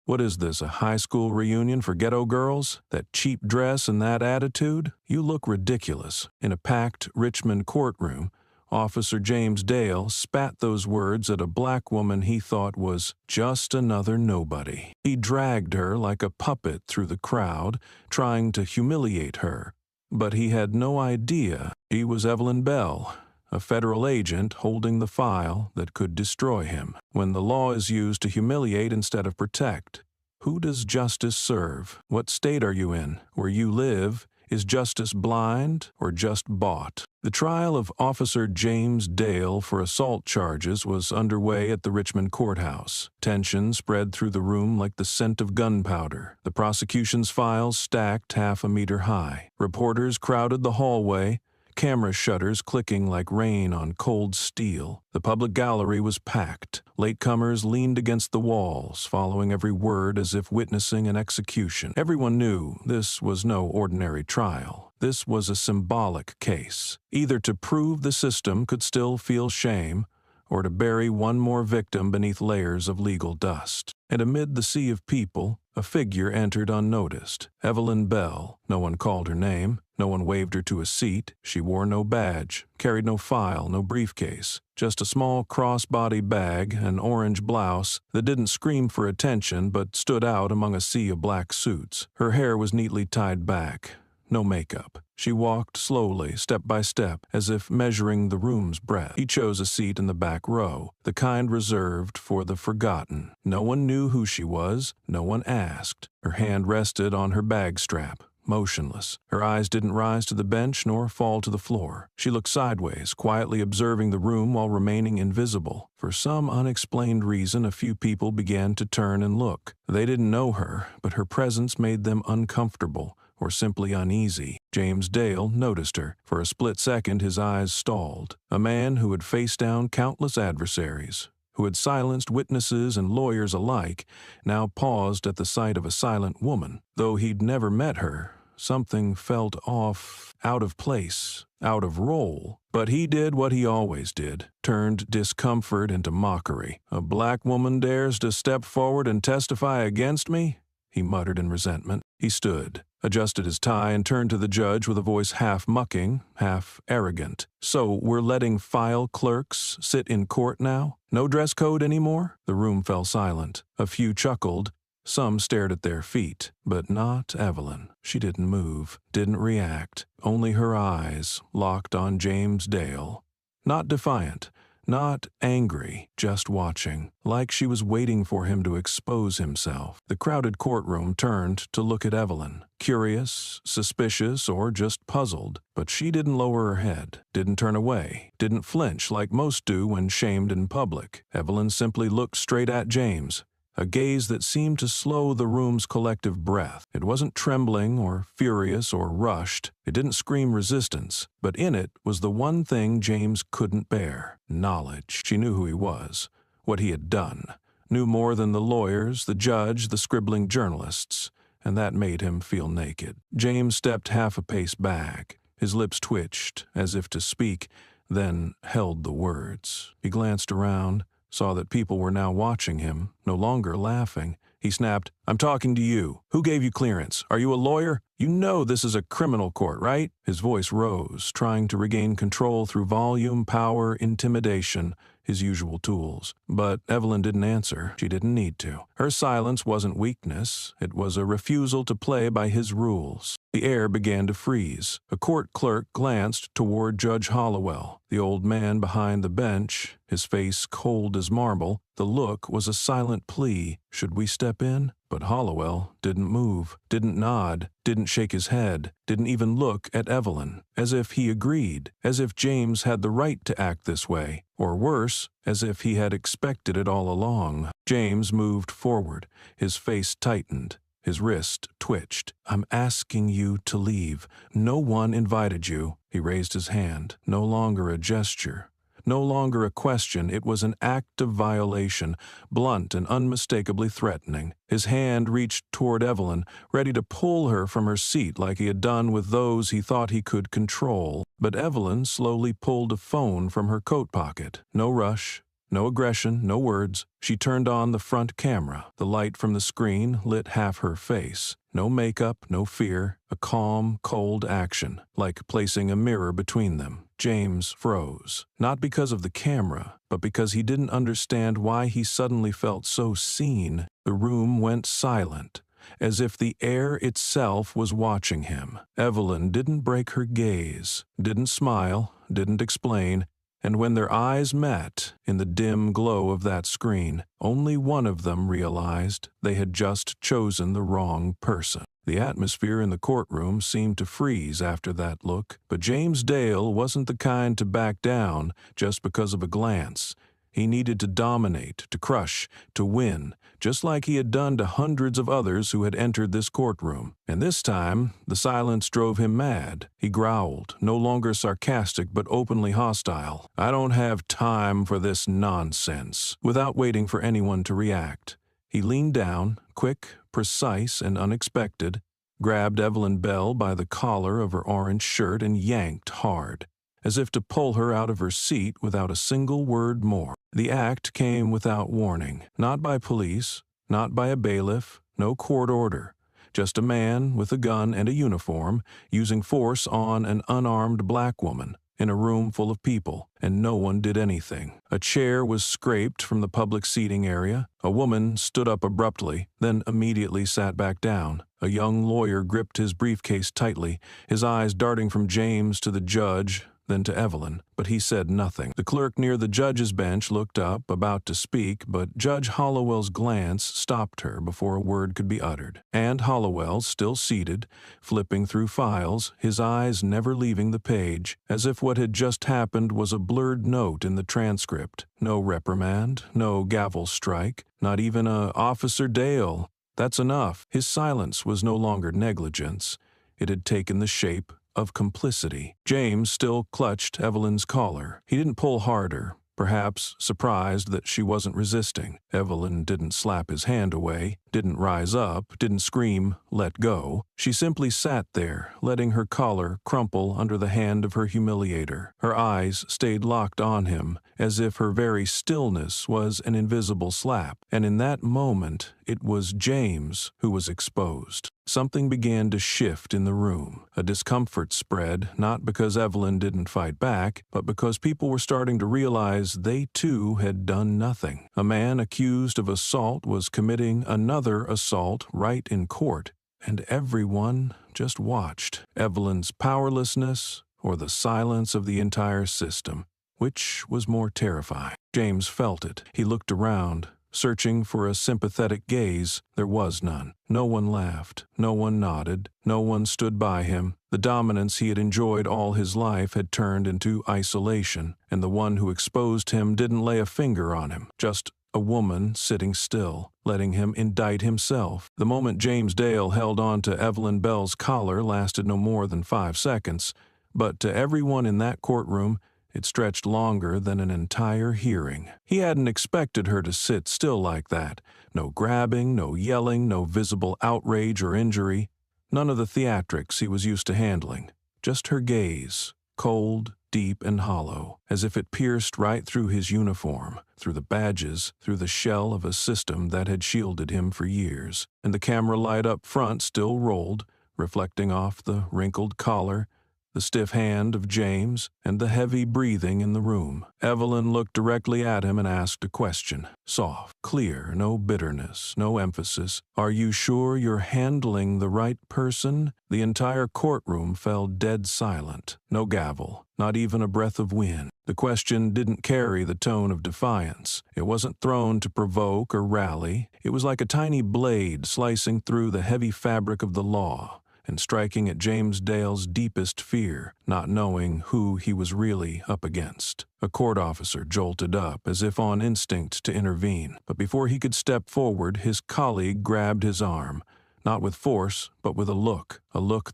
What is this, a high school reunion for ghetto girls? That cheap dress and that attitude? You look ridiculous." In a packed Richmond courtroom, Officer James Dale spat those words at a black woman he thought was just another nobody. He dragged her like a puppet through the crowd, trying to humiliate her. But he had no idea she was Evelyn Bell, a federal agent holding the file that could destroy him. When the law is used to humiliate instead of protect, who does justice serve? What state are you in? Where you live, is justice blind or just bought? The trial of Officer James Dale for assault charges was underway at the Richmond courthouse. Tension spread through the room like the scent of gunpowder. The prosecution's files stacked half a meter high. Reporters crowded the hallway, camera shutters clicking like rain on cold steel. The public gallery was packed. Latecomers leaned against the walls, following every word as if witnessing an execution. Everyone knew this was no ordinary trial. This was a symbolic case, either to prove the system could still feel shame, or to bury one more victim beneath layers of legal dust. And amid the sea of people, a figure entered unnoticed. Evelyn Bell. No one called her name. No one waved her to a seat. She wore no badge, carried no file, no briefcase. Just a small crossbody bag, an orange blouse that didn't scream for attention but stood out among a sea of black suits. Her hair was neatly tied back. No makeup. She walked slowly, step by step, as if measuring the room's breadth. He chose a seat in the back row, the kind reserved for the forgotten. No one knew who she was. No one asked. Her hand rested on her bag strap, motionless. Her eyes didn't rise to the bench nor fall to the floor. She looked sideways, quietly observing the room while remaining invisible. For some unexplained reason, a few people began to turn and look. They didn't know her, but her presence made them uncomfortable, or simply uneasy. James Dale noticed her. For a split second, his eyes stalled. A man who had faced down countless adversaries, who had silenced witnesses and lawyers alike, now paused at the sight of a silent woman. Though he'd never met her, something felt off, out of place, out of role. But he did what he always did, turned discomfort into mockery. "A black woman dares to step forward and testify against me?" he muttered in resentment. He stood, adjusted his tie, and turned to the judge with a voice half mucking, half arrogant. "So we're letting file clerks sit in court now? No dress code anymore?" The room fell silent. A few chuckled. Some stared at their feet, but not Evelyn. She didn't move, didn't react. Only her eyes locked on James Dale. Not defiant, not angry, just watching, like she was waiting for him to expose himself. The crowded courtroom turned to look at Evelyn, curious, suspicious, or just puzzled. But she didn't lower her head, didn't turn away, didn't flinch like most do when shamed in public. Evelyn simply looked straight at James, a gaze that seemed to slow the room's collective breath. It wasn't trembling or furious or rushed. It didn't scream resistance, but in it was the one thing James couldn't bear: knowledge. She knew who he was, what he had done, knew more than the lawyers, the judge, the scribbling journalists, and that made him feel naked. James stepped half a pace back. His lips twitched, as if to speak, then held the words. He glanced around, saw that people were now watching him, no longer laughing. He snapped, "I'm talking to you. Who gave you clearance? Are you a lawyer? You know this is a criminal court, right?" His voice rose, trying to regain control through volume, power, intimidation, his usual tools. But Evelyn didn't answer. She didn't need to. Her silence wasn't weakness. It was a refusal to play by his rules. The air began to freeze. A court clerk glanced toward Judge Hollowell, the old man behind the bench, his face cold as marble. The look was a silent plea. Should we step in? But Hollowell didn't move, didn't nod, didn't shake his head, didn't even look at Evelyn, as if he agreed, as if James had the right to act this way, or worse, as if he had expected it all along. James moved forward, his face tightened. His wrist twitched. "I'm asking you to leave. No one invited you." He raised his hand. No longer a gesture. No longer a question. It was an act of violation, blunt and unmistakably threatening. His hand reached toward Evelyn, ready to pull her from her seat like he had done with those he thought he could control. But Evelyn slowly pulled a phone from her coat pocket. No rush, No aggression, no words. She turned on the front camera. The light from the screen lit half her face. No makeup, no fear, a calm, cold action, like placing a mirror between them. James froze. Not because of the camera, but because he didn't understand why he suddenly felt so seen. The room went silent, as if the air itself was watching him. Evelyn didn't break her gaze, didn't smile, didn't explain, and when their eyes met, in the dim glow of that screen, only one of them realized they had just chosen the wrong person. The atmosphere in the courtroom seemed to freeze after that look, but James Dale wasn't the kind to back down just because of a glance. He needed to dominate, to crush, to win, just like he had done to hundreds of others who had entered this courtroom. And this time, the silence drove him mad. He growled, no longer sarcastic but openly hostile. "I don't have time for this nonsense." Without waiting for anyone to react, he leaned down, quick, precise, and unexpected, grabbed Evelyn Bell by the collar of her orange shirt and yanked hard, as if to pull her out of her seat without a single word more. The act came without warning, not by police, not by a bailiff, no court order, just a man with a gun and a uniform using force on an unarmed black woman in a room full of people, and no one did anything. A chair was scraped from the public seating area. A woman stood up abruptly, then immediately sat back down. A young lawyer gripped his briefcase tightly, his eyes darting from James to the judge, then to Evelyn, but he said nothing. The clerk near the judge's bench looked up, about to speak, but Judge Hollowell's glance stopped her before a word could be uttered. And Hollowell, still seated, flipping through files, his eyes never leaving the page, as if what had just happened was a blurred note in the transcript. No reprimand, no gavel strike, not even a "Officer Dale." That's enough. His silence was no longer negligence. It had taken the shape of complicity. James still clutched Evelyn's collar. He didn't pull harder, perhaps surprised that she wasn't resisting. Evelyn didn't slap his hand away, didn't rise up, didn't scream, "Let go." She simply sat there, letting her collar crumple under the hand of her humiliator. Her eyes stayed locked on him, as if her very stillness was an invisible slap. And in that moment, it was James who was exposed. Something began to shift in the room. A discomfort spread, not because Evelyn didn't fight back, but because people were starting to realize they too had done nothing. A man accused of assault was committing another assault right in court, and everyone just watched. Evelyn's powerlessness or the silence of the entire system. Which was more terrifying? James felt it. He looked around, searching for a sympathetic gaze. There was none. No one laughed. No one nodded. No one stood by him. The dominance he had enjoyed all his life had turned into isolation, and the one who exposed him didn't lay a finger on him. Just a woman sitting still, letting him indict himself. The moment James Dale held on to Evelyn Bell's collar lasted no more than 5 seconds, but to everyone in that courtroom, it stretched longer than an entire hearing. He hadn't expected her to sit still like that. No grabbing, no yelling, no visible outrage or injury. None of the theatrics he was used to handling. Just her gaze, cold, deep, and hollow, as if it pierced right through his uniform, through the badges, through the shell of a system that had shielded him for years. And the camera light up front still rolled, reflecting off the wrinkled collar, the stiff hand of James, and the heavy breathing in the room. Evelyn looked directly at him and asked a question. Soft, clear, no bitterness, no emphasis. "Are you sure you're handling the right person?" The entire courtroom fell dead silent. No gavel, not even a breath of wind. The question didn't carry the tone of defiance. It wasn't thrown to provoke or rally. It was like a tiny blade slicing through the heavy fabric of the law and striking at James Dale's deepest fear, not knowing who he was really up against. A court officer jolted up, as if on instinct to intervene, but before he could step forward, his colleague grabbed his arm, not with force, but with a look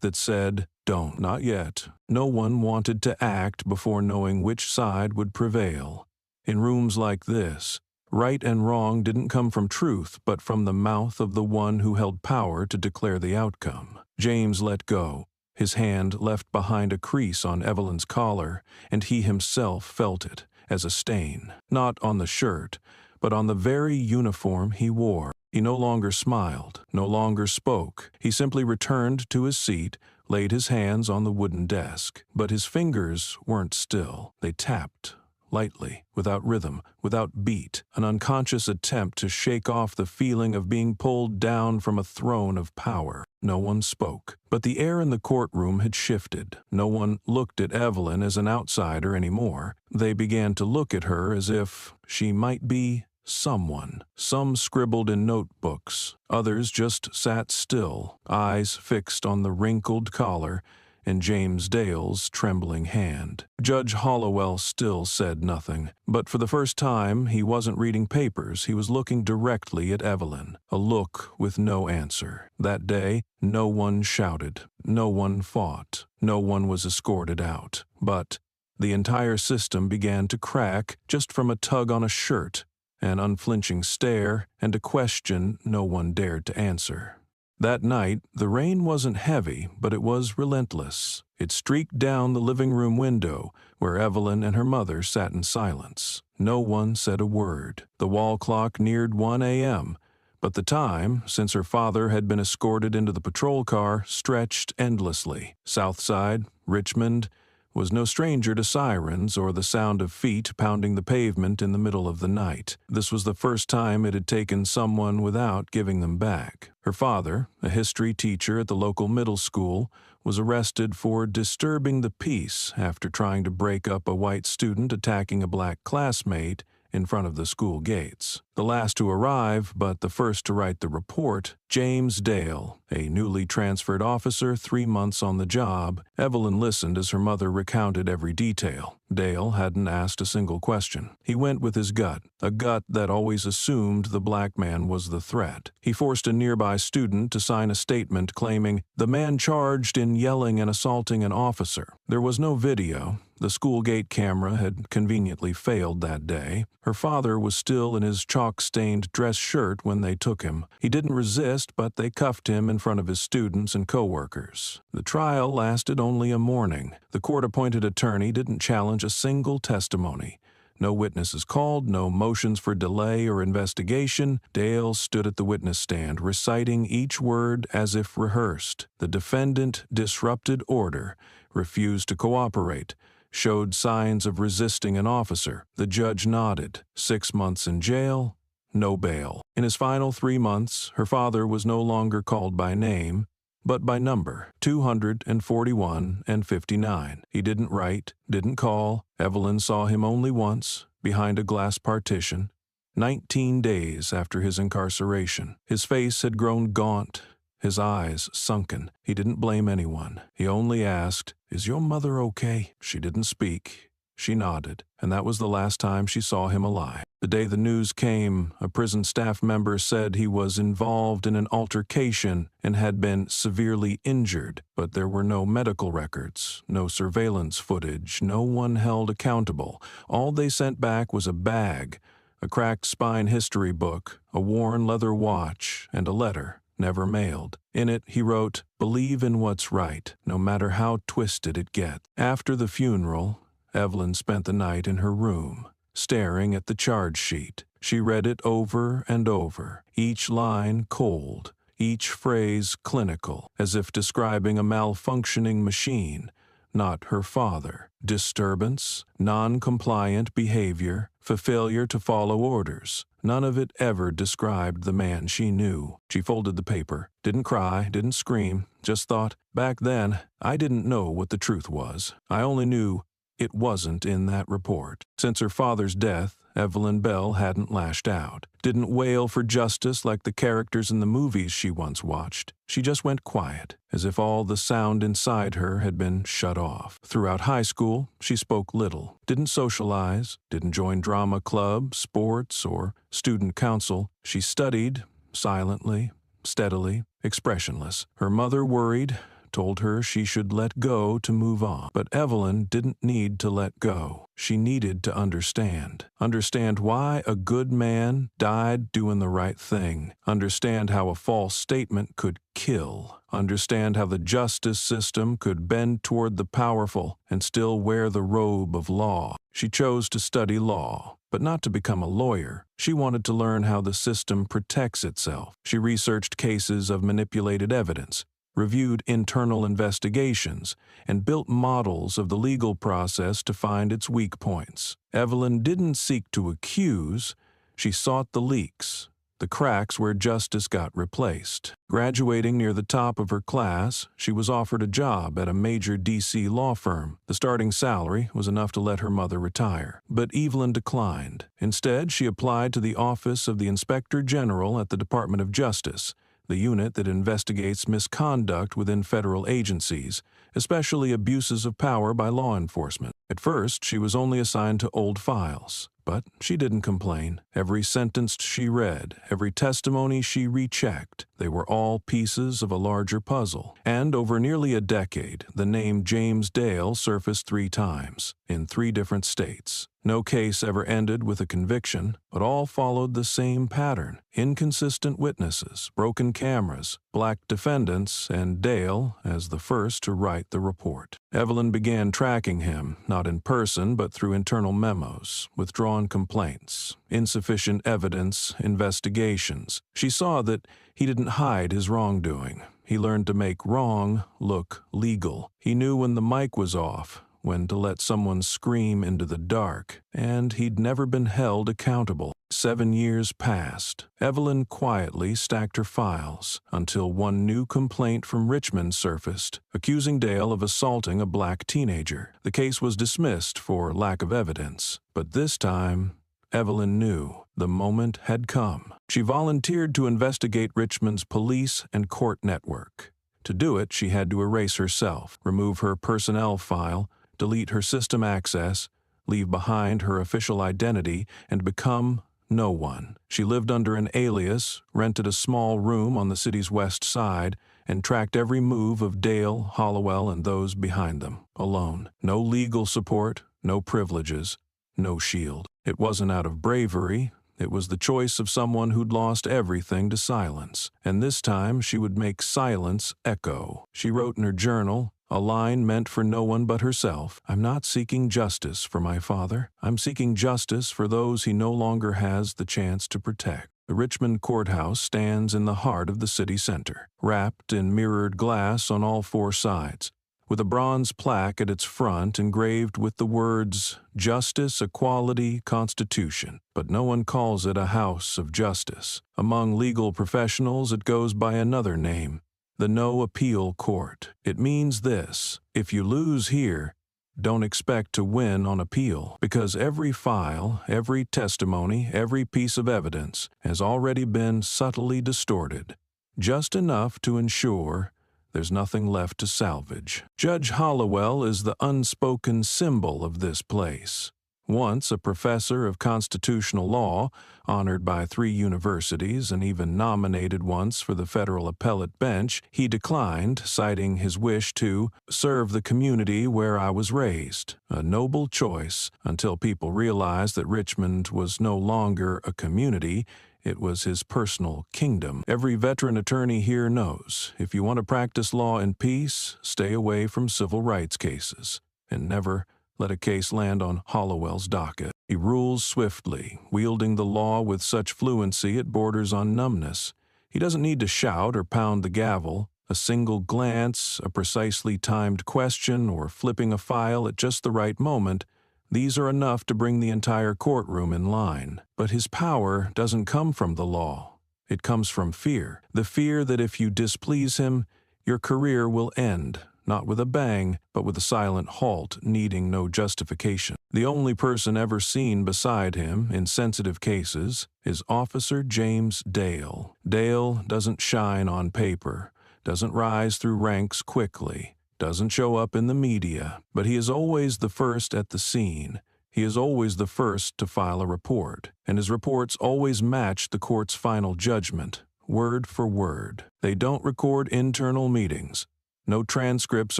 that said, "Don't, not yet." No one wanted to act before knowing which side would prevail. In rooms like this, right and wrong didn't come from truth, but from the mouth of the one who held power to declare the outcome. James let go. His hand left behind a crease on Evelyn's collar, and he himself felt it, as a stain, not on the shirt, but on the very uniform he wore. He no longer smiled, no longer spoke. He simply returned to his seat, laid his hands on the wooden desk. But his fingers weren't still. They tapped, lightly, without rhythm, without beat, an unconscious attempt to shake off the feeling of being pulled down from a throne of power. No one spoke. But the air in the courtroom had shifted. No one looked at Evelyn as an outsider anymore. They began to look at her as if she might be someone. Some scribbled in notebooks. Others just sat still, eyes fixed on the wrinkled collar and James Dale's trembling hand. Judge Hollowell still said nothing, but for the first time he wasn't reading papers. He was looking directly at Evelyn, a look with no answer. That day, no one shouted, no one fought, no one was escorted out. But the entire system began to crack just from a tug on a shirt, an unflinching stare, and a question no one dared to answer. That night, the rain wasn't heavy, but it was relentless. It streaked down the living room window, where Evelyn and her mother sat in silence. No one said a word. The wall clock neared 1 a.m., but the time, since her father had been escorted into the patrol car, stretched endlessly. Southside, Richmond, was no stranger to sirens or the sound of feet pounding the pavement in the middle of the night. This was the first time it had taken someone without giving them back. Her father, a history teacher at the local middle school, was arrested for disturbing the peace after trying to break up a white student attacking a black classmate in front of the school gates. The last to arrive, but the first to write the report, James Dale, a newly transferred officer 3 months on the job. Evelyn listened as her mother recounted every detail. Dale hadn't asked a single question. He went with his gut, a gut that always assumed the black man was the threat. He forced a nearby student to sign a statement claiming the man charged in yelling and assaulting an officer. There was no video. The school gate camera had conveniently failed that day. Her father was still in his chalk-stained dress shirt when they took him. He didn't resist, but they cuffed him in front of his students and co-workers. The trial lasted only a morning. The court-appointed attorney didn't challenge a single testimony. No witnesses called, no motions for delay or investigation. Dale stood at the witness stand, reciting each word as if rehearsed. The defendant disrupted order, refused to cooperate, showed signs of resisting an officer. The judge nodded. 6 months in jail, no bail. In his final 3 months, her father was no longer called by name, but by number, 241 and 59. He didn't write, didn't call. Evelyn saw him only once, behind a glass partition, 19 days after his incarceration. His face had grown gaunt, his eyes sunken. He didn't blame anyone. He only asked, "Is your mother okay?" She didn't speak. She nodded, and that was the last time she saw him alive. The day the news came, a prison staff member said he was involved in an altercation and had been severely injured, but there were no medical records, no surveillance footage, no one held accountable. All they sent back was a bag, a cracked spine history book, a worn leather watch, and a letter, never mailed. In it, he wrote, "Believe in what's right, no matter how twisted it gets." After the funeral, Evelyn spent the night in her room, staring at the charge sheet. She read it over and over, each line cold, each phrase clinical, as if describing a malfunctioning machine, not her father. Disturbance, non-compliant behavior, failure to follow orders. None of it ever described the man she knew. She folded the paper, didn't cry, didn't scream, just thought, back then, I didn't know what the truth was. I only knew it wasn't in that report. Since her father's death, Evelyn Bell hadn't lashed out, didn't wail for justice like the characters in the movies she once watched. She just went quiet, as if all the sound inside her had been shut off. Throughout high school, she spoke little, didn't socialize, didn't join drama club, sports, or student council. She studied, silently, steadily, expressionless. Her mother worried, told her she should let go to move on. But Evelyn didn't need to let go. She needed to understand. Understand why a good man died doing the right thing. Understand how a false statement could kill. Understand how the justice system could bend toward the powerful and still wear the robe of law. She chose to study law, but not to become a lawyer. She wanted to learn how the system protects itself. She researched cases of manipulated evidence, reviewed internal investigations, and built models of the legal process to find its weak points. Evelyn didn't seek to accuse, she sought the leaks, the cracks where justice got replaced. Graduating near the top of her class, she was offered a job at a major D.C. law firm. The starting salary was enough to let her mother retire. But Evelyn declined. Instead, she applied to the office of the Inspector General at the Department of Justice, the unit that investigates misconduct within federal agencies, especially abuses of power by law enforcement. At first, she was only assigned to old files, but she didn't complain. Every sentence she read, every testimony she rechecked, they were all pieces of a larger puzzle. And over nearly a decade, the name James Dale surfaced 3 times, in 3 different states. No case ever ended with a conviction, but all followed the same pattern: inconsistent witnesses, broken cameras, black defendants, and Dale as the first to write the report. Evelyn began tracking him, not in person but through internal memos, withdrawn complaints, insufficient evidence, investigations. She saw that he didn't hide his wrongdoing. He learned to make wrong look legal. He knew when the mic was off, when to let someone scream into the dark, and he'd never been held accountable. 7 years passed. Evelyn quietly stacked her files until one new complaint from Richmond surfaced, accusing Dale of assaulting a black teenager. The case was dismissed for lack of evidence, but this time, Evelyn knew the moment had come. She volunteered to investigate Richmond's police and court network. To do it, she had to erase herself, remove her personnel file, delete her system access, leave behind her official identity, and become no one. She lived under an alias, rented a small room on the city's west side, and tracked every move of Dale, Hollowell, and those behind them, alone. No legal support, no privileges, no shield. It wasn't out of bravery. It was the choice of someone who'd lost everything to silence. And this time she would make silence echo. She wrote in her journal, a line meant for no one but herself: "I'm not seeking justice for my father. I'm seeking justice for those he no longer has the chance to protect." The Richmond courthouse stands in the heart of the city center, wrapped in mirrored glass on all 4 sides, with a bronze plaque at its front engraved with the words Justice, Equality, Constitution. But no one calls it a house of justice. Among legal professionals, it goes by another name: the No Appeal Court. It means this: if you lose here, don't expect to win on appeal, because every file, every testimony, every piece of evidence has already been subtly distorted, just enough to ensure there's nothing left to salvage. Judge Hollowell is the unspoken symbol of this place. Once a professor of constitutional law, honored by 3 universities and even nominated once for the federal appellate bench, he declined, citing his wish to serve the community where I was raised. A noble choice, until people realized that Richmond was no longer a community. It was his personal kingdom. Every veteran attorney here knows, if you want to practice law in peace, stay away from civil rights cases, and never let a case land on Hollowell's docket. He rules swiftly, wielding the law with such fluency it borders on numbness. He doesn't need to shout or pound the gavel. A single glance, a precisely timed question, or flipping a file at just the right moment, these are enough to bring the entire courtroom in line. But his power doesn't come from the law. It comes from fear. The fear that if you displease him, your career will end. Not with a bang, but with a silent halt needing no justification. The only person ever seen beside him in sensitive cases is Officer James Dale. Dale doesn't shine on paper, doesn't rise through ranks quickly, doesn't show up in the media, but he is always the first at the scene. He is always the first to file a report, and his reports always match the court's final judgment, word for word. They don't record internal meetings. No transcripts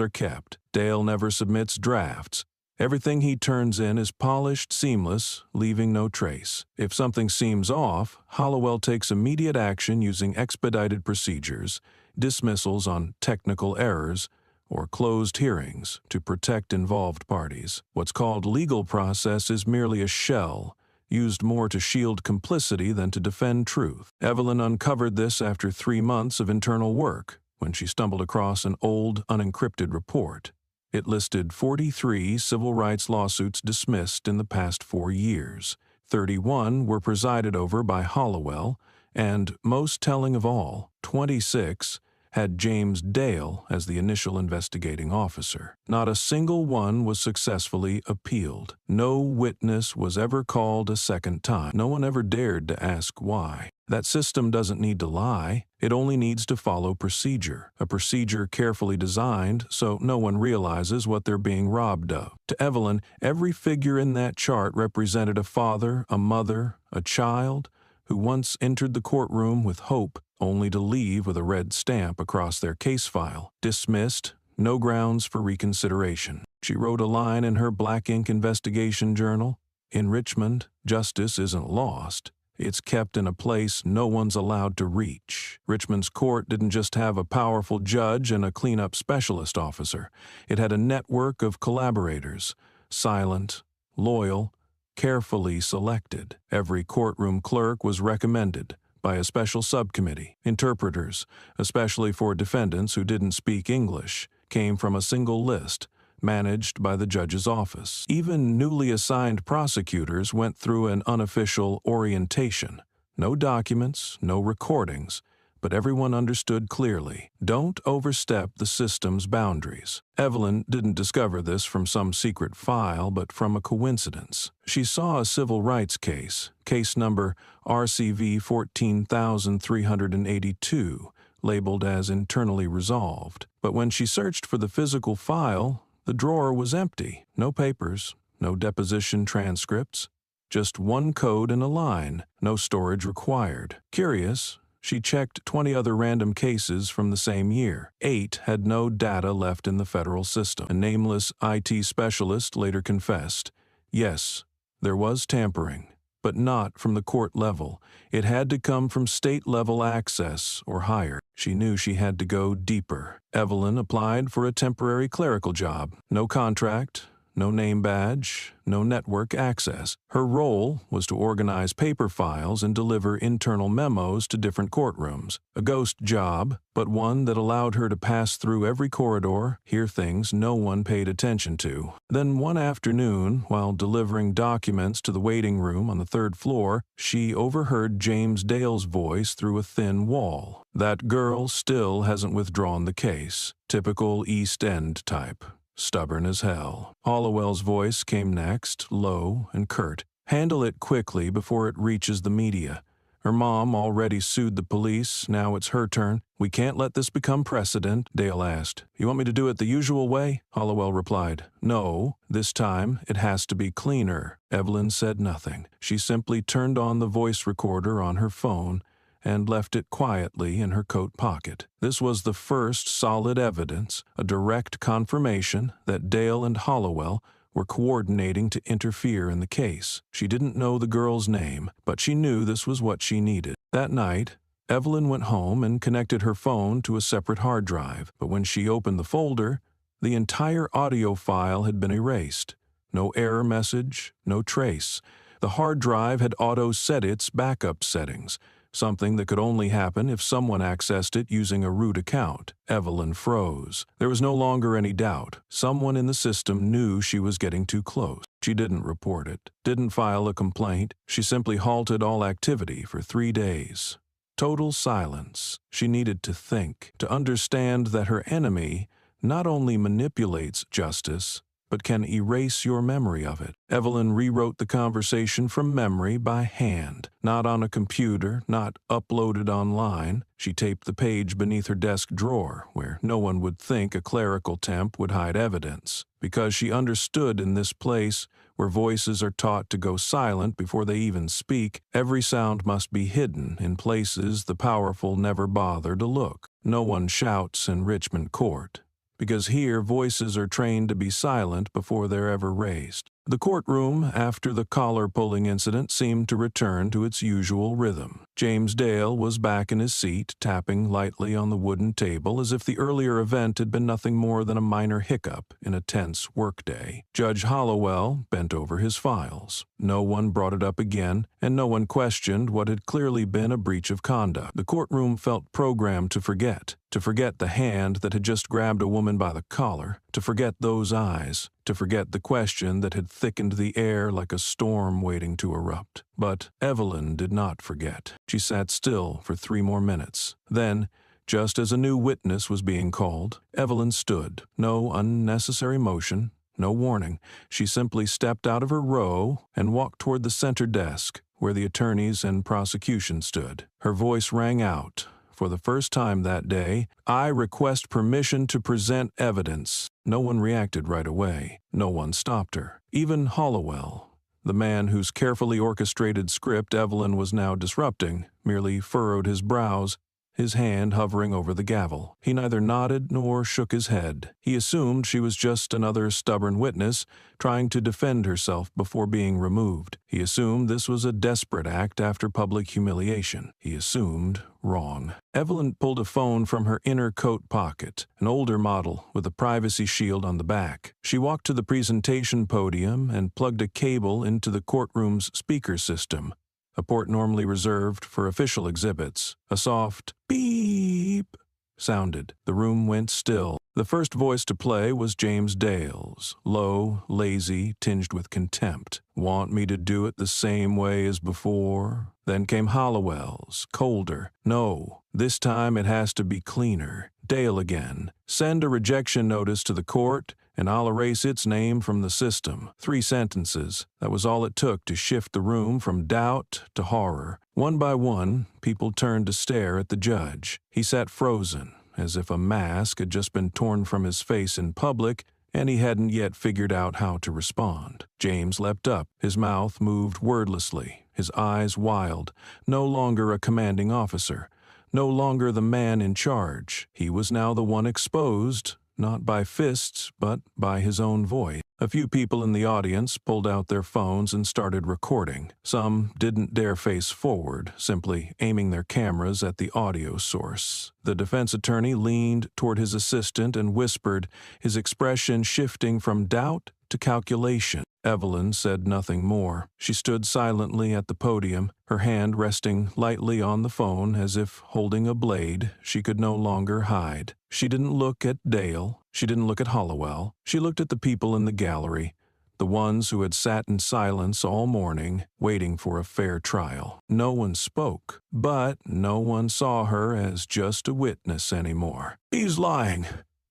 are kept. Dale never submits drafts. Everything he turns in is polished, seamless, leaving no trace. If something seems off, Hollowell takes immediate action using expedited procedures, dismissals on technical errors, or closed hearings to protect involved parties. What's called legal process is merely a shell, used more to shield complicity than to defend truth. Evelyn uncovered this after 3 months of internal work, when she stumbled across an old, unencrypted report. It listed 43 civil rights lawsuits dismissed in the past 4 years. 31 were presided over by Hollowell, and, most telling of all, 26 had James Dale as the initial investigating officer. Not a single one was successfully appealed. No witness was ever called a second time. No one ever dared to ask why. That system doesn't need to lie. It only needs to follow procedure. A procedure carefully designed so no one realizes what they're being robbed of. To Evelyn, every figure in that chart represented a father, a mother, a child, who once entered the courtroom with hope, only to leave with a red stamp across their case file. Dismissed, no grounds for reconsideration. She wrote a line in her black ink investigation journal. In Richmond, justice isn't lost. It's kept in a place no one's allowed to reach. Richmond's court didn't just have a powerful judge and a cleanup specialist officer. It had a network of collaborators, silent, loyal, carefully selected. Every courtroom clerk was recommended by a special subcommittee. Interpreters, especially for defendants who didn't speak English, came from a single list, managed by the judge's office. Even newly assigned prosecutors went through an unofficial orientation. No documents, no recordings, but everyone understood clearly. Don't overstep the system's boundaries. Evelyn didn't discover this from some secret file, but from a coincidence. She saw a civil rights case number RCV 14382, labeled as internally resolved. But when she searched for the physical file, the drawer was empty. No papers, no deposition transcripts, just one code and a line, no storage required. Curious, she checked 20 other random cases from the same year. 8 had no data left in the federal system. A nameless IT specialist later confessed, yes, there was tampering, but not from the court level. It had to come from state-level access or higher. She knew she had to go deeper. Evelyn applied for a temporary clerical job. No contract, no name badge, no network access. Her role was to organize paper files and deliver internal memos to different courtrooms. A ghost job, but one that allowed her to pass through every corridor, hear things no one paid attention to. Then one afternoon, while delivering documents to the waiting room on the 3rd floor, she overheard James Dale's voice through a thin wall. That girl still hasn't withdrawn the case. Typical East End type. Stubborn as hell. Hollowell's voice came next, low and curt. Handle it quickly before it reaches the media. Her mom already sued the police, now it's her turn. We can't let this become precedent, Dale asked. You want me to do it the usual way? Hollowell replied. No, this time it has to be cleaner. Evelyn said nothing. She simply turned on the voice recorder on her phone and left it quietly in her coat pocket. This was the first solid evidence, a direct confirmation that Dale and Hollowell were coordinating to interfere in the case. She didn't know the girl's name, but she knew this was what she needed. That night, Evelyn went home and connected her phone to a separate hard drive, but when she opened the folder, the entire audio file had been erased. No error message, no trace. The hard drive had auto-set its backup settings, something that could only happen if someone accessed it using a root account. Evelyn froze. There was no longer any doubt. Someone in the system knew she was getting too close. She didn't report it, didn't file a complaint. She simply halted all activity for 3 days. Total silence. She needed to think, to understand that her enemy not only manipulates justice, but can erase your memory of it. Evelyn rewrote the conversation from memory by hand, not on a computer, not uploaded online. She taped the page beneath her desk drawer, where no one would think a clerical temp would hide evidence, because she understood in this place, where voices are taught to go silent before they even speak, every sound must be hidden in places the powerful never bother to look. No one shouts in Richmond court. because here voices are trained to be silent before they're ever raised. The courtroom, after the collar-pulling incident, seemed to return to its usual rhythm. James Dale was back in his seat, tapping lightly on the wooden table as if the earlier event had been nothing more than a minor hiccup in a tense workday. Judge Hollowell bent over his files. No one brought it up again, and no one questioned what had clearly been a breach of conduct. The courtroom felt programmed to forget the hand that had just grabbed a woman by the collar, to forget those eyes, to forget the question that had thickened the air like a storm waiting to erupt. But Evelyn did not forget. She sat still for 3 more minutes. Then, just as a new witness was being called, Evelyn stood. No unnecessary motion, no warning. She simply stepped out of her row and walked toward the center desk, where the attorneys and prosecution stood. Her voice rang out. For the first time that day, "I request permission to present evidence." No one reacted right away. No one stopped her. Even Hollowell, the man whose carefully orchestrated script Evelyn was now disrupting, merely furrowed his brows, his hand hovering over the gavel. He neither nodded nor shook his head. He assumed she was just another stubborn witness trying to defend herself before being removed. He assumed this was a desperate act after public humiliation. He assumed wrong. Evelyn pulled a phone from her inner coat pocket, an older model with a privacy shield on the back. She walked to the presentation podium and plugged a cable into the courtroom's speaker system, a port normally reserved for official exhibits. A soft beep sounded. The room went still. The first voice to play was James Dale's, low, lazy, tinged with contempt. "Want me to do it the same way as before?" Then came Hollowell's, colder. "No, this time it has to be cleaner." Dale again. "Send a rejection notice to the court, and I'll erase its name from the system." 3 sentences. That was all it took to shift the room from doubt to horror. One by one, people turned to stare at the judge. He sat frozen, as if a mask had just been torn from his face in public, and he hadn't yet figured out how to respond. James leapt up. His mouth moved wordlessly, his eyes wild. No longer a commanding officer. No longer the man in charge. He was now the one exposed, not by fists, but by his own voice. A few people in the audience pulled out their phones and started recording. Some didn't dare face forward, simply aiming their cameras at the audio source. The defense attorney leaned toward his assistant and whispered, his expression shifting from doubt to calculation. Evelyn said nothing more. She stood silently at the podium, her hand resting lightly on the phone as if holding a blade she could no longer hide. She didn't look at Dale. She didn't look at Hollowell. She looked at the people in the gallery, the ones who had sat in silence all morning, waiting for a fair trial. No one spoke, but no one saw her as just a witness anymore. "He's lying.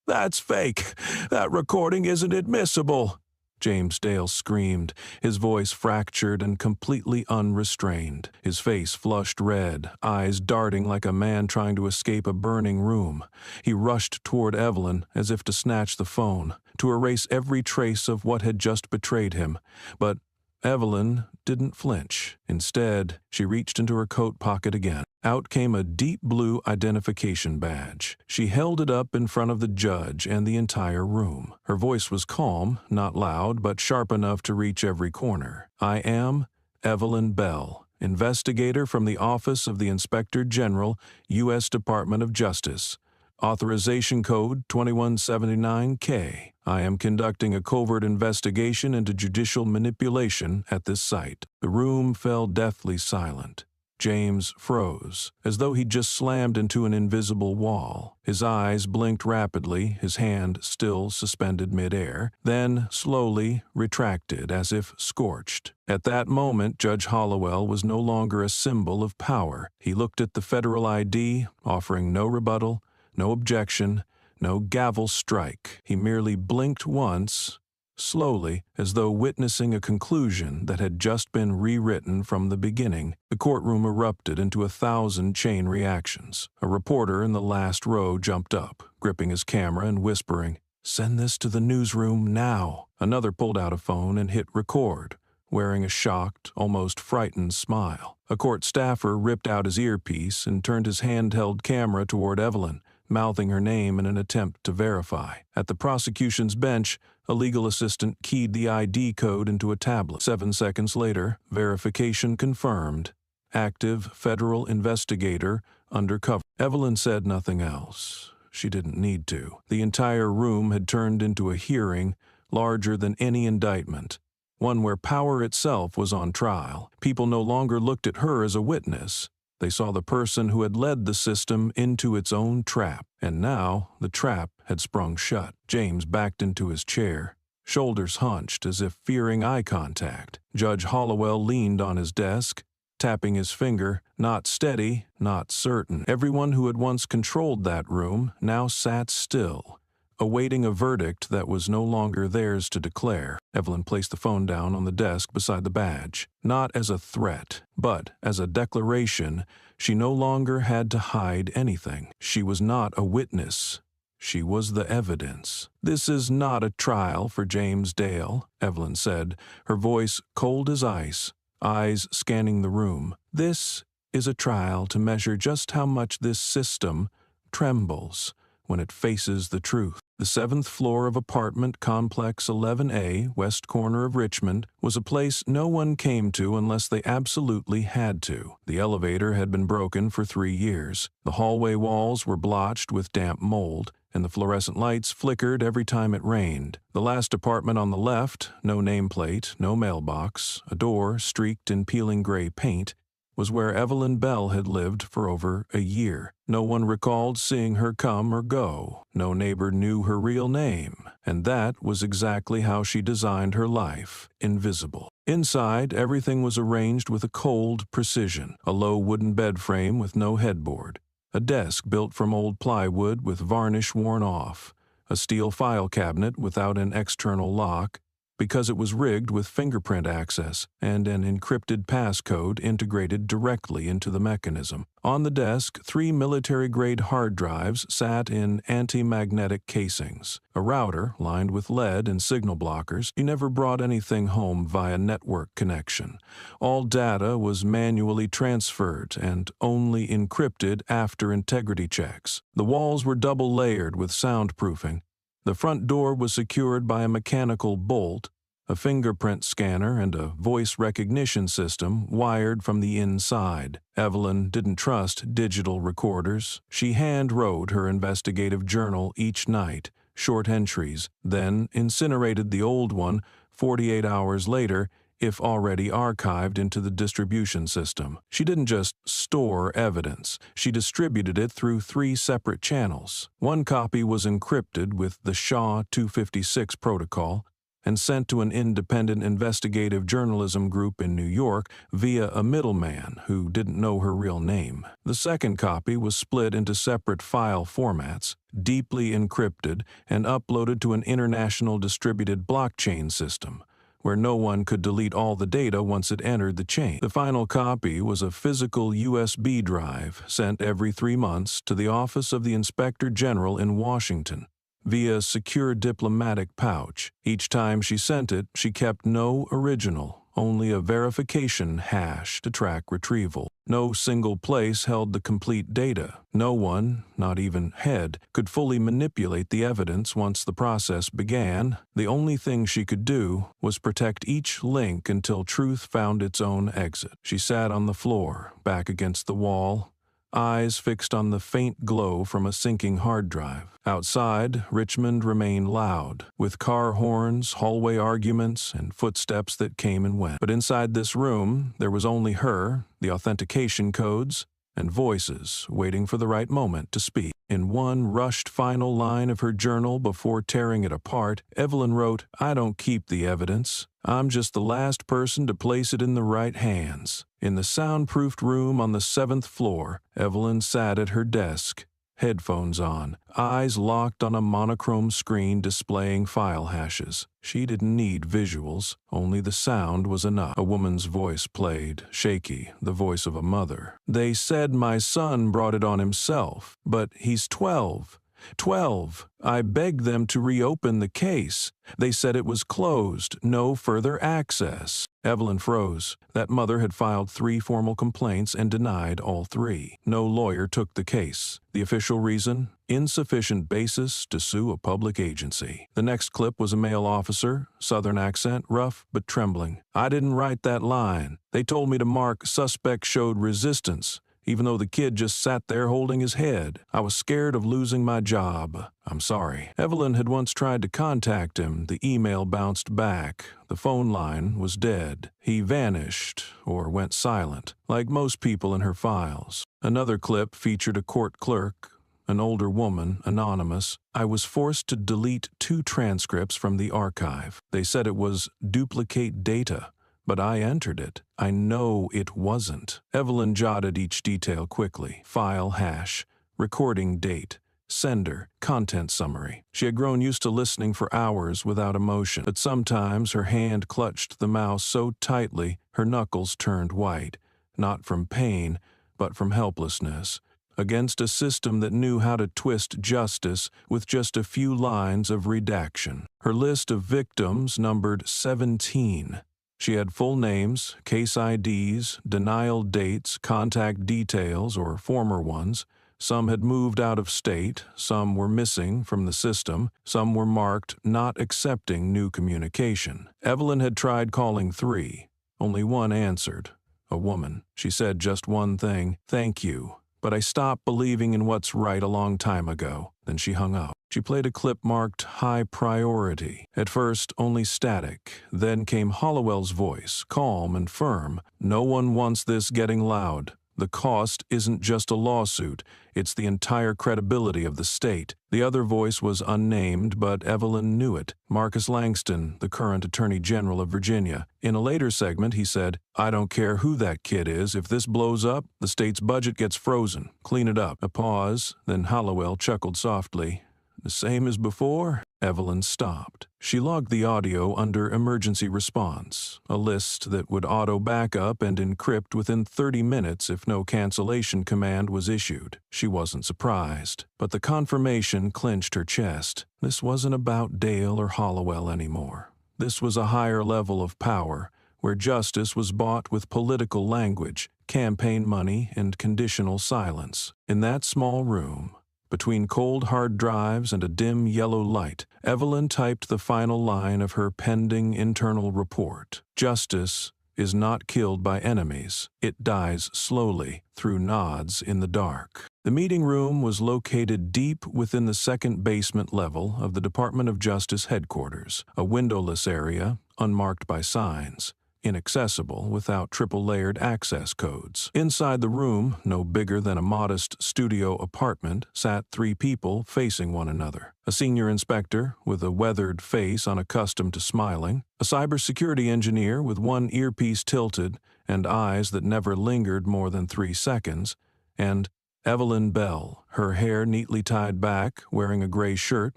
That's fake. That recording isn't admissible," James Dale screamed, his voice fractured and completely unrestrained, his face flushed red, eyes darting like a man trying to escape a burning room. He rushed toward Evelyn as if to snatch the phone, to erase every trace of what had just betrayed him. But Evelyn didn't flinch. Instead, she reached into her coat pocket again. Out came a deep blue identification badge. She held it up in front of the judge and the entire room. Her voice was calm, not loud, but sharp enough to reach every corner. "I am Evelyn Bell, investigator from the Office of the Inspector General, U.S. Department of Justice. Authorization Code 2179K. I am conducting a covert investigation into judicial manipulation at this site." The room fell deathly silent. James froze, as though he'd just slammed into an invisible wall. His eyes blinked rapidly, his hand still suspended midair, then slowly retracted as if scorched. At that moment, Judge Hollowell was no longer a symbol of power. He looked at the federal ID, offering no rebuttal, no objection, no gavel strike. He merely blinked once, slowly, as though witnessing a conclusion that had just been rewritten from the beginning. The courtroom erupted into 1,000 chain reactions. A reporter in the last row jumped up, gripping his camera and whispering, "Send this to the newsroom now." Another pulled out a phone and hit record, wearing a shocked, almost frightened smile. A court staffer ripped out his earpiece and turned his handheld camera toward Evelyn. mouthing her name in an attempt to verify. At the prosecution's bench, a legal assistant keyed the ID code into a tablet. 7 seconds later, verification confirmed. Active federal investigator, undercover. Evelyn said nothing else. She didn't need to. The entire room had turned into a hearing, larger than any indictment. One where power itself was on trial. People no longer looked at her as a witness. They saw the person who had led the system into its own trap. And now, the trap had sprung shut. James backed into his chair, shoulders hunched as if fearing eye contact. Judge Hollowell leaned on his desk, tapping his finger, not steady, not certain. Everyone who had once controlled that room now sat still, awaiting a verdict that was no longer theirs to declare. Evelyn placed the phone down on the desk beside the badge. Not as a threat, but as a declaration. She no longer had to hide anything. She was not a witness. She was the evidence. "This is not a trial for James Dale," Evelyn said, her voice cold as ice, eyes scanning the room. "This is a trial to measure just how much this system trembles when it faces the truth." The 7th floor of apartment complex 11A, west corner of Richmond, was a place no one came to unless they absolutely had to. The elevator had been broken for 3 years. The hallway walls were blotched with damp mold, and the fluorescent lights flickered every time it rained. The last apartment on the left, no nameplate, no mailbox, a door streaked in peeling gray paint, was where Evelyn Bell had lived for over a year. No one recalled seeing her come or go. No neighbor knew her real name. And that was exactly how she designed her life, invisible. Inside, everything was arranged with a cold precision. A low wooden bed frame with no headboard. A desk built from old plywood with varnish worn off. A steel file cabinet without an external lock, because it was rigged with fingerprint access and an encrypted passcode integrated directly into the mechanism. On the desk, 3 military-grade hard drives sat in anti-magnetic casings. A router lined with lead and signal blockers. You never brought anything home via network connection. All data was manually transferred and only encrypted after integrity checks. The walls were double-layered with soundproofing. The front door was secured by a mechanical bolt, a fingerprint scanner, and a voice recognition system wired from the inside. Evelyn didn't trust digital recorders. She hand-wrote her investigative journal each night, short entries, then incinerated the old one 48 hours later, if already archived into the distribution system. She didn't just store evidence. She distributed it through 3 separate channels. One copy was encrypted with the SHA-256 protocol and sent to an independent investigative journalism group in New York via a middleman who didn't know her real name. The second copy was split into separate file formats, deeply encrypted, and uploaded to an international distributed blockchain system, where no one could delete all the data once it entered the chain. The final copy was a physical USB drive sent every 3 months to the Office of the Inspector General in Washington via secure diplomatic pouch. Each time she sent it, she kept no original, only a verification hash to track retrieval. No single place held the complete data. No one, not even Head, could fully manipulate the evidence once the process began. The only thing she could do was protect each link until truth found its own exit. She sat on the floor, back against the wall, eyes fixed on the faint glow from a sinking hard drive. Outside, Richmond remained loud, with car horns, hallway arguments, and footsteps that came and went. But inside this room, there was only her, the authentication codes, and voices waiting for the right moment to speak. In one rushed final line of her journal before tearing it apart, Evelyn wrote, "I don't keep the evidence. I'm just the last person to place it in the right hands." In the soundproofed room on the 7th floor, Evelyn sat at her desk, headphones on, eyes locked on a monochrome screen displaying file hashes. She didn't need visuals, only the sound was enough. A woman's voice played, shaky, the voice of a mother. "They said my son brought it on himself, but he's 12. 12. I begged them to reopen the case. They said it was closed, no further access." Evelyn froze. That mother had filed 3 formal complaints and denied all 3. No lawyer took the case. The official reason? insufficient basis to sue a public agency. The next clip was a male officer, Southern accent, rough but trembling. I didn't write that line. They told me to mark suspect showed resistance, even though the kid just sat there holding his head. I was scared of losing my job. I'm sorry. Evelyn had once tried to contact him. The email bounced back. The phone line was dead. He vanished or went silent, like most people in her files. Another clip featured a court clerk, an older woman, anonymous. I was forced to delete 2 transcripts from the archive. They said it was duplicate data, but I entered it. I know it wasn't. Evelyn jotted each detail quickly. File hash, recording date, sender, content summary. She had grown used to listening for hours without emotion, but sometimes her hand clutched the mouse so tightly her knuckles turned white, not from pain, but from helplessness, against a system that knew how to twist justice with just a few lines of redaction. Her list of victims numbered 17. She had full names, case IDs, denial dates, contact details, or former ones. Some had moved out of state, some were missing from the system, some were marked not accepting new communication. Evelyn had tried calling 3. Only one answered, a woman. She said just one thing, "Thank you, but I stopped believing in what's right a long time ago." Then she hung up. She played a clip marked high priority. At first, only static. Then came Hollowell's voice, calm and firm. "No one wants this getting loud. The cost isn't just a lawsuit. It's the entire credibility of the state." The other voice was unnamed, but Evelyn knew it. Marcus Langston, the current Attorney General of Virginia. In a later segment, he said, "I don't care who that kid is. If this blows up, the state's budget gets frozen. Clean it up." A pause, then Hollowell chuckled softly. "The same as before?" Evelyn stopped. She logged the audio under emergency response, a list that would auto-back up and encrypt within 30 minutes if no cancellation command was issued. She wasn't surprised, but the confirmation clenched her chest. This wasn't about Dale or Hollowell anymore. This was a higher level of power, where justice was bought with political language, campaign money, and conditional silence. In that small room, between cold hard drives and a dim yellow light, Evelyn typed the final line of her pending internal report. Justice is not killed by enemies. It dies slowly through nods in the dark. The meeting room was located deep within the second basement level of the Department of Justice headquarters, a windowless area, unmarked by signs, inaccessible without triple-layered access codes. Inside the room, no bigger than a modest studio apartment, sat 3 people facing one another. A senior inspector with a weathered face unaccustomed to smiling, a cybersecurity engineer with one earpiece tilted and eyes that never lingered more than 3 seconds, and Evelyn Bell, her hair neatly tied back, wearing a gray shirt,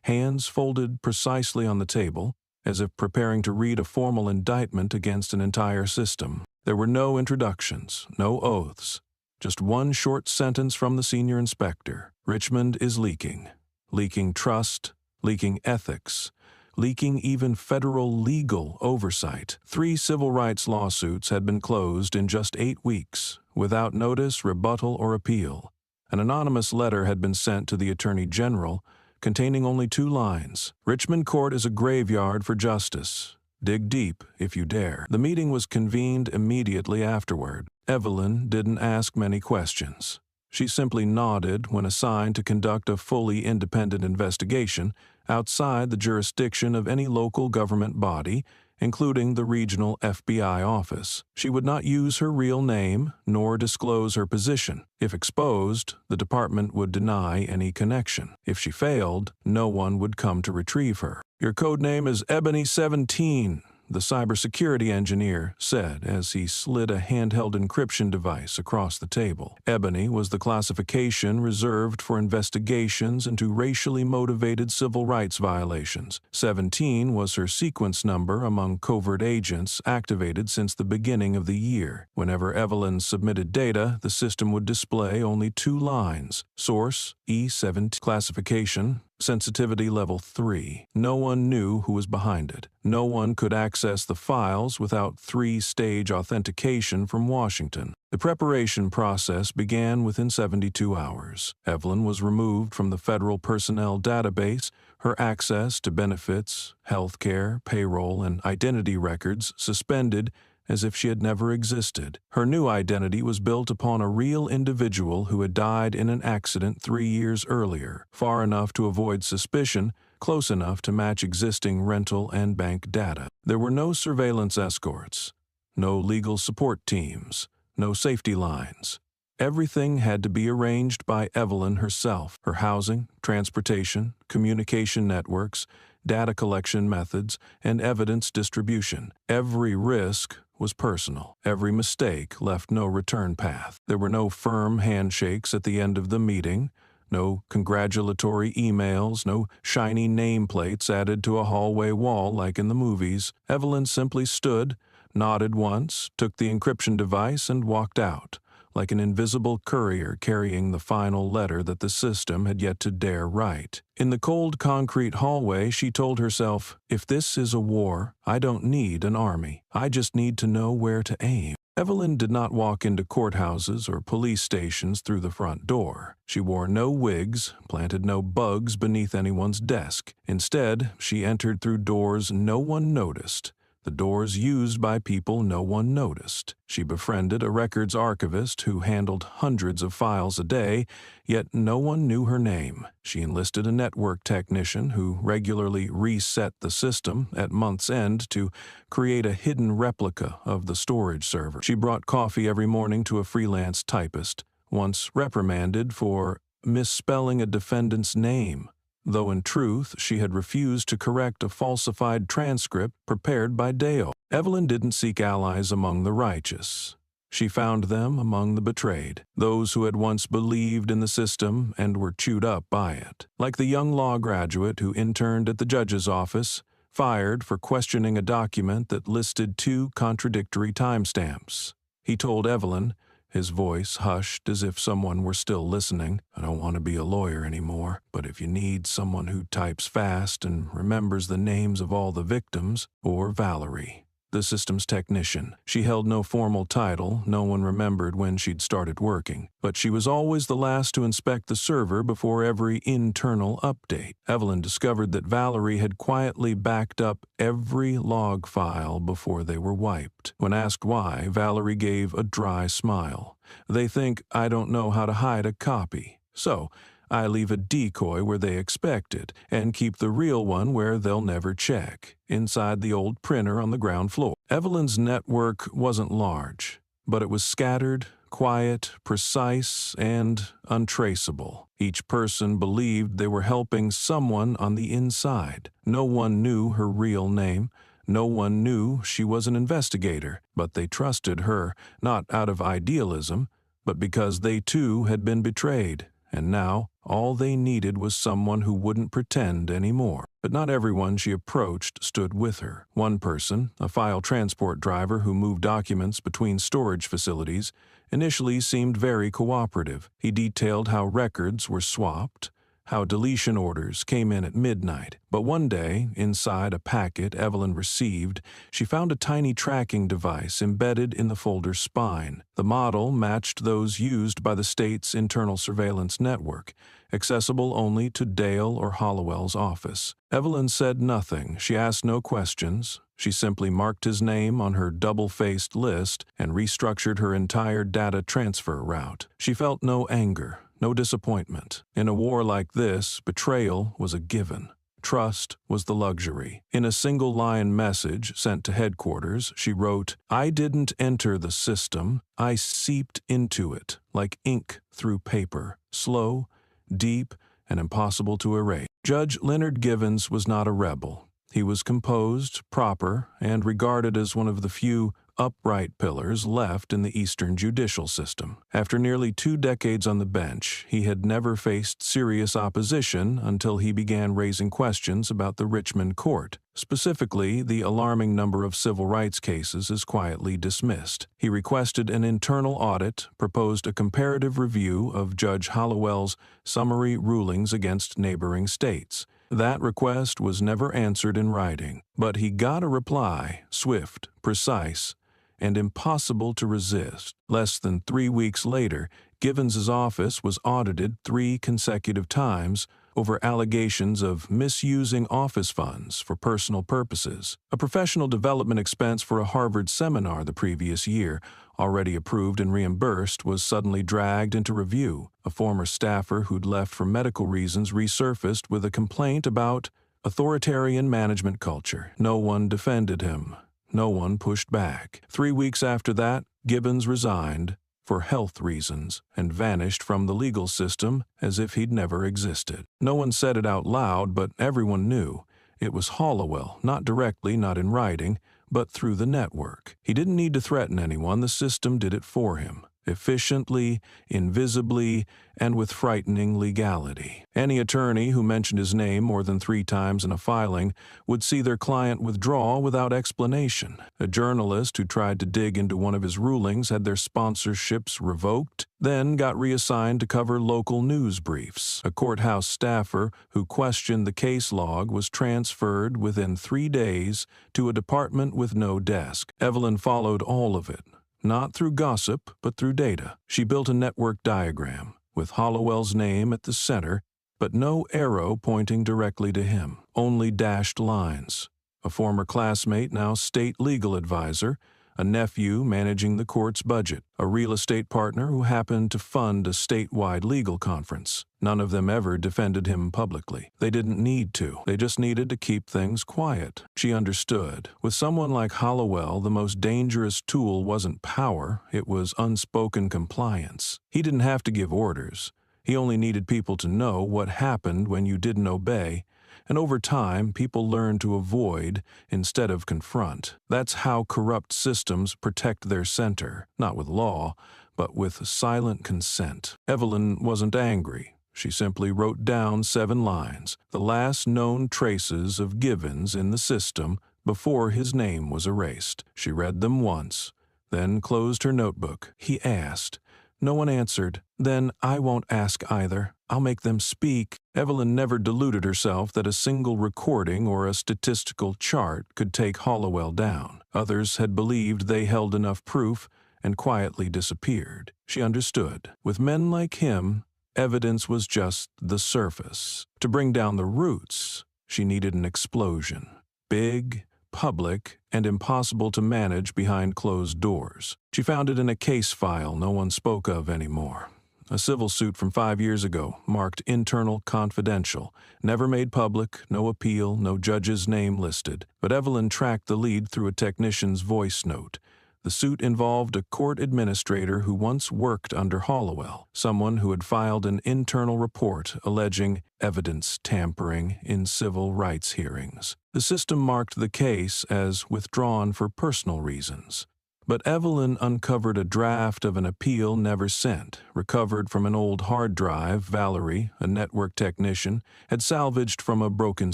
hands folded precisely on the table, as if preparing to read a formal indictment against an entire system. There were no introductions, no oaths, just one short sentence from the senior inspector. Richmond is leaking. Leaking trust, leaking ethics, leaking even federal legal oversight. 3 civil rights lawsuits had been closed in just 8 weeks, without notice, rebuttal, or appeal. An anonymous letter had been sent to the Attorney General, containing only 2 lines. "Richmond Court is a graveyard for justice. Dig deep if you dare." The meeting was convened immediately afterward. Evelyn didn't ask many questions. She simply nodded when assigned to conduct a fully independent investigation outside the jurisdiction of any local government body, including the regional FBI office. She would not use her real name nor disclose her position. If exposed, the department would deny any connection. If she failed, no one would come to retrieve her. "Your code name is Ebony 17, the cybersecurity engineer said as he slid a handheld encryption device across the table. Ebony was the classification reserved for investigations into racially motivated civil rights violations. 17 was her sequence number among covert agents activated since the beginning of the year. Whenever Evelyn submitted data, the system would display only 2 lines: source, E17, classification, Sensitivity level 3. No one knew who was behind it. No one could access the files without three-stage authentication from Washington. The preparation process began within 72 hours. Evelyn was removed from the federal personnel database, her access to benefits, health care, payroll, and identity records suspended as if she had never existed. Her new identity was built upon a real individual who had died in an accident 3 years earlier, far enough to avoid suspicion, close enough to match existing rental and bank data. There were no surveillance escorts, no legal support teams, no safety lines. Everything had to be arranged by Evelyn herself: her housing, transportation, communication networks, data collection methods, and evidence distribution. Every risk was personal. Every mistake left no return path. There were no firm handshakes at the end of the meeting, no congratulatory emails, no shiny nameplates added to a hallway wall like in the movies. Evelyn simply stood, nodded once, took the encryption device, and walked out, like an invisible courier carrying the final letter that the system had yet to dare write. In the cold concrete hallway, she told herself, if this is a war, I don't need an army. I just need to know where to aim. Evelyn did not walk into courthouses or police stations through the front door. She wore no wigs, planted no bugs beneath anyone's desk. Instead, she entered through doors no one noticed, the doors used by people no one noticed. She befriended a records archivist who handled hundreds of files a day, yet no one knew her name. She enlisted a network technician who regularly reset the system at month's end to create a hidden replica of the storage server. She brought coffee every morning to a freelance typist, once reprimanded for misspelling a defendant's name, though in truth she had refused to correct a falsified transcript prepared by Dale. Evelyn didn't seek allies among the righteous. She found them among the betrayed, those who had once believed in the system and were chewed up by it. Like the young law graduate who interned at the judge's office, fired for questioning a document that listed 2 contradictory timestamps. He told Evelyn, his voice hushed as if someone were still listening, I don't want to be a lawyer anymore, but if you need someone who types fast and remembers the names of all the victims, or Valerie, the systems technician. She held no formal title, no one remembered when she'd started working, but she was always the last to inspect the server before every internal update. Evelyn discovered that Valerie had quietly backed up every log file before they were wiped. When asked why, Valerie gave a dry smile. They think I don't know how to hide a copy, so I leave a decoy where they expect it and keep the real one where they'll never check, inside the old printer on the ground floor. Evelyn's network wasn't large, but it was scattered, quiet, precise, and untraceable. Each person believed they were helping someone on the inside. No one knew her real name. No one knew she was an investigator, but they trusted her, not out of idealism, but because they too had been betrayed. And now, all they needed was someone who wouldn't pretend anymore. But not everyone she approached stood with her. One person, a file transport driver who moved documents between storage facilities, initially seemed very cooperative. He detailed how records were swapped, how deletion orders came in at midnight. But one day, inside a packet Evelyn received, she found a tiny tracking device embedded in the folder's spine. The model matched those used by the state's internal surveillance network, accessible only to Dale or Hollowell's office. Evelyn said nothing. She asked no questions. She simply marked his name on her double-faced list and restructured her entire data transfer route. She felt no anger, no disappointment. In a war like this, betrayal was a given. Trust was the luxury. In a single-line message sent to headquarters, she wrote, I didn't enter the system. I seeped into it, like ink through paper, slow, deep, and impossible to erase. Judge Leonard Givens was not a rebel. He was composed, proper, and regarded as one of the few upright pillars left in the Eastern judicial system. After nearly 2 decades on the bench, he had never faced serious opposition until he began raising questions about the Richmond court. Specifically, the alarming number of civil rights cases is quietly dismissed. He requested an internal audit, proposed a comparative review of Judge Hollowell's summary rulings against neighboring states. That request was never answered in writing, but he got a reply, swift, precise, and impossible to resist. Less than 3 weeks later, Givens's office was audited 3 consecutive times over allegations of misusing office funds for personal purposes. A professional development expense for a Harvard seminar the previous year, already approved and reimbursed, was suddenly dragged into review. A former staffer who'd left for medical reasons resurfaced with a complaint about authoritarian management culture. No one defended him. No one pushed back. 3 weeks after that, Givens resigned for health reasons and vanished from the legal system as if he'd never existed. No one said it out loud, but everyone knew. It was Hollowell, not directly, not in writing, but through the network. He didn't need to threaten anyone. The system did it for him, efficiently, invisibly, and with frightening legality. Any attorney who mentioned his name more than 3 times in a filing would see their client withdraw without explanation. A journalist who tried to dig into one of his rulings had their sponsorships revoked, then got reassigned to cover local news briefs. A courthouse staffer who questioned the case log was transferred within 3 days to a department with no desk. Evelyn followed all of it. Not through gossip, but through data. She built a network diagram, with Hollowell's name at the center, but no arrow pointing directly to him, only dashed lines. A former classmate, now state legal advisor, a nephew managing the court's budget, a real estate partner who happened to fund a statewide legal conference. None of them ever defended him publicly. They didn't need to. They just needed to keep things quiet. She understood. With someone like Hollowell, the most dangerous tool wasn't power, it was unspoken compliance. He didn't have to give orders. He only needed people to know what happened when you didn't obey. And over time, people learn to avoid instead of confront. That's how corrupt systems protect their center, not with law, but with silent consent. Evelyn wasn't angry. She simply wrote down 7 lines, the last known traces of Givens in the system before his name was erased. She read them once, then closed her notebook. He asked. No one answered. Then I won't ask either. I'll make them speak. Evelyn never deluded herself that a single recording or a statistical chart could take Hollowell down. Others had believed they held enough proof and quietly disappeared. She understood. With men like him, evidence was just the surface. To bring down the roots, she needed an explosion. Big, public, and impossible to manage behind closed doors. She found it in a case file no one spoke of anymore. A civil suit from 5 years ago, marked internal confidential, never made public, no appeal, no judge's name listed. But Evelyn tracked the lead through a technician's voice note. The suit involved a court administrator who once worked under Hollowell, someone who had filed an internal report alleging evidence tampering in civil rights hearings. The system marked the case as withdrawn for personal reasons. But Evelyn uncovered a draft of an appeal never sent, recovered from an old hard drive Valerie, a network technician, had salvaged from a broken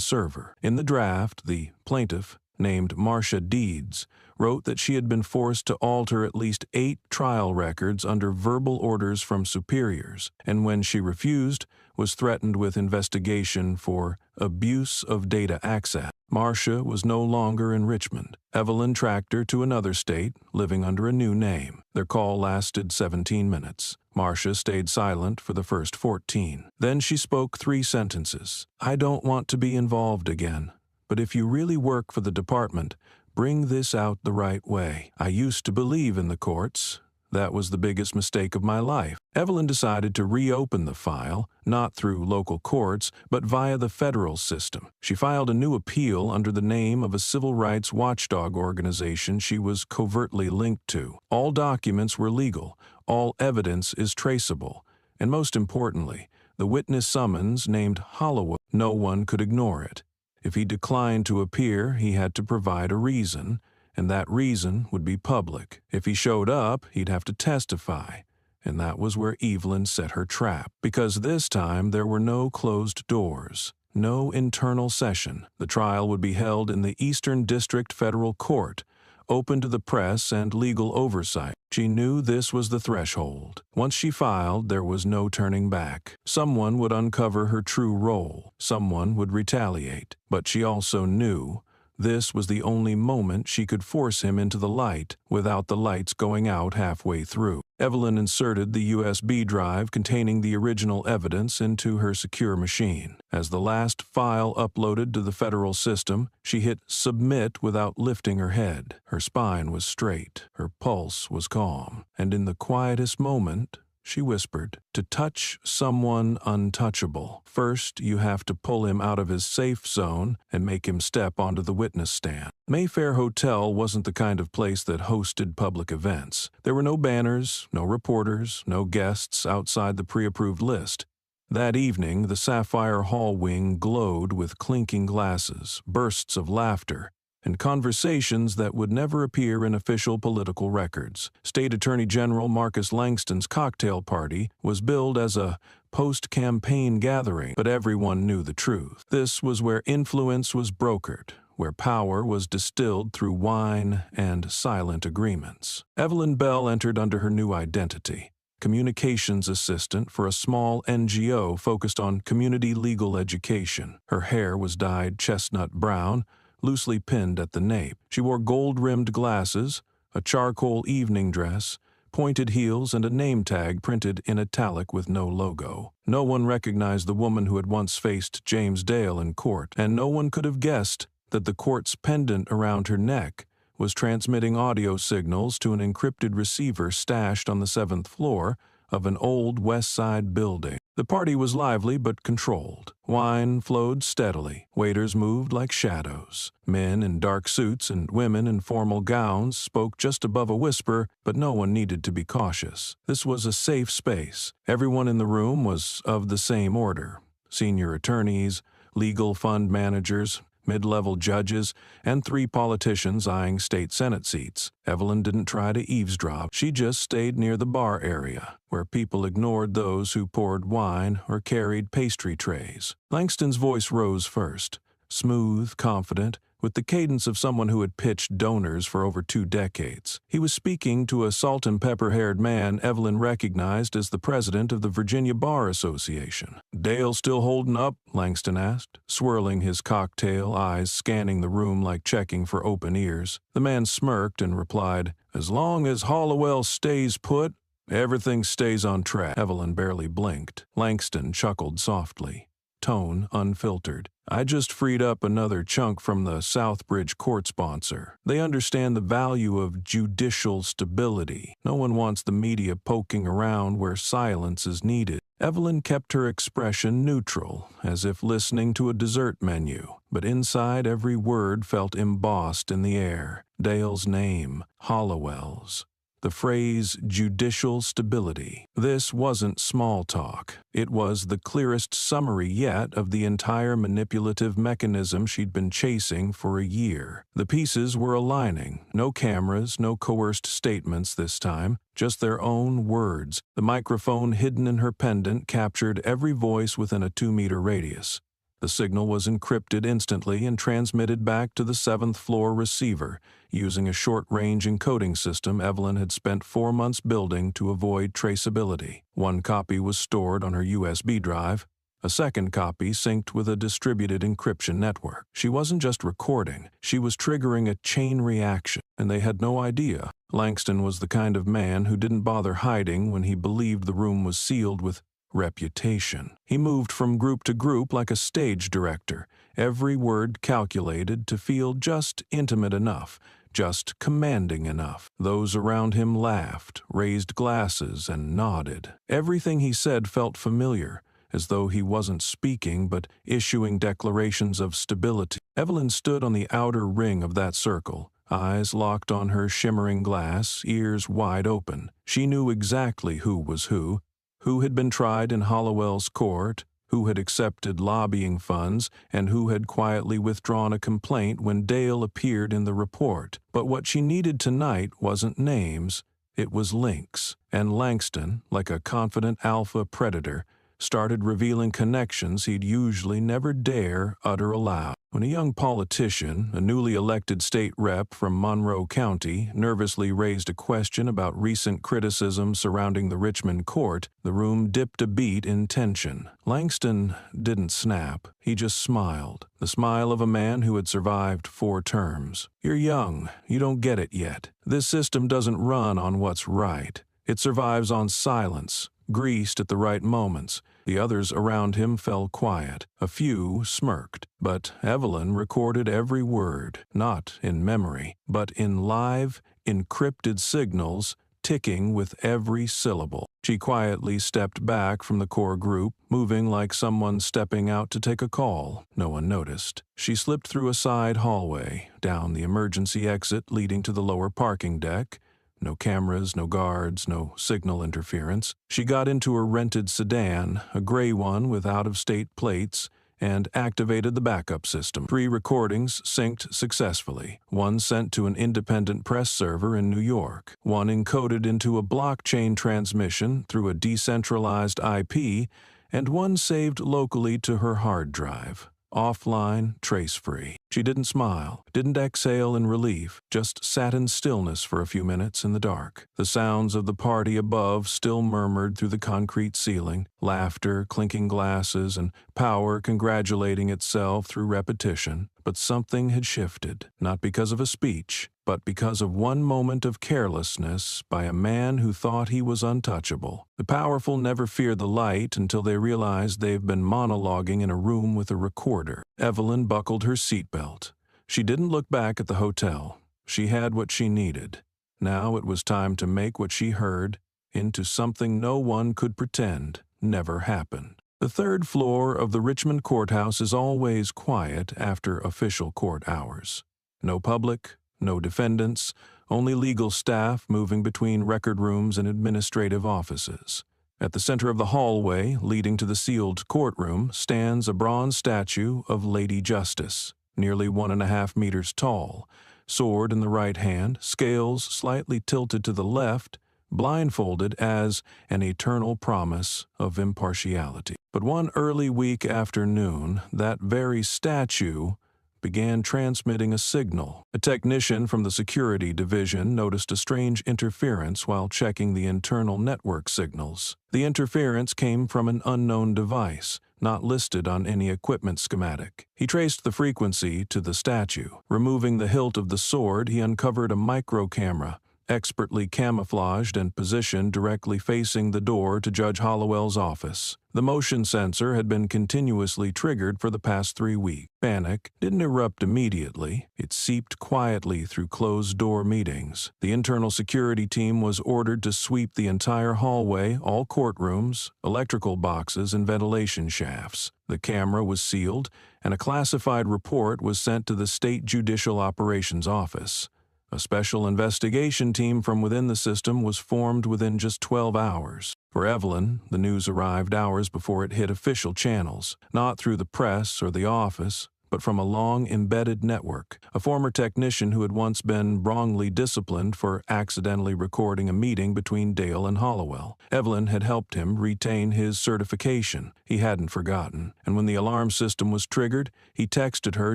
server. In the draft, the plaintiff, named Marcia Deeds, wrote that she had been forced to alter at least 8 trial records under verbal orders from superiors, and when she refused, was threatened with investigation for abuse of data access. Marcia was no longer in Richmond. Evelyn tracked her to another state, living under a new name. Their call lasted 17 minutes. Marcia stayed silent for the first 14. Then she spoke 3 sentences. I don't want to be involved again, but if you really work for the department, bring this out the right way. I used to believe in the courts. That was the biggest mistake of my life. Evelyn decided to reopen the file, not through local courts, but via the federal system. She filed a new appeal under the name of a civil rights watchdog organization she was covertly linked to. All documents were legal. All evidence is traceable. And most importantly, the witness summons named Hollowell. No one could ignore it. If he declined to appear, he had to provide a reason, and that reason would be public. If he showed up, he'd have to testify. And that was where Evelyn set her trap, because this time there were no closed doors, no internal session. The trial would be held in the Eastern District Federal Court, open to the press and legal oversight. She knew this was the threshold. Once she filed, there was no turning back. Someone would uncover her true role. Someone would retaliate. But she also knew this was the only moment she could force him into the light without the lights going out halfway through. Evelyn inserted the USB drive containing the original evidence into her secure machine. As the last file uploaded to the federal system, she hit submit without lifting her head. Her spine was straight, her pulse was calm, and in the quietest moment, she whispered, "To touch someone untouchable, first you have to pull him out of his safe zone and make him step onto the witness stand." Mayfair Hotel wasn't the kind of place that hosted public events. There were no banners, no reporters, no guests outside the pre-approved list. That evening, the Sapphire Hall wing glowed with clinking glasses, bursts of laughter, and conversations that would never appear in official political records. State Attorney General Marcus Langston's cocktail party was billed as a post-campaign gathering, but everyone knew the truth. This was where influence was brokered, where power was distilled through wine and silent agreements. Evelyn Bell entered under her new identity, communications assistant for a small NGO focused on community legal education. Her hair was dyed chestnut brown, loosely pinned at the nape. She wore gold-rimmed glasses, a charcoal evening dress, pointed heels, and a name tag printed in italic with no logo. No one recognized the woman who had once faced James Dale in court, and no one could have guessed that the court's pendant around her neck was transmitting audio signals to an encrypted receiver stashed on the 7th floor of an old West Side building. The party was lively but controlled. Wine flowed steadily. Waiters moved like shadows. Men in dark suits and women in formal gowns spoke just above a whisper, but no one needed to be cautious. This was a safe space. Everyone in the room was of the same order: senior attorneys, legal fund managers, mid-level judges, and 3 politicians eyeing state Senate seats. Evelyn didn't try to eavesdrop. She just stayed near the bar area, where people ignored those who poured wine or carried pastry trays. Langston's voice rose first, smooth, confident, with the cadence of someone who had pitched donors for over 2 decades. He was speaking to a salt-and-pepper-haired man Evelyn recognized as the president of the Virginia Bar Association. "Dale still holding up?" Langston asked, swirling his cocktail, eyes scanning the room like checking for open ears. The man smirked and replied, "As long as Hollowell stays put, everything stays on track." Evelyn barely blinked. Langston chuckled softly, tone unfiltered. "I just freed up another chunk from the Southbridge court sponsor. They understand the value of judicial stability. No one wants the media poking around where silence is needed." Evelyn kept her expression neutral, as if listening to a dessert menu, but inside every word felt embossed in the air. Dale's name, Hollowell's. The phrase judicial stability. This wasn't small talk. It was the clearest summary yet of the entire manipulative mechanism she'd been chasing for a year. The pieces were aligning. No cameras, no coerced statements this time, just their own words. The microphone hidden in her pendant captured every voice within a 2-meter radius. The signal was encrypted instantly and transmitted back to the 7th floor receiver using a short-range encoding system Evelyn had spent 4 months building to avoid traceability. One copy was stored on her USB drive. A second copy synced with a distributed encryption network. She wasn't just recording, she was triggering a chain reaction, and they had no idea. Langston was the kind of man who didn't bother hiding when he believed the room was sealed with reputation. He moved from group to group like a stage director, every word calculated to feel just intimate enough, just commanding enough. Those around him laughed, raised glasses, and nodded. Everything he said felt familiar, as though he wasn't speaking but issuing declarations of stability. Evelyn stood on the outer ring of that circle, eyes locked on her shimmering glass, ears wide open. She knew exactly who was who had been tried in Hollowell's court, who had accepted lobbying funds, and who had quietly withdrawn a complaint when Dale appeared in the report. But what she needed tonight wasn't names, it was links. And Langston, like a confident alpha predator, started revealing connections he'd usually never dare utter aloud. When a young politician, a newly elected state rep from Monroe County, nervously raised a question about recent criticism surrounding the Richmond court, the room dipped a beat in tension. Langston didn't snap. He just smiled, the smile of a man who had survived 4 terms. "You're young. You don't get it yet. This system doesn't run on what's right. It survives on silence, greased at the right moments." The others around him fell quiet. A few smirked. But Evelyn recorded every word, not in memory, but in live, encrypted signals ticking with every syllable. She quietly stepped back from the core group, moving like someone stepping out to take a call. No one noticed. She slipped through a side hallway, down the emergency exit leading to the lower parking deck. No cameras, no guards, no signal interference. She got into her rented sedan, a gray one with out-of-state plates, and activated the backup system. 3 recordings synced successfully. One sent to an independent press server in New York. One encoded into a blockchain transmission through a decentralized IP, and one saved locally to her hard drive. Offline, trace-free. She didn't smile, didn't exhale in relief, just sat in stillness for a few minutes in the dark. The sounds of the party above still murmured through the concrete ceiling, laughter, clinking glasses, and power congratulating itself through repetition. But something had shifted, not because of a speech, but because of one moment of carelessness by a man who thought he was untouchable. The powerful never fear the light until they realize they've been monologuing in a room with a recorder. Evelyn buckled her seatbelt. She didn't look back at the hotel. She had what she needed. Now it was time to make what she heard into something no one could pretend never happened. The 3rd floor of the Richmond courthouse is always quiet after official court hours. No public, no defendants, only legal staff moving between record rooms and administrative offices. At the center of the hallway leading to the sealed courtroom stands a bronze statue of Lady Justice, nearly 1.5 meters tall, sword in the right hand, scales slightly tilted to the left, blindfolded as an eternal promise of impartiality. But one early week afternoon, that very statue began transmitting a signal. A technician from the security division noticed a strange interference while checking the internal network signals. The interference came from an unknown device, not listed on any equipment schematic. He traced the frequency to the statue. Removing the hilt of the sword, he uncovered a micro camera, expertly camouflaged and positioned directly facing the door to Judge Hollowell's office. The motion sensor had been continuously triggered for the past 3 weeks. Panic didn't erupt immediately. It seeped quietly through closed-door meetings. The internal security team was ordered to sweep the entire hallway, all courtrooms, electrical boxes, and ventilation shafts. The camera was sealed, and a classified report was sent to the State Judicial Operations Office. A special investigation team from within the system was formed within just 12 hours. For Evelyn, the news arrived hours before it hit official channels, not through the press or the office, but from a long embedded network. A former technician who had once been wrongly disciplined for accidentally recording a meeting between Dale and Hollowell. Evelyn had helped him retain his certification. He hadn't forgotten. And when the alarm system was triggered, he texted her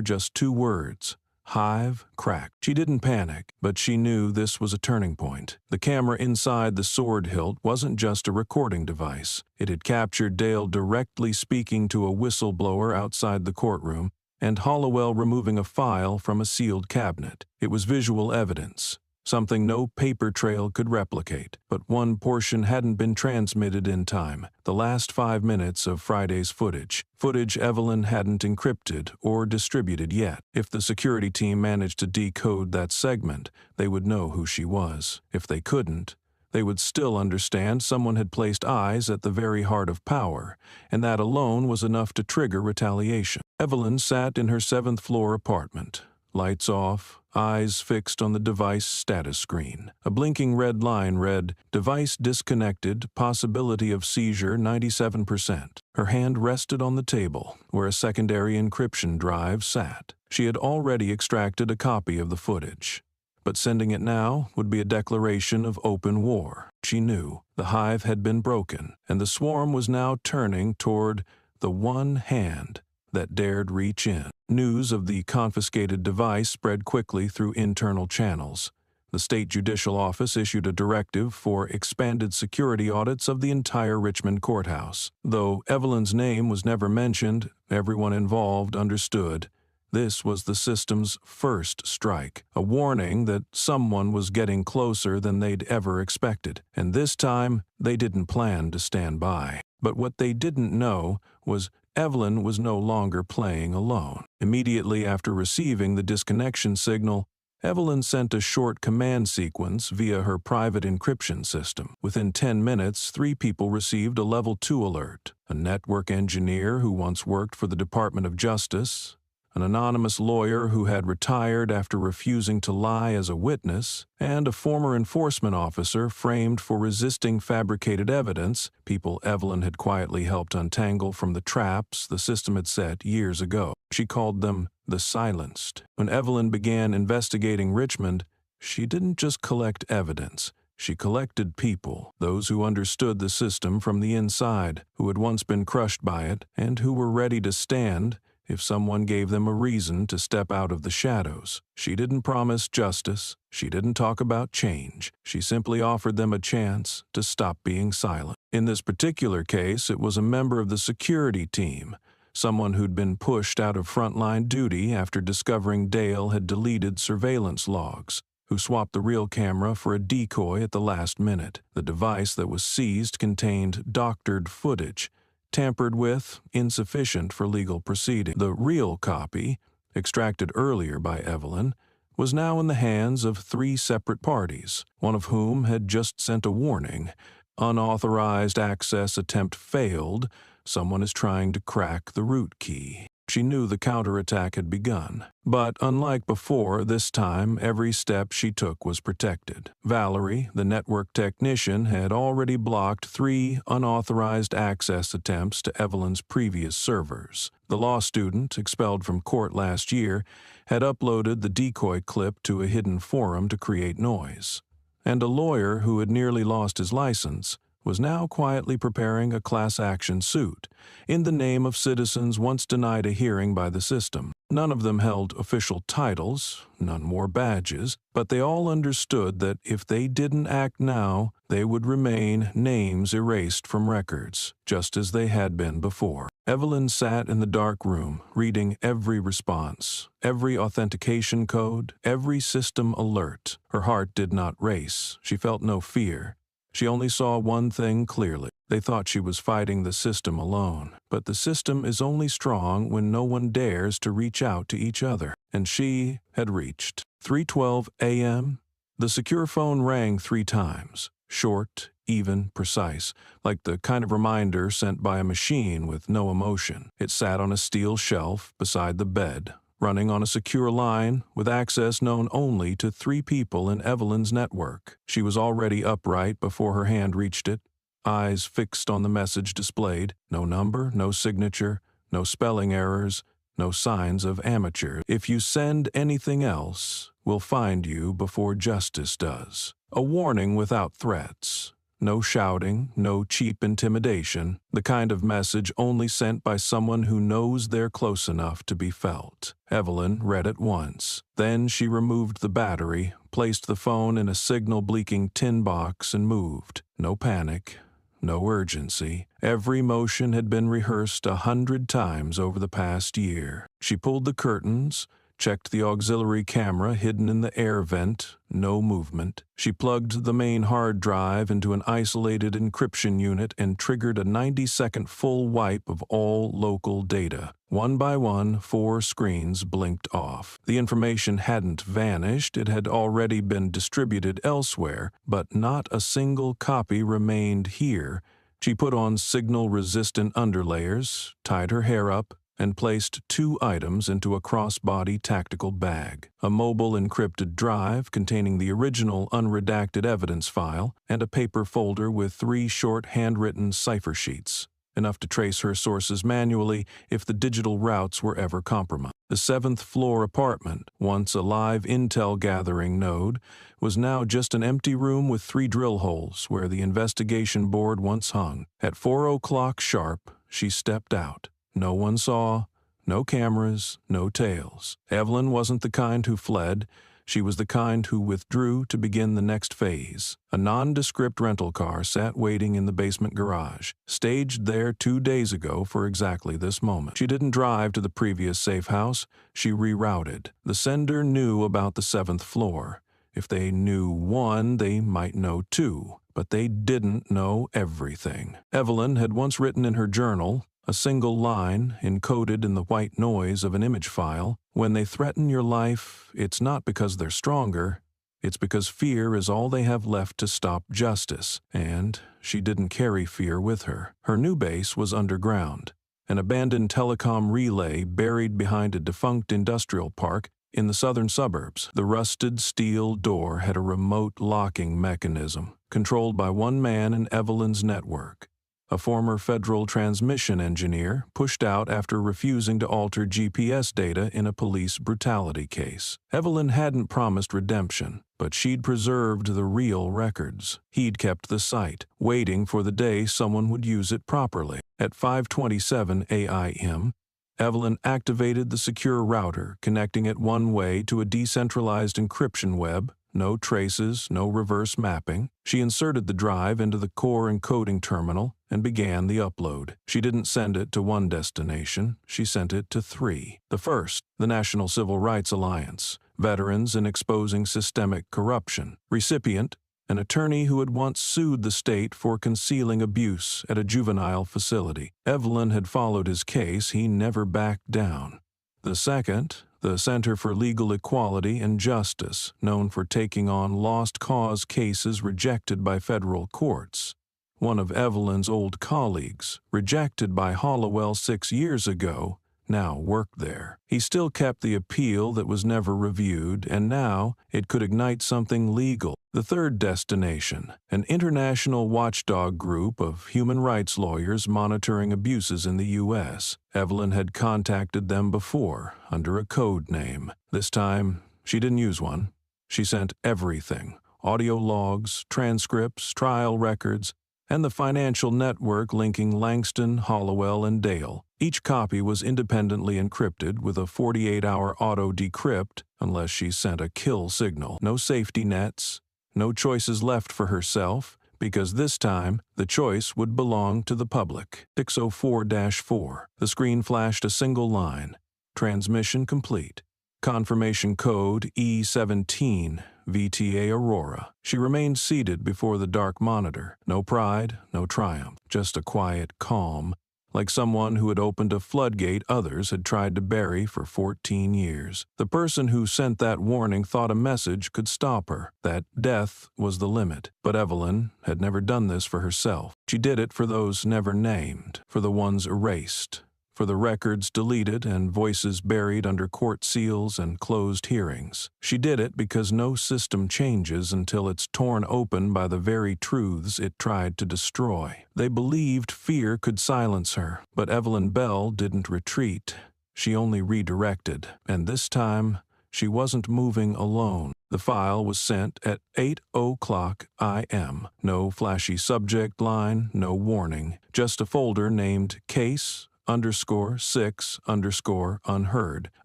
just 2 words: Hive cracked. She didn't panic, but she knew this was a turning point. The camera inside the sword hilt wasn't just a recording device. It had captured Dale directly speaking to a whistleblower outside the courtroom, and Hollowell removing a file from a sealed cabinet. It was visual evidence, something no paper trail could replicate. But one portion hadn't been transmitted in time: the last 5 minutes of Friday's footage. Footage Evelyn hadn't encrypted or distributed yet. If the security team managed to decode that segment, they would know who she was. If they couldn't, they would still understand someone had placed eyes at the very heart of power, and that alone was enough to trigger retaliation. Evelyn sat in her 7th-floor apartment, Lights off, eyes fixed on the device status screen. A blinking red line read, "Device disconnected, possibility of seizure 97%. Her hand rested on the table, where a secondary encryption drive sat. She had already extracted a copy of the footage. But sending it now would be a declaration of open war. She knew the hive had been broken, and the swarm was now turning toward the one hand that dared reach in. News of the confiscated device spread quickly through internal channels. The state judicial office issued a directive for expanded security audits of the entire Richmond courthouse. Though Evelyn's name was never mentioned, everyone involved understood this was the system's first strike, a warning that someone was getting closer than they'd ever expected. And this time, they didn't plan to stand by. But what they didn't know was Evelyn was no longer playing alone. Immediately after receiving the disconnection signal, Evelyn sent a short command sequence via her private encryption system. Within 10 minutes, 3 people received a Level 2 alert: a network engineer who once worked for the Department of Justice, an anonymous lawyer who had retired after refusing to lie as a witness, and a former enforcement officer framed for resisting fabricated evidence, people Evelyn had quietly helped untangle from the traps the system had set years ago. She called them the Silenced. When Evelyn began investigating Richmond, she didn't just collect evidence. She collected people, those who understood the system from the inside, who had once been crushed by it, and who were ready to stand if someone gave them a reason to step out of the shadows. She didn't promise justice. She didn't talk about change. She simply offered them a chance to stop being silent. In this particular case, it was a member of the security team, someone who'd been pushed out of frontline duty after discovering Dale had deleted surveillance logs, who swapped the real camera for a decoy at the last minute. The device that was seized contained doctored footage, tampered with, insufficient for legal proceeding. The real copy, extracted earlier by Evelyn, was now in the hands of 3 separate parties, one of whom had just sent a warning. Unauthorized access attempt failed. Someone is trying to crack the root key. She knew the counterattack had begun. But unlike before, this time every step she took was protected. Valerie, the network technician, had already blocked 3 unauthorized access attempts to Evelyn's previous servers. The law student, expelled from court last year, had uploaded the decoy clip to a hidden forum to create noise. And a lawyer who had nearly lost his license was now quietly preparing a class action suit in the name of citizens once denied a hearing by the system. None of them held official titles, none wore badges, but they all understood that if they didn't act now, they would remain names erased from records, just as they had been before. Evelyn sat in the dark room, reading every response, every authentication code, every system alert. Her heart did not race. She felt no fear. She only saw one thing clearly. They thought she was fighting the system alone, but the system is only strong when no one dares to reach out to each other. And she had reached. 3:12 a.m. The secure phone rang 3 times, short, even, precise, like the kind of reminder sent by a machine with no emotion. It sat on a steel shelf beside the bed, running on a secure line with access known only to 3 people in Evelyn's network. She was already upright before her hand reached it, eyes fixed on the message displayed. No number, no signature, no spelling errors, no signs of amateur. If you send anything else, we'll find you before justice does. A warning without threats. No shouting, no cheap intimidation, the kind of message only sent by someone who knows they're close enough to be felt. Evelyn read it once. Then she removed the battery, placed the phone in a signal-bleaking tin box, and moved. No panic, no urgency. Every motion had been rehearsed 100 times over the past year. She pulled the curtains, checked the auxiliary camera hidden in the air vent, no movement. She plugged the main hard drive into an isolated encryption unit and triggered a 90-second full wipe of all local data. One by one, 4 screens blinked off. The information hadn't vanished, it had already been distributed elsewhere, but not a single copy remained here. She put on signal-resistant underlayers, tied her hair up, and placed 2 items into a crossbody tactical bag: a mobile encrypted drive containing the original unredacted evidence file and a paper folder with 3 short handwritten cipher sheets, enough to trace her sources manually if the digital routes were ever compromised. The 7th-floor apartment, once a live intel gathering node, was now just an empty room with 3 drill holes where the investigation board once hung. At 4 o'clock sharp, she stepped out. No one saw, no cameras, no tails. Evelyn wasn't the kind who fled. She was the kind who withdrew to begin the next phase. A nondescript rental car sat waiting in the basement garage, staged there 2 days ago for exactly this moment. She didn't drive to the previous safe house. She rerouted. The sender knew about the 7th floor. If they knew 1, they might know 2. But they didn't know everything. Evelyn had once written in her journal, a single line encoded in the white noise of an image file: "When they threaten your life, it's not because they're stronger, it's because fear is all they have left to stop justice." And she didn't carry fear with her. Her new base was underground, an abandoned telecom relay buried behind a defunct industrial park in the southern suburbs. The rusted steel door had a remote locking mechanism, controlled by one man in Evelyn's network. A former federal transmission engineer pushed out after refusing to alter GPS data in a police brutality case. Evelyn hadn't promised redemption, but she'd preserved the real records. He'd kept the site, waiting for the day someone would use it properly. At 5:27 a.m., Evelyn activated the secure router, connecting it one way to a decentralized encryption web. No traces, no reverse mapping. She inserted the drive into the core encoding terminal and began the upload. She didn't send it to one destination, she sent it to 3. The first, the National Civil Rights Alliance, Veterans in Exposing Systemic Corruption. Recipient, an attorney who had once sued the state for concealing abuse at a juvenile facility. Evelyn had followed his case. He never backed down. The second, the Center for Legal Equality and Justice, known for taking on lost cause cases rejected by federal courts. One of Evelyn's old colleagues, rejected by Hollowell 6 years ago, now worked there. He still kept the appeal that was never reviewed, and now it could ignite something legal. The third destination, an international watchdog group of human rights lawyers monitoring abuses in the U.S. Evelyn had contacted them before, under a code name. This time, she didn't use one. She sent everything: audio logs, transcripts, trial records, and the financial network linking Langston, Hollowell, and Dale. Each copy was independently encrypted with a 48-hour auto-decrypt unless she sent a kill signal. No safety nets, no choices left for herself, because this time the choice would belong to the public. 604-4. The screen flashed a single line: transmission complete. Confirmation code E17, VTA Aurora. She remained seated before the dark monitor. No pride, no triumph, just a quiet calm, like someone who had opened a floodgate others had tried to bury for 14 years. The person who sent that warning thought a message could stop her, that death was the limit. But Evelyn had never done this for herself. She did it for those never named, for the ones erased, for the records deleted and voices buried under court seals and closed hearings. She did it because no system changes until it's torn open by the very truths it tried to destroy. They believed fear could silence her, but Evelyn Bell didn't retreat. She only redirected, and this time she wasn't moving alone. The file was sent at 8:00 a.m. No flashy subject line, no warning, just a folder named Case _6_unheard,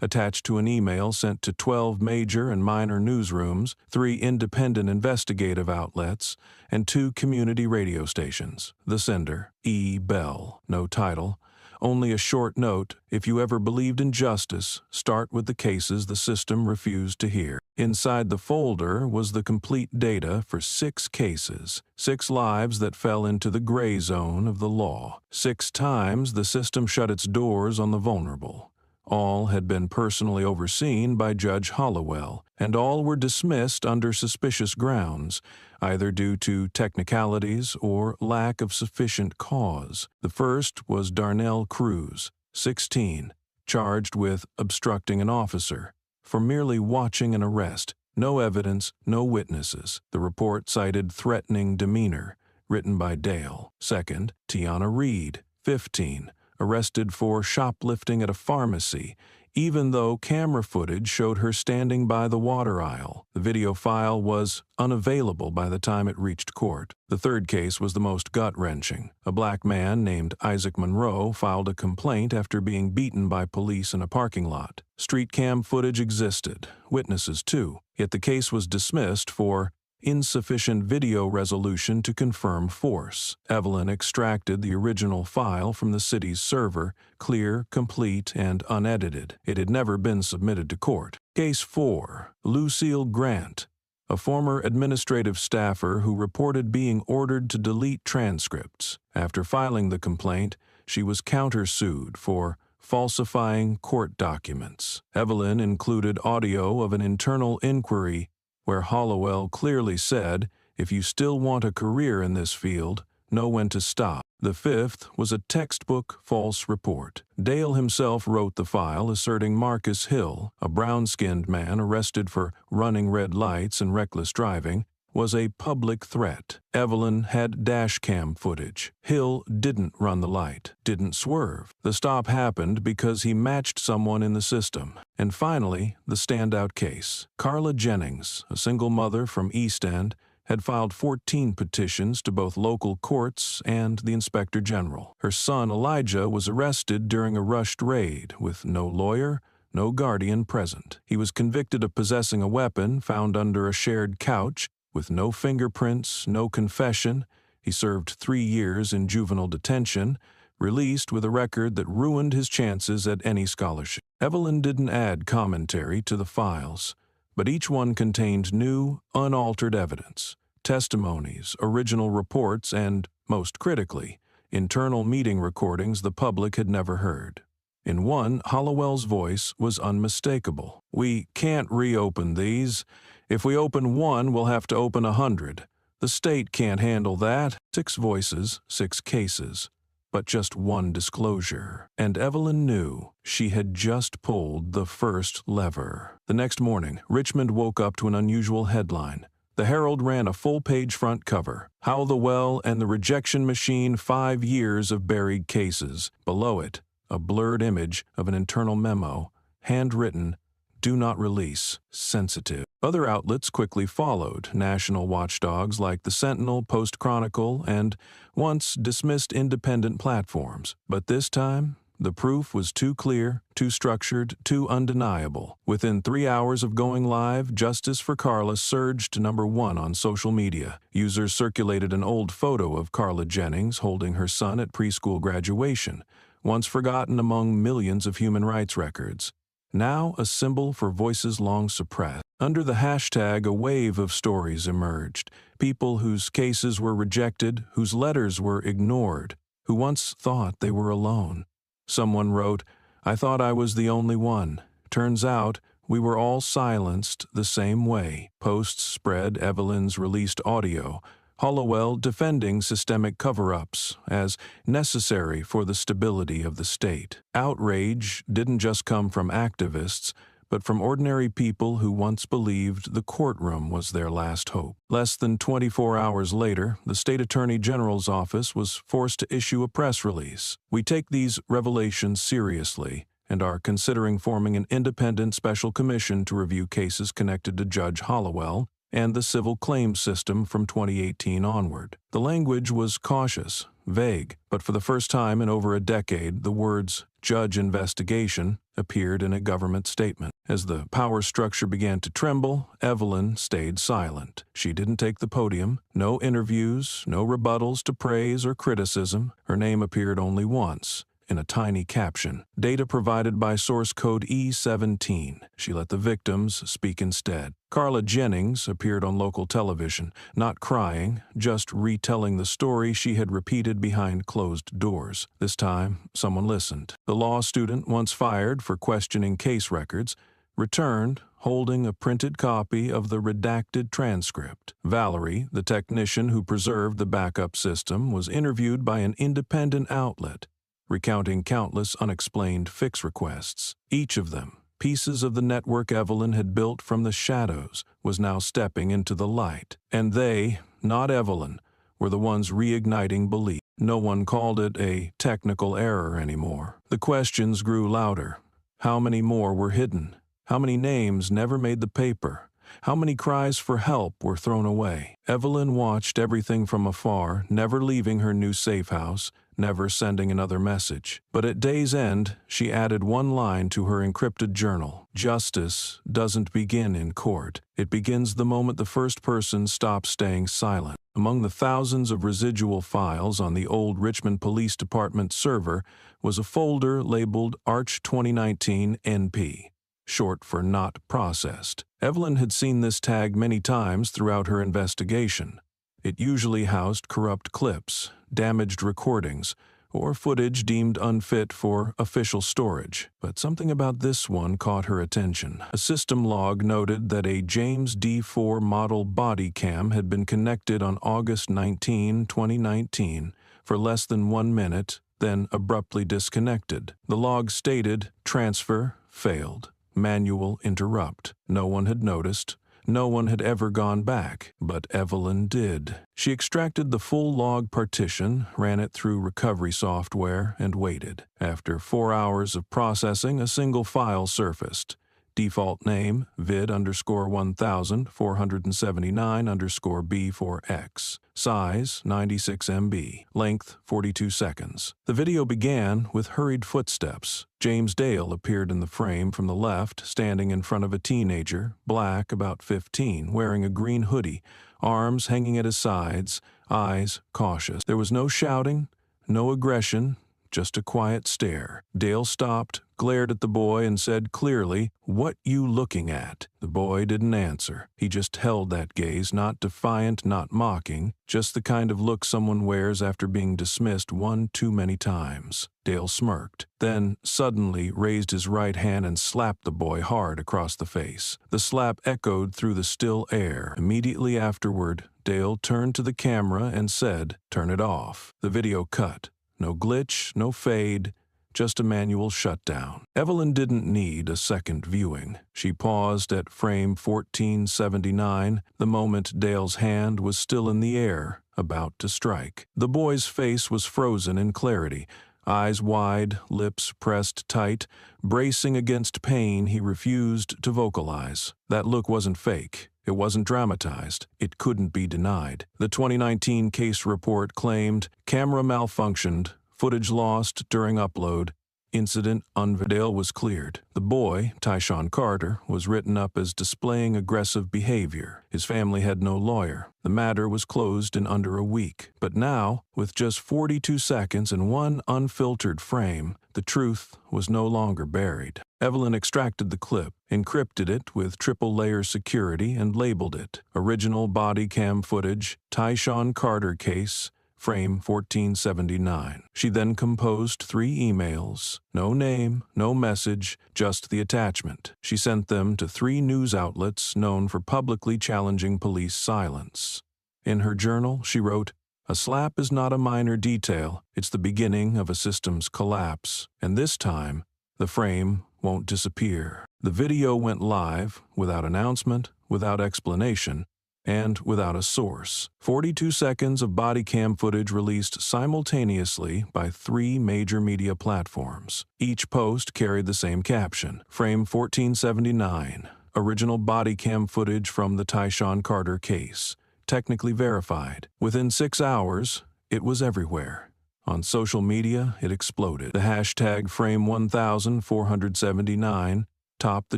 attached to an email sent to 12 major and minor newsrooms, 3 independent investigative outlets, and 2 community radio stations. The sender, E. Bell. No title, only a short note: if you ever believed in justice, start with the cases the system refused to hear. Inside the folder was the complete data for 6 cases, 6 lives that fell into the gray zone of the law. 6 times the system shut its doors on the vulnerable. All had been personally overseen by Judge Hollowell, and all were dismissed under suspicious grounds, either due to technicalities or lack of sufficient cause. The first was Darnell Cruz, 16, charged with obstructing an officer for merely watching an arrest. No evidence, no witnesses. The report cited threatening demeanor, written by Dale. Second, Tiana Reed, 15, arrested for shoplifting at a pharmacy, even though camera footage showed her standing by the water aisle. The video file was unavailable by the time it reached court. The third case was the most gut-wrenching. A black man named Isaac Monroe filed a complaint after being beaten by police in a parking lot. Street cam footage existed, witnesses too, yet the case was dismissed for insufficient video resolution to confirm force. Evelyn extracted the original file from the city's server, clear, complete, and unedited. It had never been submitted to court. Case 4. Lucille Grant, a former administrative staffer who reported being ordered to delete transcripts. After filing the complaint, she was countersued for falsifying court documents. Evelyn included audio of an internal inquiry where Hollowell clearly said, "If you still want a career in this field, know when to stop." The fifth was a textbook false report. Dale himself wrote the file asserting Marcus Hill, a brown-skinned man arrested for running red lights and reckless driving, was a public threat. Evelyn had dash cam footage. Hill didn't run the light, didn't swerve. The stop happened because he matched someone in the system. And finally, the standout case. Carla Jennings, a single mother from East End, had filed 14 petitions to both local courts and the Inspector General. Her son Elijah was arrested during a rushed raid with no lawyer, no guardian present. He was convicted of possessing a weapon found under a shared couch. With no fingerprints, no confession, he served 3 years in juvenile detention, released with a record that ruined his chances at any scholarship. Evelyn didn't add commentary to the files, but each one contained new, unaltered evidence, testimonies, original reports, and, most critically, internal meeting recordings the public had never heard. In one, Hollowell's voice was unmistakable. "We can't reopen these. If we open one, we'll have to open 100. The state can't handle that." 6 voices, 6 cases, but just one disclosure. And Evelyn knew she had just pulled the first lever. The next morning, Richmond woke up to an unusual headline. The Herald ran a full-page front cover. "How the Well and the Rejection Machine, 5 years of buried cases." Below it, a blurred image of an internal memo, handwritten, "Do not release, sensitive." Other outlets quickly followed, national watchdogs like the Sentinel, Post-Chronicle, and once dismissed independent platforms. But this time, the proof was too clear, too structured, too undeniable. Within 3 hours of going live, Justice for Carla surged to #1 on social media. Users circulated an old photo of Carla Jennings holding her son at preschool graduation, once forgotten among millions of human rights records. Now a symbol for voices long suppressed. Under the hashtag, a wave of stories emerged. People whose cases were rejected, whose letters were ignored, who once thought they were alone. Someone wrote, "I thought I was the only one. Turns out we were all silenced the same way." Posts spread Evelyn's released audio, Hollowell defending systemic cover-ups as necessary for the stability of the state. Outrage didn't just come from activists, but from ordinary people who once believed the courtroom was their last hope. Less than 24 hours later, the State Attorney General's office was forced to issue a press release. "We take these revelations seriously and are considering forming an independent special commission to review cases connected to Judge Hollowell and the civil claims system from 2018 onward." The language was cautious, vague, but for the first time in over a decade, the words "judge investigation" appeared in a government statement. As the power structure began to tremble, Evelyn stayed silent. She didn't take the podium, no interviews, no rebuttals to praise or criticism. Her name appeared only once, in a tiny caption, "Data provided by source code E17. She let the victims speak instead. Carla Jennings appeared on local television, not crying, just retelling the story she had repeated behind closed doors. This time, someone listened. The law student once fired for questioning case records returned, holding a printed copy of the redacted transcript. Valerie, the technician who preserved the backup system, was interviewed by an independent outlet. recounting countless unexplained fix requests. Each of them, pieces of the network Evelyn had built from the shadows, was now stepping into the light. And they, not Evelyn, were the ones reigniting belief. No one called it a technical error anymore. The questions grew louder. How many more were hidden? How many names never made the paper? How many cries for help were thrown away? Evelyn watched everything from afar, never leaving her new safe house, never sending another message. But at day's end, she added one line to her encrypted journal. Justice doesn't begin in court. It begins the moment the first person stops staying silent. Among the thousands of residual files on the old Richmond Police Department server was a folder labeled Arch 2019 NP, short for Not Processed. Evelyn had seen this tag many times throughout her investigation. It usually housed corrupt clips, damaged recordings, or footage deemed unfit for official storage. But something about this one caught her attention. A system log noted that a James D4 model body cam had been connected on August 19, 2019, for less than 1 minute, then abruptly disconnected. The log stated, "Transfer failed. Manual interrupt." No one had noticed. No one had ever gone back, but Evelyn did. She extracted the full log partition, ran it through recovery software, and waited. After 4 hours of processing, a single file surfaced. Default name, vid_1479_B4X. Size, 96 MB. Length, 42 seconds. The video began with hurried footsteps. James Dale appeared in the frame from the left, standing in front of a teenager, black, about 15, wearing a green hoodie, arms hanging at his sides, eyes cautious. There was no shouting, no aggression, just a quiet stare. Dale stopped, glared at the boy, and said clearly, "What you looking at?" The boy didn't answer. He just held that gaze, not defiant, not mocking, just the kind of look someone wears after being dismissed one too many times. Dale smirked, then suddenly raised his right hand and slapped the boy hard across the face. The slap echoed through the still air. Immediately afterward, Dale turned to the camera and said, "Turn it off." The video cut. No glitch, no fade, just a manual shutdown. Evelyn didn't need a second viewing. She paused at frame 1479, the moment Dale's hand was still in the air, about to strike. The boy's face was frozen in clarity, eyes wide, lips pressed tight, bracing against pain he refused to vocalize. That look wasn't fake. It wasn't dramatized. It couldn't be denied. The 2019 case report claimed camera malfunctioned, footage lost during upload, incident unveiled. Dale was cleared. The boy, Tyshawn Carter, was written up as displaying aggressive behavior. His family had no lawyer. The matter was closed in under a week. But now, with just 42 seconds and one unfiltered frame, the truth was no longer buried. Evelyn extracted the clip, encrypted it with triple-layer security, and labeled it Original Body Cam Footage, Tyshawn Carter Case, Frame 1479. She then composed 3 emails. No name, no message, just the attachment. She sent them to 3 news outlets known for publicly challenging police silence. In her journal, she wrote, "A slap is not a minor detail. It's the beginning of a system's collapse. And this time, the frame won't disappear." The video went live without announcement, without explanation, and without a source. 42 seconds of body cam footage released simultaneously by 3 major media platforms. Each post carried the same caption, Frame 1479, Original Body Cam Footage from the Tyshawn Carter Case, technically verified. Within 6 hours, it was everywhere. On social media, it exploded. The hashtag Frame1479 topped the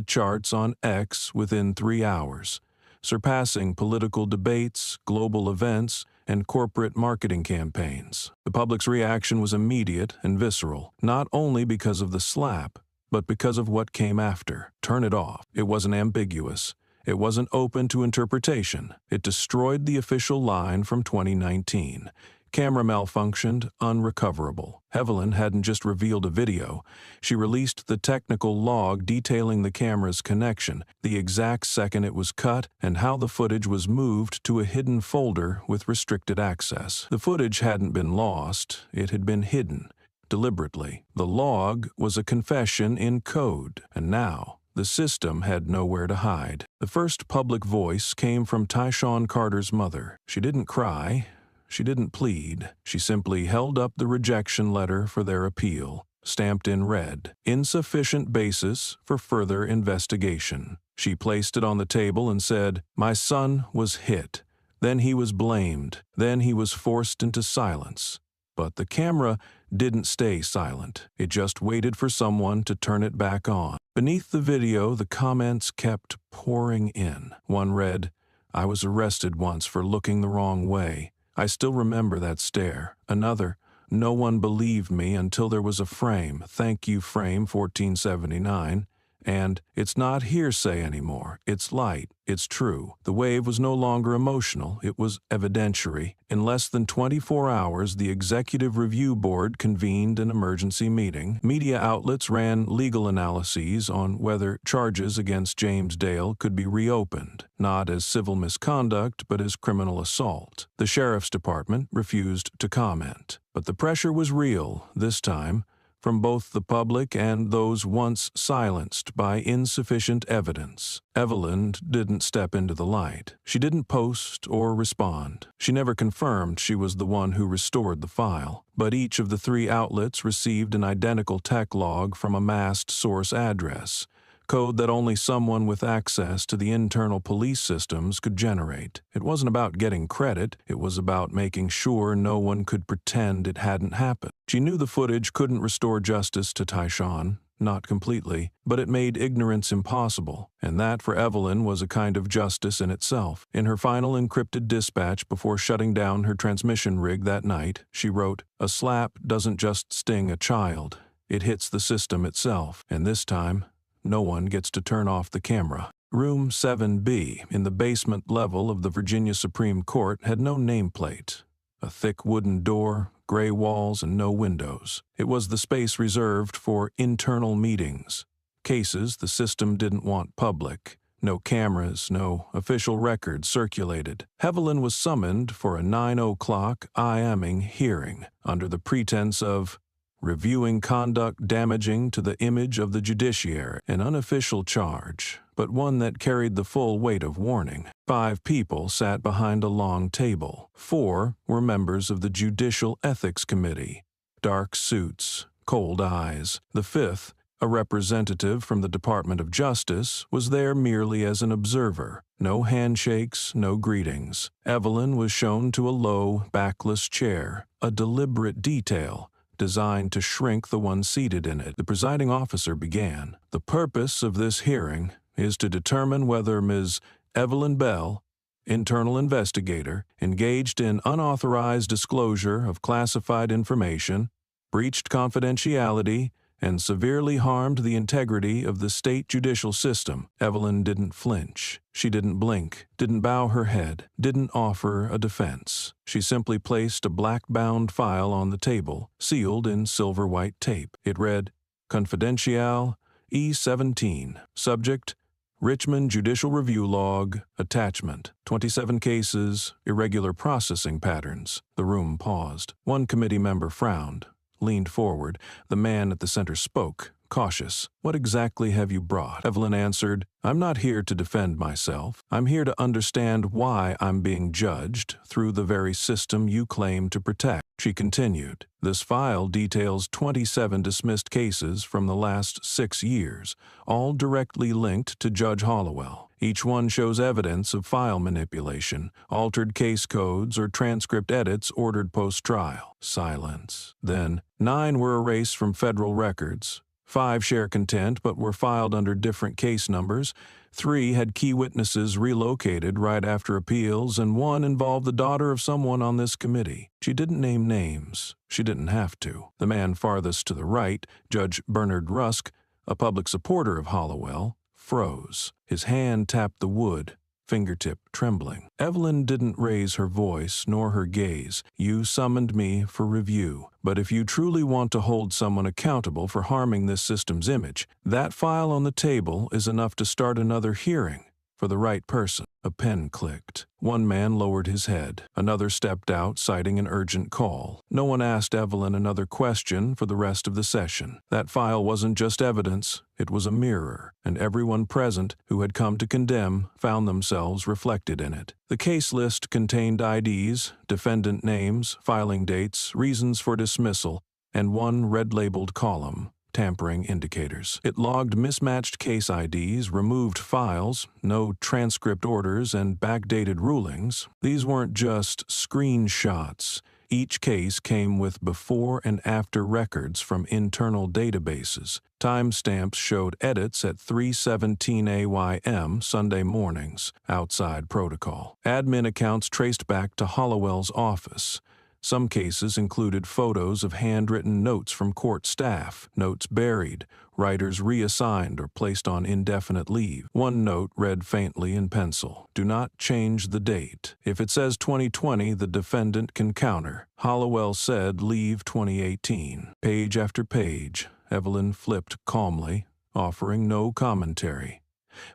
charts on X within 3 hours, surpassing political debates, global events, and corporate marketing campaigns. The public's reaction was immediate and visceral, not only because of the slap, but because of what came after. Turn it off. It wasn't ambiguous. It wasn't open to interpretation. It destroyed the official line from 2019. Camera malfunctioned, unrecoverable. Evelyn hadn't just revealed a video. She released the technical log detailing the camera's connection, the exact second it was cut, and how the footage was moved to a hidden folder with restricted access. The footage hadn't been lost. It had been hidden. deliberately. The log was a confession in code, and now the system had nowhere to hide. The first public voice came from Tyshawn Carter's mother. She didn't cry. She didn't plead. She simply held up the rejection letter for their appeal, stamped in red, insufficient basis for further investigation. She placed it on the table and said, "My son was hit. Then he was blamed. Then he was forced into silence." But the camera didn't stay silent. It just waited for someone to turn it back on. Beneath the video, the comments kept pouring in. One read, "I was arrested once for looking the wrong way. I still remember that stare." Another, "No one believed me until there was a frame. Thank you, frame 1479. And it's not hearsay anymore. It's light. It's true." The wave was no longer emotional. It was evidentiary. In less than 24 hours, the Executive Review Board convened an emergency meeting. Media outlets ran legal analyses on whether charges against James Dale could be reopened, not as civil misconduct, but as criminal assault. The Sheriff's Department refused to comment. But the pressure was real, this time, from both the public and those once silenced by insufficient evidence. Evelyn didn't step into the light. She didn't post or respond. She never confirmed she was the one who restored the file. But each of the three outlets received an identical tech log from a masked source address, code that only someone with access to the internal police systems could generate. It wasn't about getting credit. It was about making sure no one could pretend it hadn't happened. She knew the footage couldn't restore justice to Tyshawn, not completely, but it made ignorance impossible, and that for Evelyn was a kind of justice in itself. In her final encrypted dispatch before shutting down her transmission rig that night, she wrote, "A slap doesn't just sting a child. It hits the system itself, and this time, no one gets to turn off the camera." Room 7B, in the basement level of the Virginia Supreme Court, had no nameplate. A thick wooden door, gray walls, and no windows. It was the space reserved for internal meetings. Cases the system didn't want public. No cameras, no official records circulated. Evelyn was summoned for a 9:00 IMing hearing under the pretense of reviewing conduct damaging to the image of the judiciary, an unofficial charge, but one that carried the full weight of warning. 5 people sat behind a long table. 4 were members of the Judicial Ethics Committee. Dark suits, cold eyes. The 5th, a representative from the Department of Justice, was there merely as an observer. No handshakes, no greetings. Evelyn was shown to a low, backless chair, a deliberate detail designed to shrink the one seated in it. The presiding officer began. "The purpose of this hearing is to determine whether Ms. Evelyn Bell, internal investigator, engaged in unauthorized disclosure of classified information, breached confidentiality, and severely harmed the integrity of the state judicial system." Evelyn didn't flinch. She didn't blink, didn't bow her head, didn't offer a defense. She simply placed a black-bound file on the table, sealed in silver-white tape. It read, "Confidential, E17, subject, Richmond Judicial Review Log, attachment, 27 cases, irregular processing patterns." The room paused. One committee member frowned, leaned forward. The man at the center spoke, cautious. "What exactly have you brought?" Evelyn answered, "I'm not here to defend myself. I'm here to understand why I'm being judged through the very system you claim to protect." She continued, "This file details 27 dismissed cases from the last 6 years, all directly linked to Judge Hollowell. Each one shows evidence of file manipulation, altered case codes, or transcript edits ordered post-trial." Silence. Then, 9 were erased from federal records. 5 share content but were filed under different case numbers. 3 had key witnesses relocated right after appeals, and 1 involved the daughter of someone on this committee. She didn't name names. She didn't have to. The man farthest to the right, Judge Bernard Rusk, a public supporter of Hollowell, froze. His hand tapped the wood, fingertip trembling. Evelyn didn't raise her voice nor her gaze. "You summoned me for review. But if you truly want to hold someone accountable for harming this system's image, that file on the table is enough to start another hearing. for the right person. A pen clicked. One man lowered his head. Another stepped out, citing an urgent call. No one asked Evelyn another question for the rest of the session. That file wasn't just evidence, it was a mirror, and everyone present who had come to condemn found themselves reflected in it. The case list contained IDs, defendant names, filing dates, reasons for dismissal, and one red-labeled column: tampering indicators. It logged mismatched case IDs, removed files, no transcript orders, and backdated rulings. These weren't just screenshots. Each case came with before and after records from internal databases. Timestamps showed edits at 3:17 a.m. Sunday mornings, outside protocol. Admin accounts traced back to Hollowell's office. Some cases included photos of handwritten notes from court staff, notes buried, writers reassigned or placed on indefinite leave. One note read faintly in pencil: "Do not change the date. If it says 2020, the defendant can counter. Hollowell said leave 2018. Page after page, Evelyn flipped calmly, offering no commentary.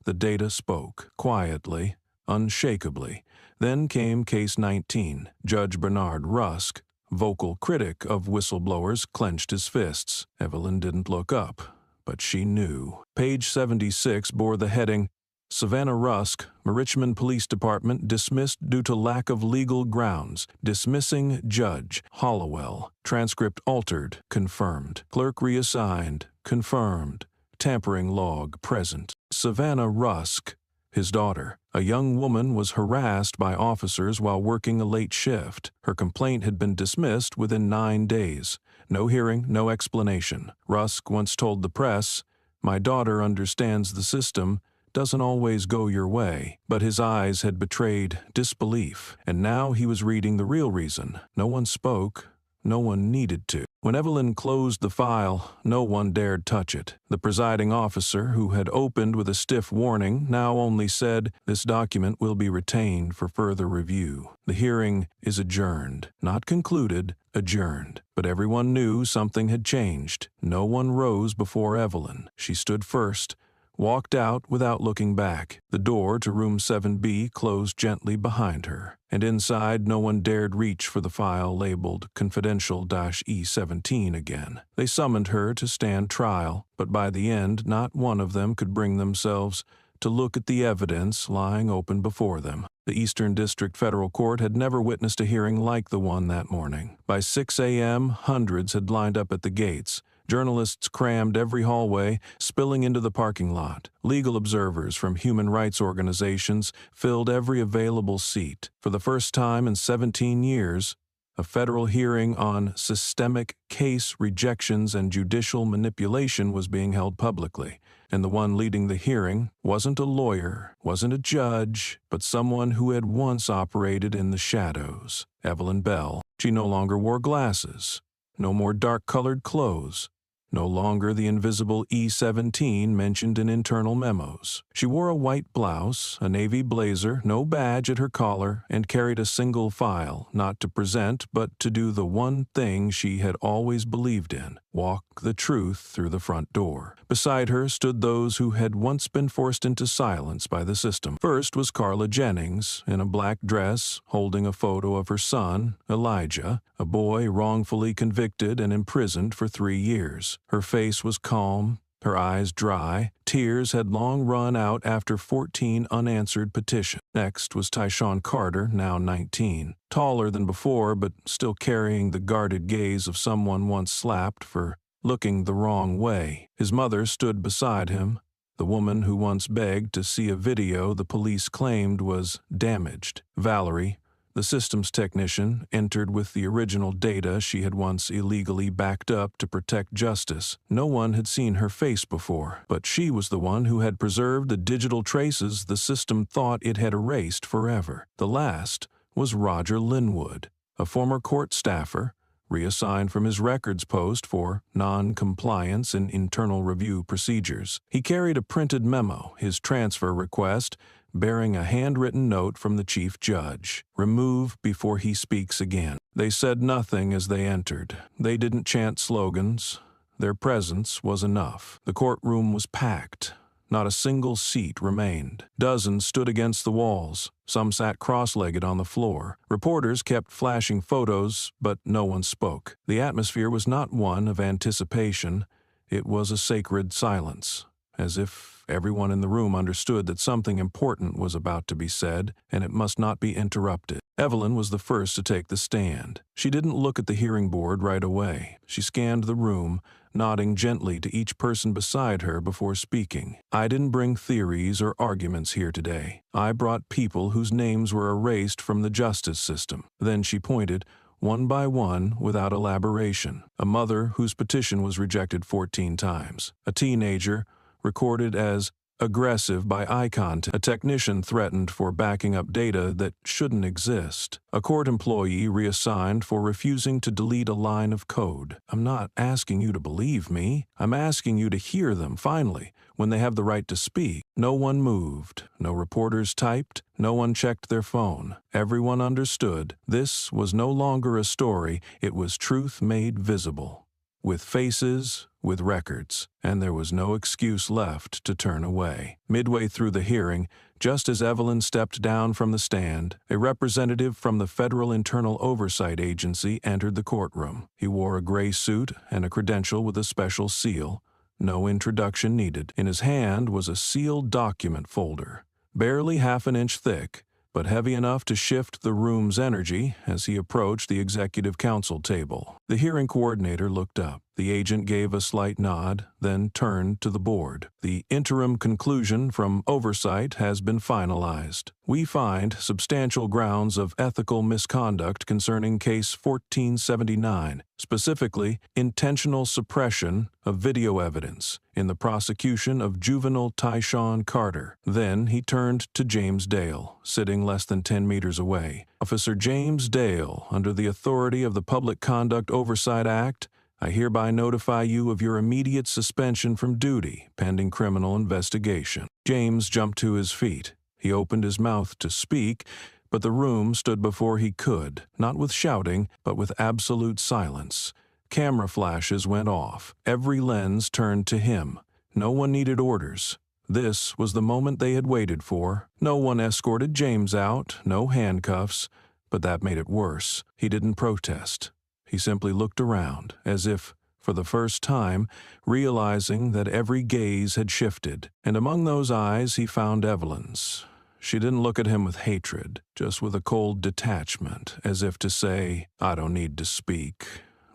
The data spoke, quietly, unshakably. Then came Case 19. Judge Bernard Rusk, vocal critic of whistleblowers, clenched his fists. Evelyn didn't look up, but she knew. Page 76 bore the heading, "Savannah Rusk, Richmond Police Department dismissed due to lack of legal grounds. Dismissing Judge Hollowell. Transcript altered. Confirmed. Clerk reassigned. Confirmed. Tampering log present." Savannah Rusk, his daughter, a young woman, was harassed by officers while working a late shift. Her complaint had been dismissed within 9 days. No hearing, no explanation. Rusk once told the press, "My daughter understands the system, doesn't always go your way." But his eyes had betrayed disbelief, and now he was reading the real reason. No one spoke. No one needed to. When Evelyn closed the file, no one dared touch it. The presiding officer, who had opened with a stiff warning, now only said, "This document will be retained for further review. The hearing is adjourned." Not concluded, adjourned. But everyone knew something had changed. No one rose before Evelyn. She stood first, walked out without looking back. The door to room 7B closed gently behind her, and inside no one dared reach for the file labeled Confidential-E17 again. They summoned her to stand trial, but by the end not one of them could bring themselves to look at the evidence lying open before them. The Eastern District Federal Court had never witnessed a hearing like the one that morning. By 6 a.m., hundreds had lined up at the gates. Journalists crammed every hallway, spilling into the parking lot. Legal observers from human rights organizations filled every available seat. For the first time in 17 years, a federal hearing on systemic case rejections and judicial manipulation was being held publicly. And the one leading the hearing wasn't a lawyer, wasn't a judge, but someone who had once operated in the shadows. Evelyn Bell. She no longer wore glasses. No more dark-colored clothes. No longer the invisible E17 mentioned in internal memos. She wore a white blouse, a navy blazer, no badge at her collar, and carried a single file, not to present, but to do the one thing she had always believed in: walk the truth through the front door. Beside her stood those who had once been forced into silence by the system. First was Carla Jennings, in a black dress, holding a photo of her son, Elijah, a boy wrongfully convicted and imprisoned for 3 years. Her face was calm, her eyes dry. Tears had long run out after 14 unanswered petitions. Next was Tyshawn Carter, now 19. Taller than before, but still carrying the guarded gaze of someone once slapped for looking the wrong way. His mother stood beside him, the woman who once begged to see a video the police claimed was damaged. Valerie, the systems technician, entered with the original data she had once illegally backed up to protect justice. No one had seen her face before, but she was the one who had preserved the digital traces the system thought it had erased forever. The last was Roger Linwood, a former court staffer, reassigned from his records post for non-compliance in internal review procedures. He carried a printed memo, his transfer request, bearing a handwritten note from the chief judge: "Remove before he speaks again." They said nothing as they entered. They didn't chant slogans. Their presence was enough. The courtroom was packed. Not a single seat remained. Dozens stood against the walls. Some sat cross-legged on the floor. Reporters kept flashing photos, but no one spoke. The atmosphere was not one of anticipation. It was a sacred silence, as if everyone in the room understood that something important was about to be said, and it must not be interrupted. Evelyn was the first to take the stand. She didn't look at the hearing board right away. She scanned the room, nodding gently to each person beside her before speaking. "I didn't bring theories or arguments here today. I brought people whose names were erased from the justice system." Then she pointed, one by one, without elaboration. A mother whose petition was rejected 14 times. A teenager recorded as aggressive by eye contact. A technician threatened for backing up data that shouldn't exist. A court employee reassigned for refusing to delete a line of code. I'm not asking you to believe me. I'm asking you to hear them, finally, when they have the right to speak. No one moved. No reporters typed. No one checked their phone. Everyone understood. This was no longer a story. It was truth made visible. With faces, with records, and there was no excuse left to turn away. Midway through the hearing, just as Evelyn stepped down from the stand, a representative from the Federal Internal Oversight Agency entered the courtroom. He wore a gray suit and a credential with a special seal. No introduction needed. In his hand was a sealed document folder, barely half an inch thick, but heavy enough to shift the room's energy as he approached the executive counsel table. The hearing coordinator looked up. The agent gave a slight nod, then turned to the board. "The interim conclusion from oversight has been finalized. We find substantial grounds of ethical misconduct concerning case 1479, specifically intentional suppression of video evidence in the prosecution of juvenile Tyshawn Carter." Then he turned to James Dale, sitting less than 10 meters away. "Officer James Dale, under the authority of the Public Conduct Oversight Act, I hereby notify you of your immediate suspension from duty pending criminal investigation." James jumped to his feet. He opened his mouth to speak, but the room stood before he could, not with shouting, but with absolute silence. Camera flashes went off. Every lens turned to him. No one needed orders. This was the moment they had waited for. No one escorted James out, no handcuffs, but that made it worse. He didn't protest. He simply looked around, as if, for the first time, realizing that every gaze had shifted. And among those eyes he found Evelyn's. She didn't look at him with hatred, just with a cold detachment, as if to say, "I don't need to speak.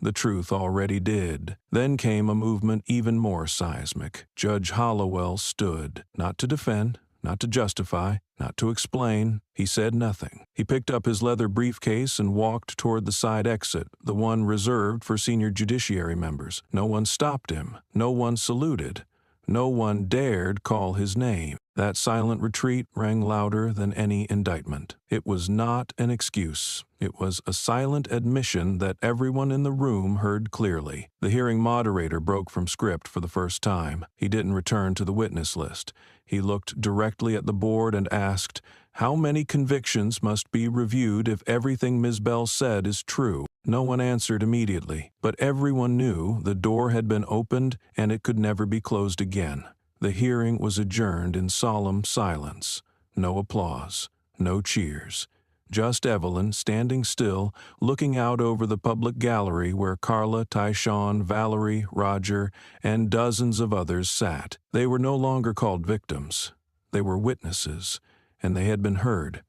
The truth already did." Then came a movement even more seismic. Judge Hollowell stood, not to defend, not to justify, not to explain. He said nothing. He picked up his leather briefcase and walked toward the side exit, the one reserved for senior judiciary members. No one stopped him. No one saluted. No one dared call his name. That silent retreat rang louder than any indictment. It was not an excuse. It was a silent admission that everyone in the room heard clearly. The hearing moderator broke from script for the first time. He didn't return to the witness list. He looked directly at the board and asked, "How many convictions must be reviewed if everything Ms. Bell said is true?" No one answered immediately, but everyone knew the door had been opened and it could never be closed again. The hearing was adjourned in solemn silence. No applause, no cheers. Just Evelyn, standing still, looking out over the public gallery where Carla, Tyshawn, Valerie, Roger, and dozens of others sat. They were no longer called victims. They were witnesses, and they had been heard.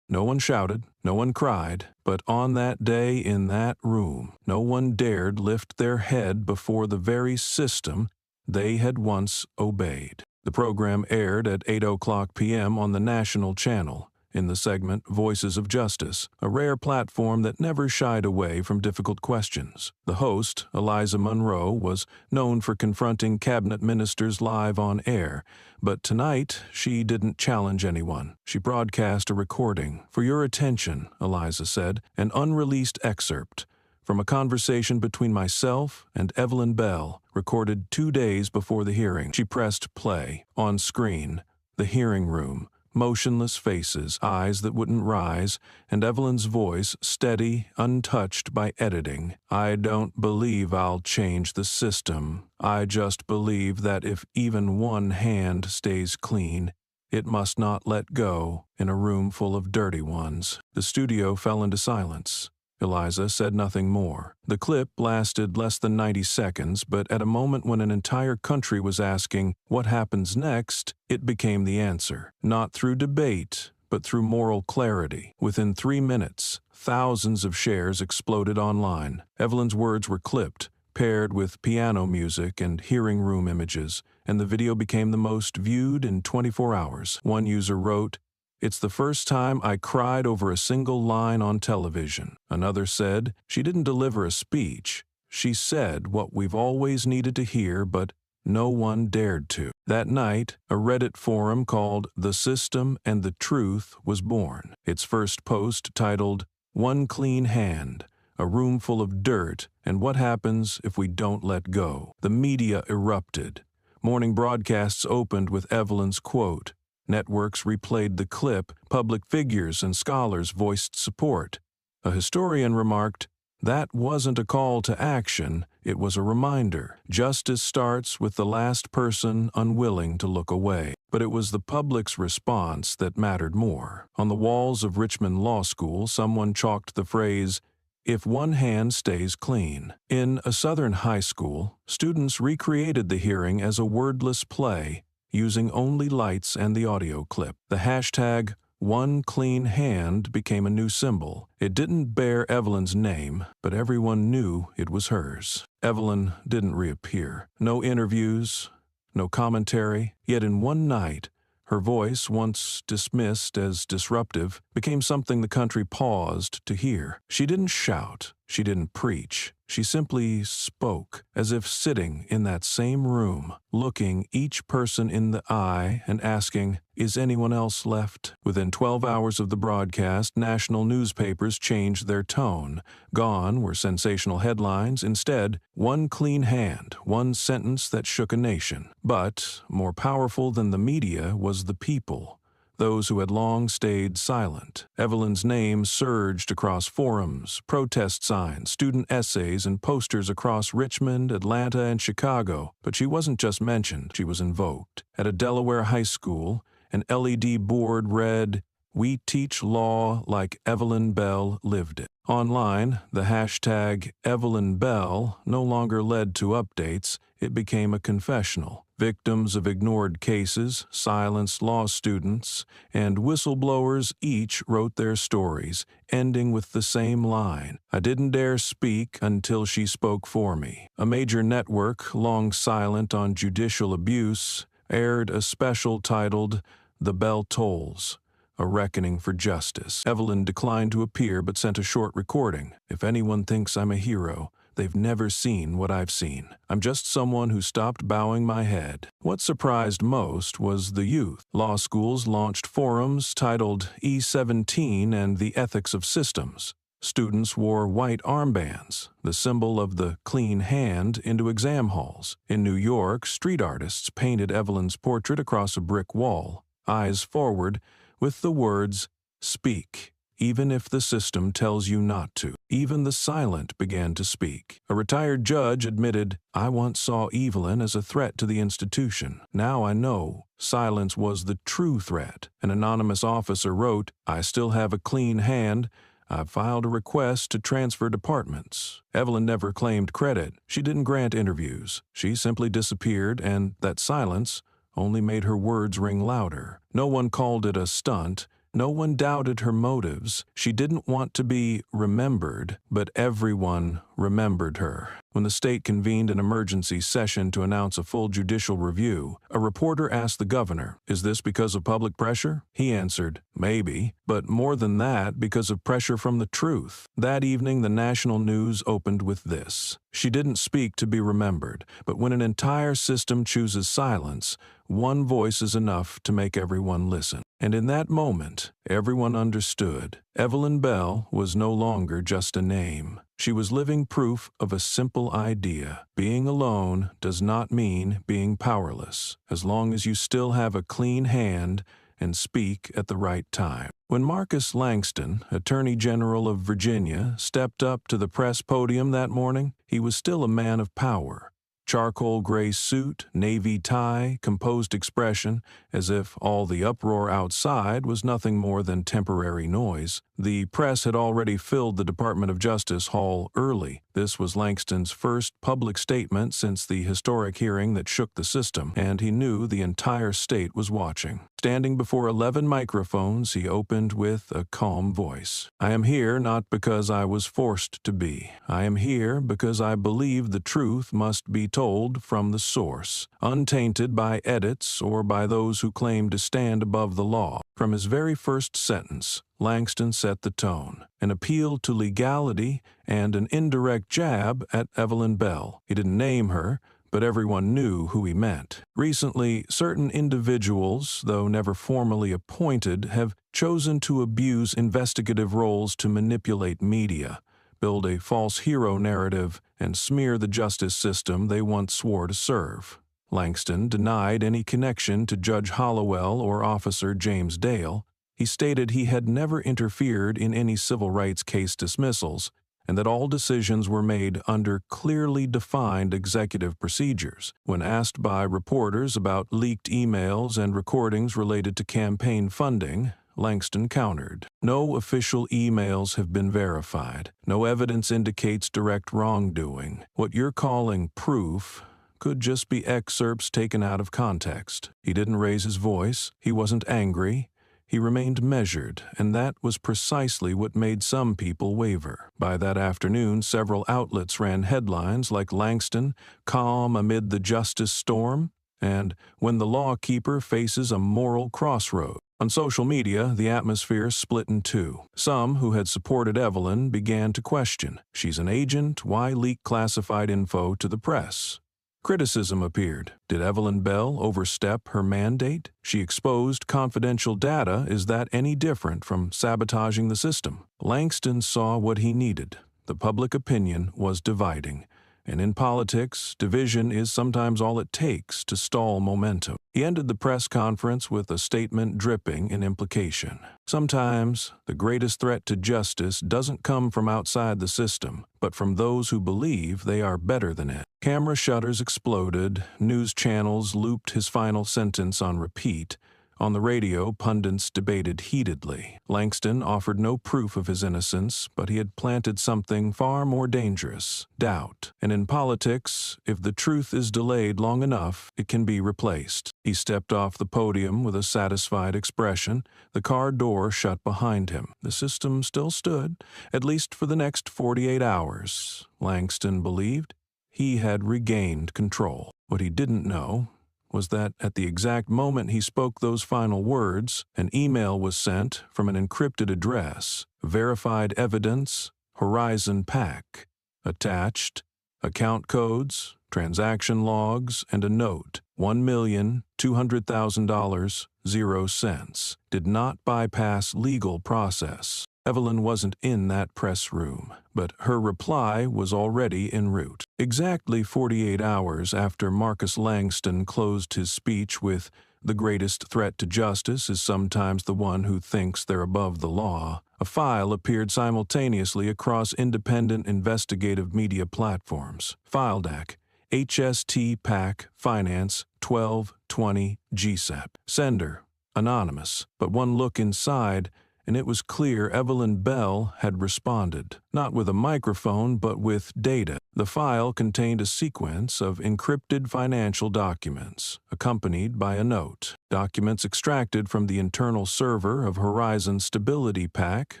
No one shouted, no one cried, but on that day in that room, no one dared lift their head before the very system they had once obeyed. The program aired at 8:00 p.m. on the national channel, in the segment Voices of Justice, a rare platform that never shied away from difficult questions. The host, Eliza Monroe, was known for confronting cabinet ministers live on air, but tonight she didn't challenge anyone. She broadcast a recording. "For your attention," Eliza said, "an unreleased excerpt from a conversation between myself and Evelyn Bell, recorded 2 days before the hearing." She pressed play. On screen, the hearing room, Motionless faces, eyes that wouldn't rise, and Evelyn's voice steady, untouched by editing. I don't believe I'll change the system. I just believe that if even one hand stays clean, it must not let go in a room full of dirty ones. The studio fell into silence. Eliza said nothing more. The clip lasted less than 90 seconds, but at a moment when an entire country was asking, what happens next, it became the answer. Not through debate, but through moral clarity. Within 3 minutes, thousands of shares exploded online. Evelyn's words were clipped, paired with piano music and hearing room images, and the video became the most viewed in 24 hours. One user wrote, "It's the first time I cried over a single line on television." Another said, "She didn't deliver a speech. She said what we've always needed to hear, but no one dared to." That night, a Reddit forum called The System and the Truth was born. Its first post titled, "One Clean Hand, a Room Full of Dirt, and What Happens If We Don't Let Go." The media erupted. Morning broadcasts opened with Evelyn's quote. Networks replayed the clip, public figures and scholars voiced support. A historian remarked, "That wasn't a call to action, it was a reminder. Justice starts with the last person unwilling to look away." But it was the public's response that mattered more. On the walls of Richmond Law School, someone chalked the phrase, "If one hand stays clean." In a Southern high school, students recreated the hearing as a wordless play, using only lights and the audio clip. The hashtag #OneCleanHand became a new symbol. It didn't bear Evelyn's name, but everyone knew it was hers. Evelyn didn't reappear. No interviews, no commentary, yet in one night, her voice, once dismissed as disruptive, became something the country paused to hear. She didn't shout, she didn't preach. She simply spoke, as if sitting in that same room, looking each person in the eye and asking, "Is anyone else left?" Within 12 hours of the broadcast, national newspapers changed their tone. Gone were sensational headlines. Instead, one clean hand, one sentence that shook a nation. But more powerful than the media was the people, those who had long stayed silent. Evelyn's name surged across forums, protest signs, student essays, and posters across Richmond, Atlanta, and Chicago. But she wasn't just mentioned, she was invoked. At a Delaware high school, an LED board read, "We teach law like Evelyn Bell lived it." Online, the hashtag Evelyn Bell no longer led to updates, it became a confessional. Victims of ignored cases, silenced law students, and whistleblowers each wrote their stories, ending with the same line, "I didn't dare speak until she spoke for me." A major network, long silent on judicial abuse, aired a special titled "The Bell Tolls, a Reckoning for Justice." Evelyn declined to appear but sent a short recording. "If anyone thinks I'm a hero, they've never seen what I've seen. I'm just someone who stopped bowing my head." What surprised most was the youth. Law schools launched forums titled E17 and the Ethics of Systems. Students wore white armbands, the symbol of the clean hand, into exam halls. In New York, street artists painted Evelyn's portrait across a brick wall, eyes forward, with the words, "Speak, even if the system tells you not to." Even the silent began to speak. A retired judge admitted, "I once saw Evelyn as a threat to the institution. Now I know silence was the true threat." An anonymous officer wrote, "I still have a clean hand. I've filed a request to transfer departments." Evelyn never claimed credit. She didn't grant interviews. She simply disappeared, and that silence only made her words ring louder. No one called it a stunt. No one doubted her motives. She didn't want to be remembered, but everyone remembered her. When the state convened an emergency session to announce a full judicial review, a reporter asked the governor, "Is this because of public pressure?" He answered, "Maybe, but more than that, because of pressure from the truth." That evening, the national news opened with this: "She didn't speak to be remembered, but when an entire system chooses silence, one voice is enough to make everyone listen." And in that moment, everyone understood. Evelyn Bell was no longer just a name. She was living proof of a simple idea. Being alone does not mean being powerless. As long as you still have a clean hand and speak at the right time. When Marcus Langston, Attorney General of Virginia, stepped up to the press podium that morning, he was still a man of power. Charcoal gray suit, navy tie, composed expression, as if all the uproar outside was nothing more than temporary noise. The press had already filled the Department of Justice hall early. This was Langston's first public statement since the historic hearing that shook the system, and he knew the entire state was watching. Standing before 11 microphones, he opened with a calm voice. "I am here not because I was forced to be. I am here because I believe the truth must be told from the source, untainted by edits or by those who claim to stand above the law." From his very first sentence, Langston set the tone, an appeal to legality and an indirect jab at Evelyn Bell. He didn't name her, but everyone knew who he meant. Recently, certain individuals, though never formally appointed, have chosen to abuse investigative roles to manipulate media, build a false hero narrative, and smear the justice system they once swore to serve. Langston denied any connection to Judge Hollowell or Officer James Dale. He stated he had never interfered in any civil rights case dismissals, and that all decisions were made under clearly defined executive procedures. When asked by reporters about leaked emails and recordings related to campaign funding, Langston countered, "No official emails have been verified. No evidence indicates direct wrongdoing. What you're calling proof could just be excerpts taken out of context." He didn't raise his voice. He wasn't angry. He remained measured, and that was precisely what made some people waver. By that afternoon, several outlets ran headlines like "Langston, calm amid the justice storm," and "When the law keeper faces a moral crossroad." On social media, the atmosphere split in two. Some who had supported Evelyn began to question, "She's an agent, why leak classified info to the press?" Criticism appeared. Did Evelyn Bell overstep her mandate? She exposed confidential data. Is that any different from sabotaging the system? Langston saw what he needed. The public opinion was dividing. And in politics, division is sometimes all it takes to stall momentum. He ended the press conference with a statement dripping in implication. Sometimes, the greatest threat to justice doesn't come from outside the system, but from those who believe they are better than it. Camera shutters exploded, news channels looped his final sentence on repeat. On the radio, pundits debated heatedly. Langston offered no proof of his innocence, but he had planted something far more dangerous, doubt. And in politics, if the truth is delayed long enough, it can be replaced. He stepped off the podium with a satisfied expression. The car door shut behind him. The system still stood, at least for the next 48 hours. Langston believed he had regained control. What he didn't know was that at the exact moment he spoke those final words, an email was sent from an encrypted address, verified evidence, Horizon PAC. Attached, account codes, transaction logs, and a note, $1,200,000, 0 cents. Did not bypass legal process. Evelyn wasn't in that press room, but her reply was already en route. Exactly 48 hours after Marcus Langston closed his speech with, "The greatest threat to justice is sometimes the one who thinks they're above the law," a file appeared simultaneously across independent investigative media platforms. FileDAC, HST PAC Finance 1220 GSEP. Sender, anonymous, but one look inside, and it was clear Evelyn Bell had responded, not with a microphone but with data. The file contained a sequence of encrypted financial documents, accompanied by a note. Documents extracted from the internal server of Horizon Stability PAC,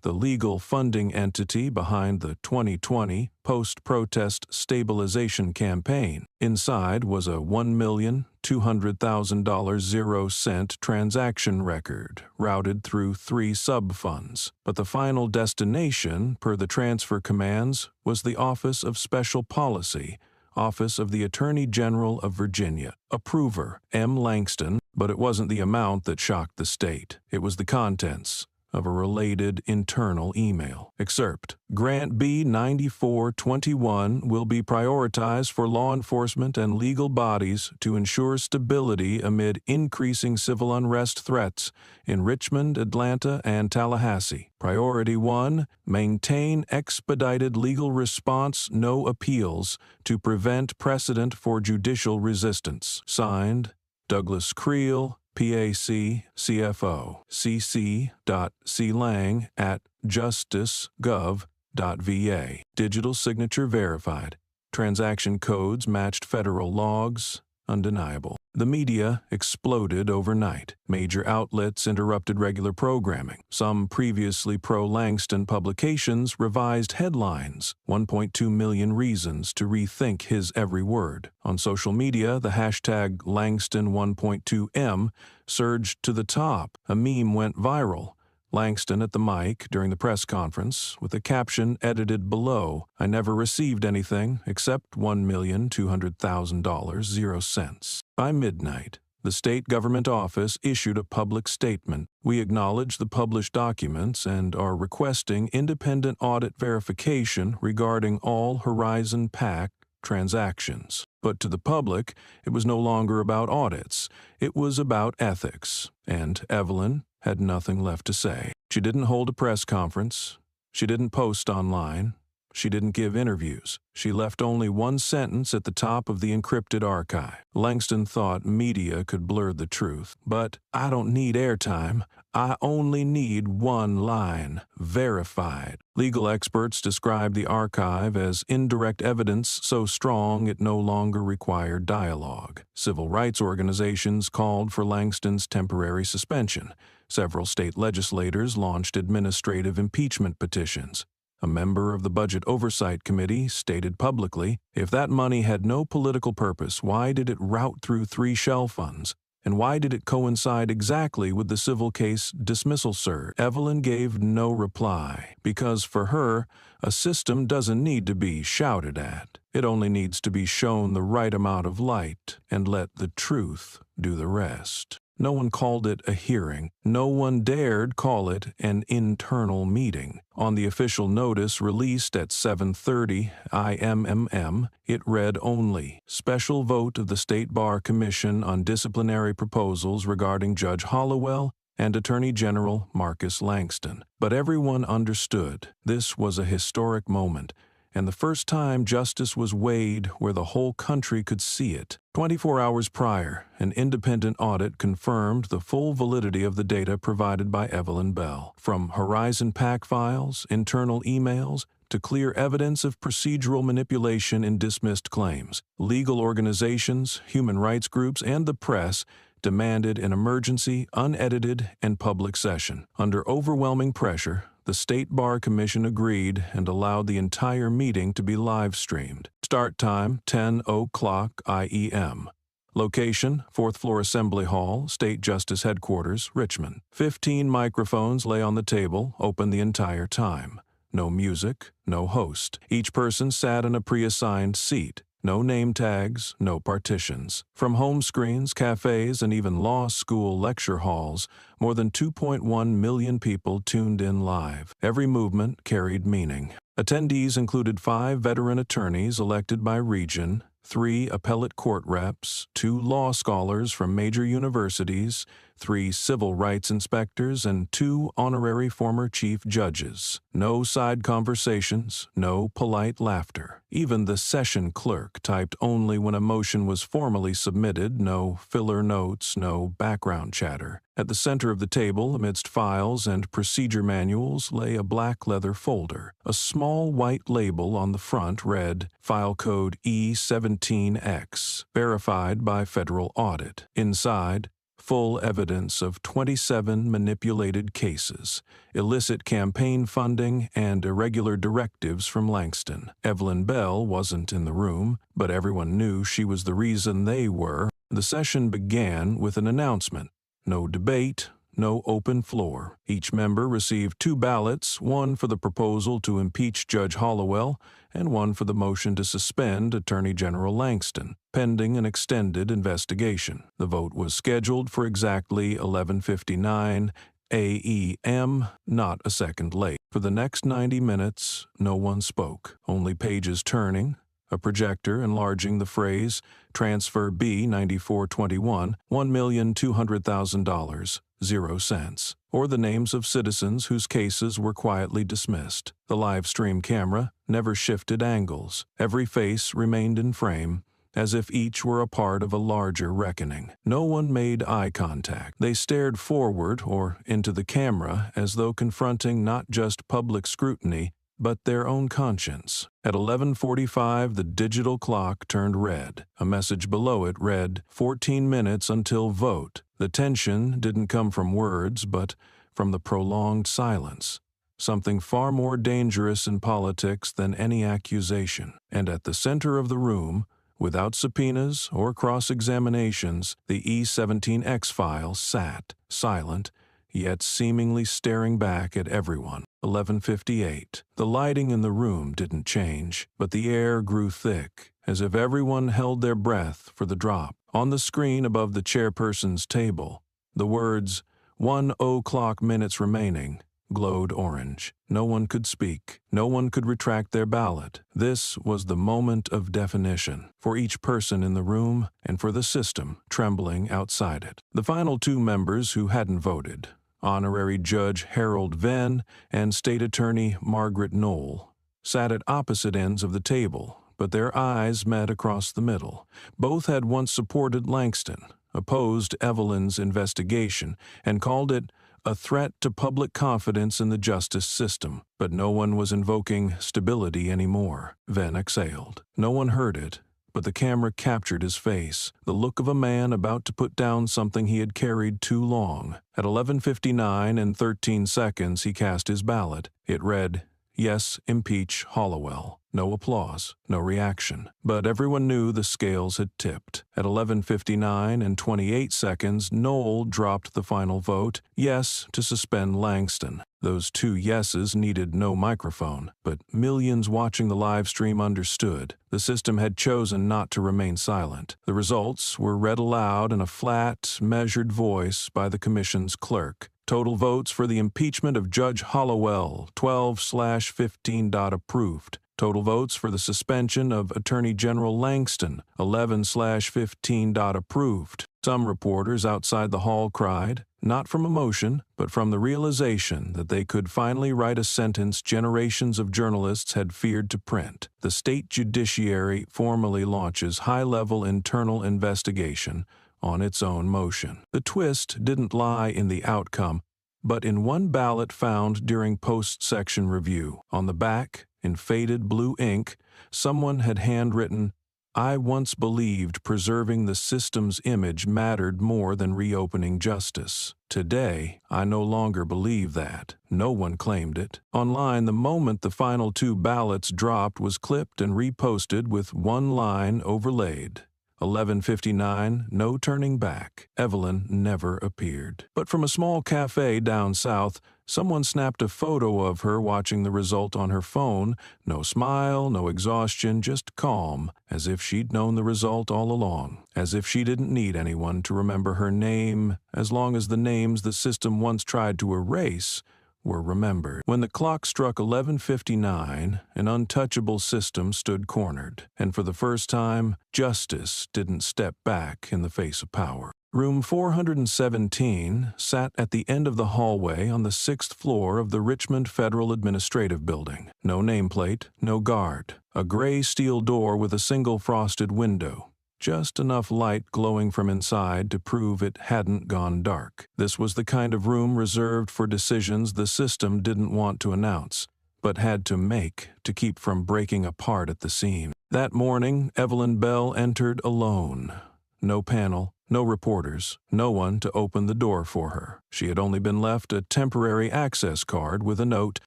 the legal funding entity behind the 2020 post-protest stabilization campaign. Inside was a $1,200,000 0-cent transaction record, routed through 3 sub-funds. But the final destination, per the transfer commands, was the Office of Special Policy, Office of the Attorney General of Virginia. Approver, M. Langston, but it wasn't the amount that shocked the state. It was the contents. of a related internal email. Excerpt: Grant B 9421 will be prioritized for law enforcement and legal bodies to ensure stability amid increasing civil unrest threats in Richmond, Atlanta, and Tallahassee. Priority 1, maintain expedited legal response, no appeals, to prevent precedent for judicial resistance. Signed, Douglas Creel, PAC, CFO, cc.clang@justice.gov.va. Digital signature verified. Transaction codes matched federal logs. Undeniable. The media exploded overnight. Major outlets interrupted regular programming. Some previously pro-Langston publications revised headlines. 1.2 million reasons to rethink his every word. On social media, the hashtag Langston1.2M surged to the top. A meme went viral. Langston at the mic during the press conference, with a caption edited below, "I never received anything except $1,200,000, 0 cents. By midnight, the state government office issued a public statement. We acknowledge the published documents and are requesting independent audit verification regarding all Horizon PAC transactions. But to the public, it was no longer about audits. It was about ethics. And Evelyn had nothing left to say. She didn't hold a press conference. She didn't post online. She didn't give interviews. She left only one sentence at the top of the encrypted archive. Langston thought media could blur the truth. But I don't need airtime. I only need one line. Verified. Legal experts describe the archive as indirect evidence so strong it no longer required dialogue. Civil rights organizations called for Langston's temporary suspension. Several state legislators launched administrative impeachment petitions. A member of the Budget Oversight Committee stated publicly, if that money had no political purpose, why did it route through 3 shell funds? And why did it coincide exactly with the civil case dismissal surge? Evelyn gave no reply, because for her, a system doesn't need to be shouted at. It only needs to be shown the right amount of light and let the truth do the rest. No one called it a hearing. No one dared call it an internal meeting. On the official notice released at 7:30 IMM, it read only, "Special vote of the State Bar Commission on disciplinary proposals regarding Judge Hollowell and Attorney General Marcus Langston." But everyone understood this was a historic moment, and the first time justice was weighed where the whole country could see it. 24 hours prior, an independent audit confirmed the full validity of the data provided by Evelyn Bell. From Horizon PAC files, internal emails, to clear evidence of procedural manipulation in dismissed claims, legal organizations, human rights groups, and the press demanded an emergency, unedited, and public session. Under overwhelming pressure, the State Bar Commission agreed and allowed the entire meeting to be live-streamed. Start time, 10 o'clock IEM. Location, 4th floor Assembly Hall, State Justice Headquarters, Richmond. 15 microphones lay on the table, open the entire time. No music, no host. Each person sat in a pre-assigned seat. No name tags, no partitions. From home screens, cafes, and even law school lecture halls, more than 2.1 million people tuned in live. Every movement carried meaning. Attendees included 5 veteran attorneys elected by region, 3 appellate court reps, 2 law scholars from major universities, 3 civil rights inspectors, and 2 honorary former chief judges. No side conversations, no polite laughter. Even the session clerk typed only when a motion was formally submitted, no filler notes, no background chatter. At the center of the table, amidst files and procedure manuals, lay a black leather folder. A small white label on the front read, File Code E17X, verified by federal audit. Inside, full evidence of 27 manipulated cases, illicit campaign funding, and irregular directives from Langston. Evelyn Bell wasn't in the room, but everyone knew she was the reason they were. The session began with an announcement. No debate, no open floor. Each member received 2 ballots, one for the proposal to impeach Judge Hollowell and one for the motion to suspend Attorney General Langston, pending an extended investigation. The vote was scheduled for exactly 11:59 a.m., not a second late. For the next 90 minutes, no one spoke, only pages turning, a projector enlarging the phrase, Transfer B 9421, $1,200,000, 0 cents, or the names of citizens whose cases were quietly dismissed. The live stream camera never shifted angles. Every face remained in frame, as if each were a part of a larger reckoning. No one made eye contact. They stared forward or into the camera as though confronting not just public scrutiny, but their own conscience. At 11:45, the digital clock turned red. A message below it read, 14 minutes until vote. The tension didn't come from words, but from the prolonged silence. Something far more dangerous in politics than any accusation. And at the center of the room, without subpoenas or cross-examinations, the E-17X file sat, silent, yet seemingly staring back at everyone. 11:58. The lighting in the room didn't change, but the air grew thick, as if everyone held their breath for the drop. On the screen above the chairperson's table, the words, 1:00 minutes remaining, glowed orange. No one could speak. No one could retract their ballot. This was the moment of definition, for each person in the room and for the system trembling outside it. The final two members who hadn't voted, Honorary Judge Harold Venn and State Attorney Margaret Knoll, sat at opposite ends of the table, but their eyes met across the middle. Both had once supported Langston, opposed Evelyn's investigation, and called it a threat to public confidence in the justice system, but no one was invoking stability anymore. Venn exhaled. No one heard it, but the camera captured his face, the look of a man about to put down something he had carried too long. At 11:59 and 13 seconds, he cast his ballot. It read, "Yes, impeach Hollowell." No applause, no reaction. But everyone knew the scales had tipped. At 11:59 and 28 seconds, Knoll dropped the final vote, yes, to suspend Langston. Those two yeses needed no microphone, but millions watching the live stream understood. The system had chosen not to remain silent. The results were read aloud in a flat, measured voice by the commission's clerk. Total votes for the impeachment of Judge Hollowell, 12/15. Approved. Total votes for the suspension of Attorney General Langston, 11/15. Approved. Some reporters outside the hall cried, not from emotion, but from the realization that they could finally write a sentence generations of journalists had feared to print. The state judiciary formally launches high-level internal investigation on its own motion. The twist didn't lie in the outcome, but in one ballot found during post-section review. On the back, in faded blue ink, someone had handwritten, "I once believed preserving the system's image mattered more than reopening justice. Today, I no longer believe that." No one claimed it. Online, the moment the final two ballots dropped was clipped and reposted with one line overlaid. 11:59, no turning back. Evelyn never appeared. But from a small cafe down south, someone snapped a photo of her watching the result on her phone. No smile, no exhaustion, just calm, as if she'd known the result all along, as if she didn't need anyone to remember her name, as long as the names the system once tried to erase were remembered. When the clock struck 11:59, an untouchable system stood cornered, and for the first time, justice didn't step back in the face of power. Room 417 sat at the end of the hallway on the 6th floor of the Richmond Federal Administrative Building. No nameplate, no guard. A gray steel door with a single frosted window. Just enough light glowing from inside to prove it hadn't gone dark. This was the kind of room reserved for decisions the system didn't want to announce, but had to make to keep from breaking apart at the seam. That morning, Evelyn Bell entered alone. No panel, no reporters, no one to open the door for her. She had only been left a temporary access card with a note,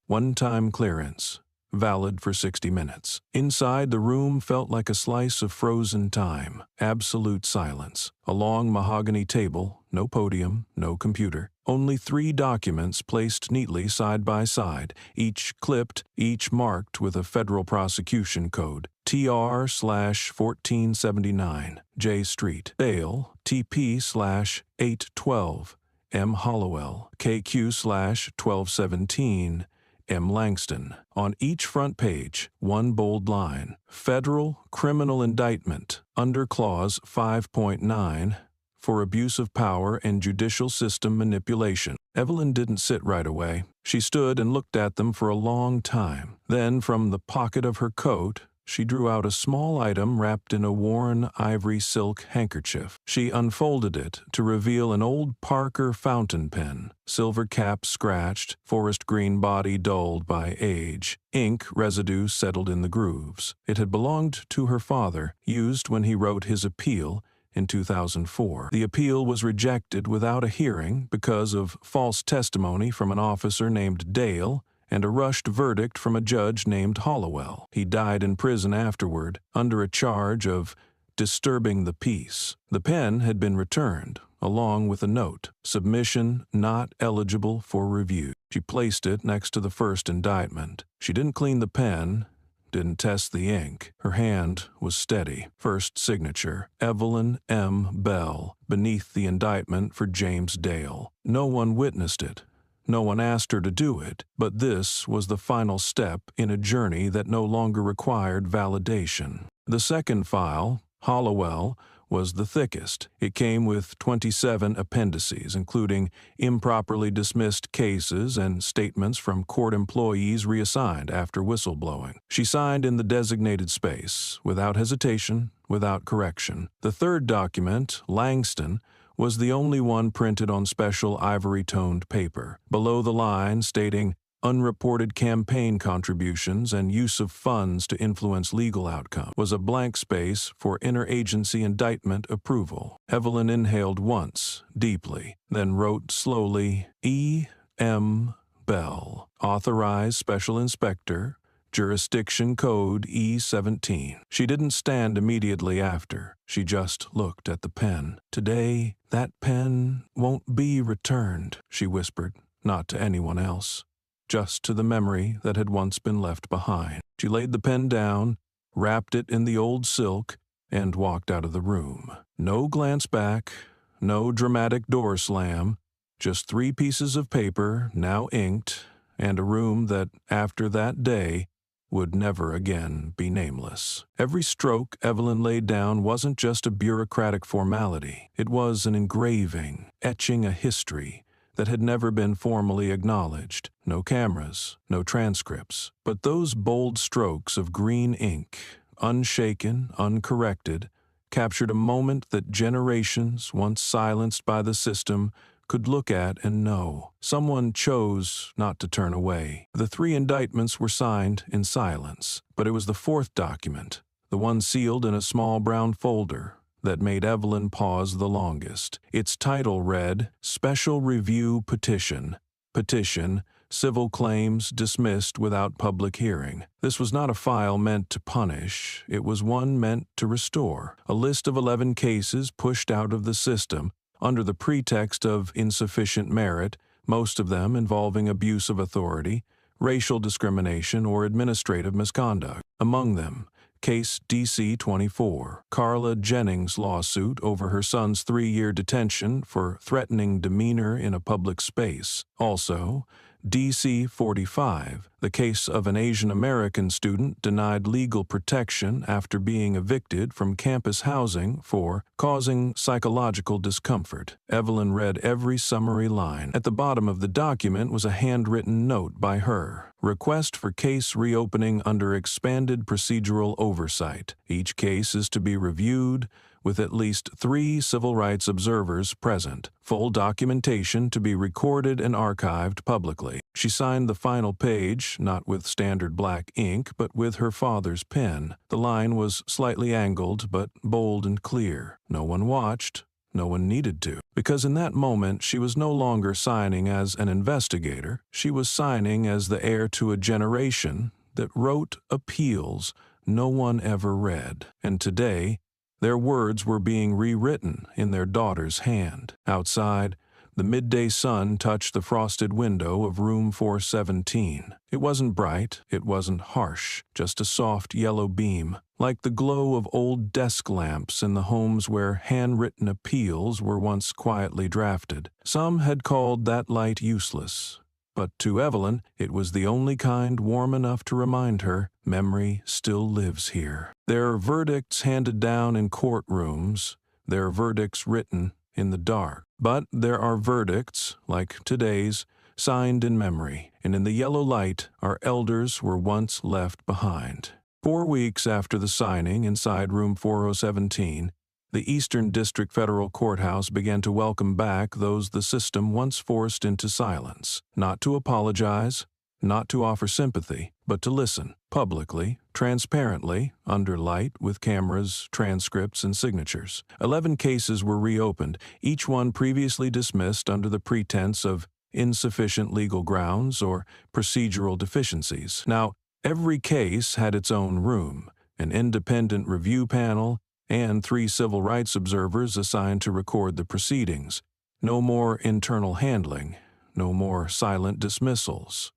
"One-time clearance," valid for 60 minutes. Inside, the room felt like a slice of frozen time. Absolute silence. A long mahogany table, no podium, no computer. Only 3 documents placed neatly side by side, each clipped, each marked with a federal prosecution code. TR/1479, J Street. Bail, TP/812, M. Hollowell, KQ/1217, M. Langston. On each front page, one bold line: Federal Criminal Indictment, under Clause 5.9, for abuse of power and judicial system manipulation. Evelyn didn't sit right away. She stood and looked at them for a long time. Then, from the pocket of her coat, she drew out a small item wrapped in a worn ivory silk handkerchief. She unfolded it to reveal an old Parker fountain pen, silver cap scratched, forest green body dulled by age, ink residue settled in the grooves. It had belonged to her father, used when he wrote his appeal in 2004. The appeal was rejected without a hearing because of false testimony from an officer named Dale and a rushed verdict from a judge named Hollowell. He died in prison afterward under a charge of disturbing the peace. The pen had been returned, along with a note: submission not eligible for review. She placed it next to the first indictment. She didn't clean the pen, didn't test the ink. Her hand was steady. First signature: Evelyn M. Bell, beneath the indictment for James Dale. No one witnessed it. No one asked her to do it, but this was the final step in a journey that no longer required validation. The second file, Hollowell, was the thickest. It came with 27 appendices, including improperly dismissed cases and statements from court employees reassigned after whistleblowing. She signed in the designated space, without hesitation, without correction. The third document, Langston, was the only one printed on special ivory-toned paper. Below the line stating unreported campaign contributions and use of funds to influence legal outcome was a blank space for interagency indictment approval. Evelyn inhaled once, deeply, then wrote slowly, E. M. Bell, authorized special inspector, jurisdiction code E17. She didn't stand immediately after. She just looked at the pen. Today, that pen won't be returned, she whispered, not to anyone else, just to the memory that had once been left behind. She laid the pen down, wrapped it in the old silk, and walked out of the room. No glance back, no dramatic door slam, just 3 pieces of paper, now inked, and a room that, after that day, would never again be nameless. Every stroke Evelyn laid down wasn't just a bureaucratic formality. It was an engraving, etching a history that had never been formally acknowledged. No cameras, no transcripts. But those bold strokes of green ink, unshaken, uncorrected, captured a moment that generations, once silenced by the system, could look at and know. Someone chose not to turn away. The 3 indictments were signed in silence, but it was the 4th document, the one sealed in a small brown folder, that made Evelyn pause the longest. Its title read, Special Review Petition. Petition, civil claims dismissed without public hearing. This was not a file meant to punish. It was one meant to restore. A list of 11 cases pushed out of the system under the pretext of insufficient merit, most of them involving abuse of authority, racial discrimination, or administrative misconduct. Among them, Case DC-24, Carla Jennings' lawsuit over her son's 3-year detention for threatening demeanor in a public space. Also, DC-45, the case of an Asian American student denied legal protection after being evicted from campus housing for causing psychological discomfort. Evelyn read every summary line. At the bottom of the document was a handwritten note by her. Request for case reopening under expanded procedural oversight. Each case is to be reviewed with at least 3 civil rights observers present. Full documentation to be recorded and archived publicly. She signed the final page, not with standard black ink, but with her father's pen. The line was slightly angled, but bold and clear. No one watched. No one needed to. Because in that moment, she was no longer signing as an investigator. She was signing as the heir to a generation that wrote appeals no one ever read. And today, their words were being rewritten in their daughter's hand. Outside, The midday sun touched the frosted window of room 417. It wasn't bright, it wasn't harsh, just a soft yellow beam, like the glow of old desk lamps in the homes where handwritten appeals were once quietly drafted. Some had called that light useless, but to Evelyn it was the only kind warm enough to remind her memory still lives here. There are verdicts handed down in courtrooms, there are verdicts written in the dark. But there are verdicts, like today's, signed in memory, and in the yellow light our elders were once left behind. 4 weeks after the signing inside room 4017, the Eastern District Federal Courthouse began to welcome back those the system once forced into silence, not to apologize, not to offer sympathy, but to listen, publicly, transparently, under light with cameras, transcripts, and signatures. 11 cases were reopened, each one previously dismissed under the pretense of insufficient legal grounds or procedural deficiencies. Now, every case had its own room, an independent review panel, and 3 civil rights observers assigned to record the proceedings. No more internal handling. No more silent dismissals.